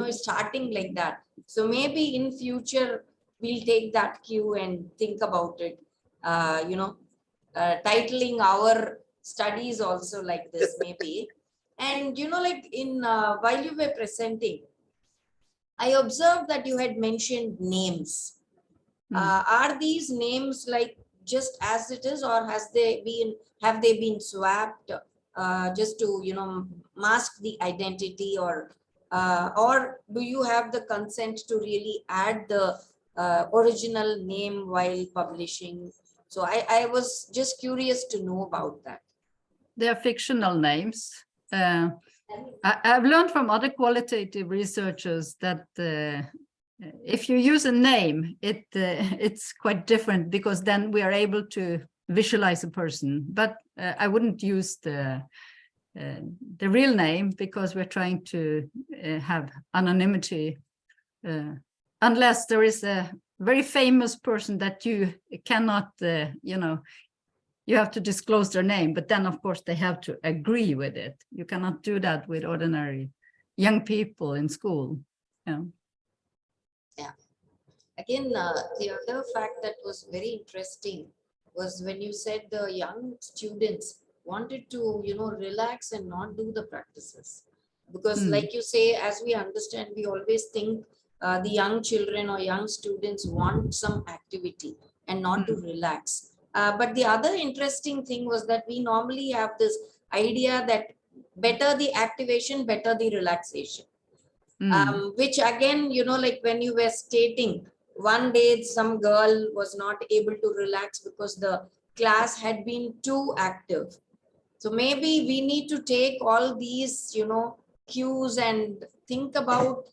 starting like that. So maybe in future we'll take that cue and think about it, titling our studies also like this maybe. And while you were presenting, I observed that you had mentioned names. Are these names like just as it is, or have they been swapped just to mask the identity, or do you have the consent to really add the original name while publishing? So I was just curious to know about that. They are fictional names. I've learned from other qualitative researchers that if you use a name, it's quite different, because then we are able to visualize a person. But I wouldn't use the real name, because we're trying to have anonymity, unless there is a very famous person that you cannot, you have to disclose their name, but then of course they have to agree with it. You cannot do that with ordinary young people in school. Yeah. Again, the other fact that was very interesting was when you said the young students wanted to, relax and not do the practices. Because like you say, as we understand, we always think the young children or young students want some activity and not to relax. But the other interesting thing was that we normally have this idea that better the activation, better the relaxation. Which again, like when you were stating, one day some girl was not able to relax because the class had been too active. So maybe we need to take all these, cues and think about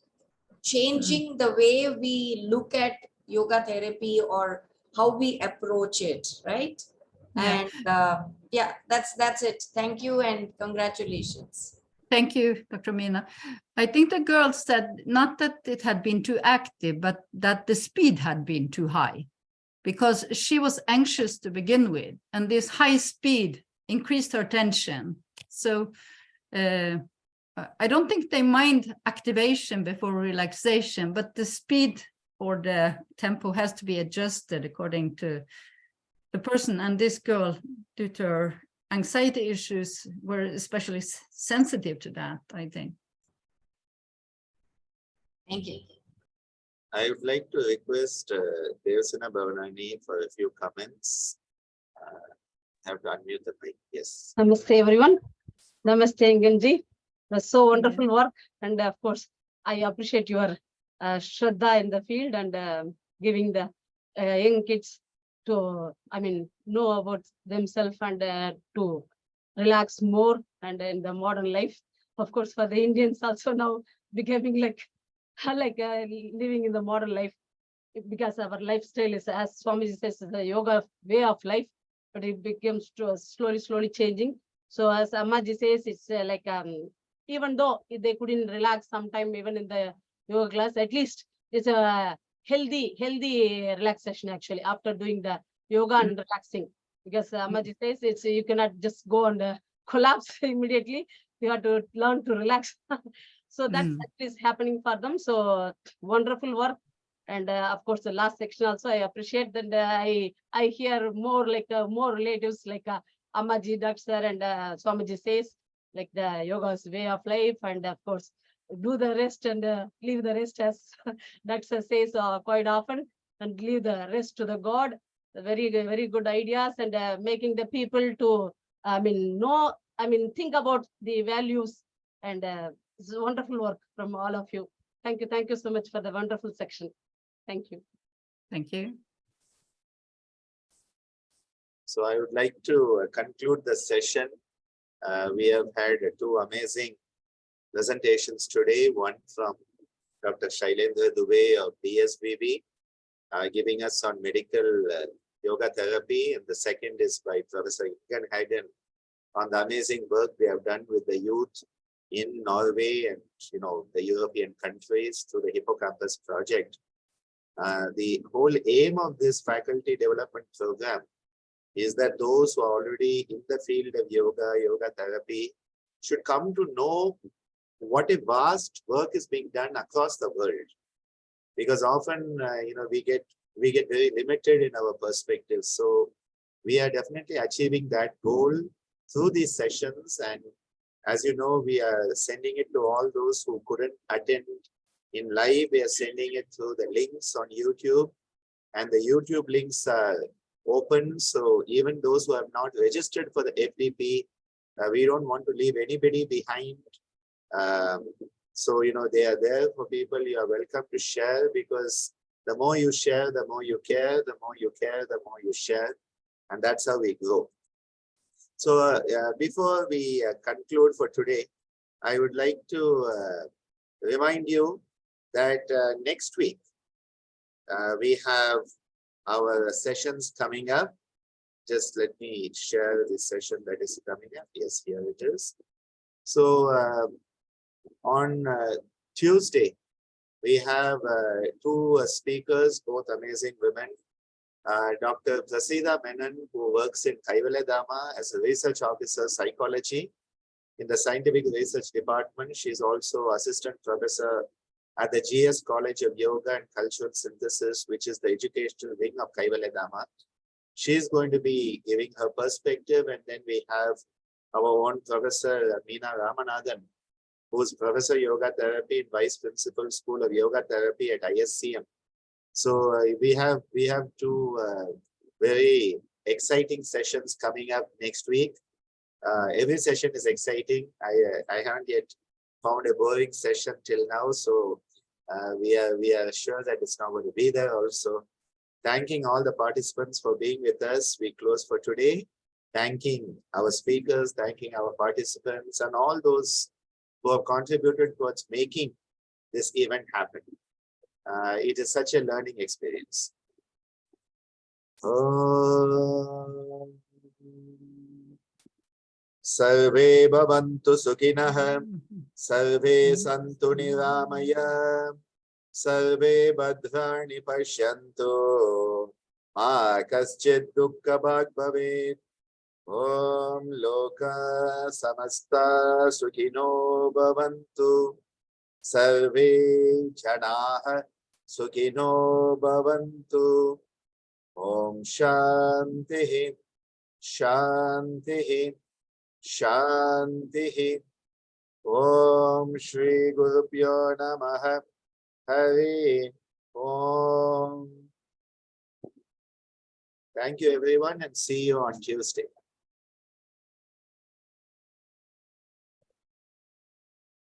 changing the way we look at yoga therapy or how we approach it, right? Yeah. And yeah, that's it. Thank you and congratulations. Thank you, Dr. Mina. I think the girl said not that it had been too active, but that the speed had been too high, because she was anxious to begin with, and this high speed increased her tension. So I don't think they mind activation before relaxation, but the speed or the tempo has to be adjusted according to the person. And this girl, due to her anxiety issues, were especially sensitive to that, I think. Thank you. I would like to request Devasena Bhavanani for a few comments. Have to unmute the mic. Yes. Namaste, everyone. Namaste, Ingunji. That's so wonderful work. And of course, I appreciate your Shraddha in the field and giving the young kids to, know about themselves and to relax more and in the modern life. Of course, for the Indians also now becoming like living in the modern life, because our lifestyle is, as Swamiji says, the yoga way of life, but it becomes slowly changing. So as Ammaji says, it's even though they couldn't relax sometime even in the yoga class, at least it's a healthy relaxation actually after doing the yoga and relaxing. Because Ammaji says it's you cannot just go and collapse immediately. You have to learn to relax. So that is happening for them. So wonderful work. And of course, the last section also I appreciate that I hear more more relatives like Ammaji, Doctor, and Swamiji says like the yoga's way of life, and of course do the rest and leave the rest, as Doctor says quite often, and leave the rest to the God. Very good ideas, and making the people to think about the values, and it's wonderful work from all of you. Thank you so much for the wonderful section. Thank you. Thank you. So I would like to conclude the session. We have had two amazing presentations today, one from Dr. Shailendra Dubey of DSVV, giving us on medical yoga therapy, and the second is by Professor Ingunn Hagen on the amazing work they have done with the youth in Norway and the European countries through the hippocampus project. The whole aim of this faculty development program is that those who are already in the field of yoga therapy should come to know what a vast work is being done across the world. Because often, we get very limited in our perspective. So we are definitely achieving that goal through these sessions. And as you know, we are sending it to all those who couldn't attend in live. We are sending it through the links on YouTube, and the YouTube links are open. So even those who have not registered for the FDP, we don't want to leave anybody behind. So, they are there for people. You are welcome to share, because the more you share, the more you care, the more you care, the more you share. And that's how we grow. So before we conclude for today, I would like to remind you that next week, we have our sessions coming up. Just let me share the session that is coming up. Yes, here it is. So on Tuesday, we have two speakers, both amazing women. Dr. Prasida Menon, who works in Kaivaledama as a research officer, psychology in the scientific research department. She's also assistant professor at the GS College of Yoga and Cultural Synthesis, which is the educational wing of Kaivaledama. She's going to be giving her perspective. And then we have our own Professor Meena Ramanathan, who's Professor Yoga Therapy and Vice Principal School of Yoga Therapy at ISCM. So we have two very exciting sessions coming up next week. Every session is exciting. I haven't yet found a boring session till now. So we are sure that it's not going to be there also. Thanking all the participants for being with us. We close for today. Thanking our speakers, thanking our participants, and all those who have contributed towards making this event happen. It is such a learning experience. Sarve bhavantu sukhinah, sarve santu niramaya, sarve bhadrani pashyantu, ma kaschid dukkha bhag bhavet. Om loka samasta sukhino bhavantu, sarve janaah sukhino bhavantu. Om shantihi, shantihi, shantihi. Om Shri Gurubhyo Namaha. Hari Om. Thank you everyone, and see you on Tuesday.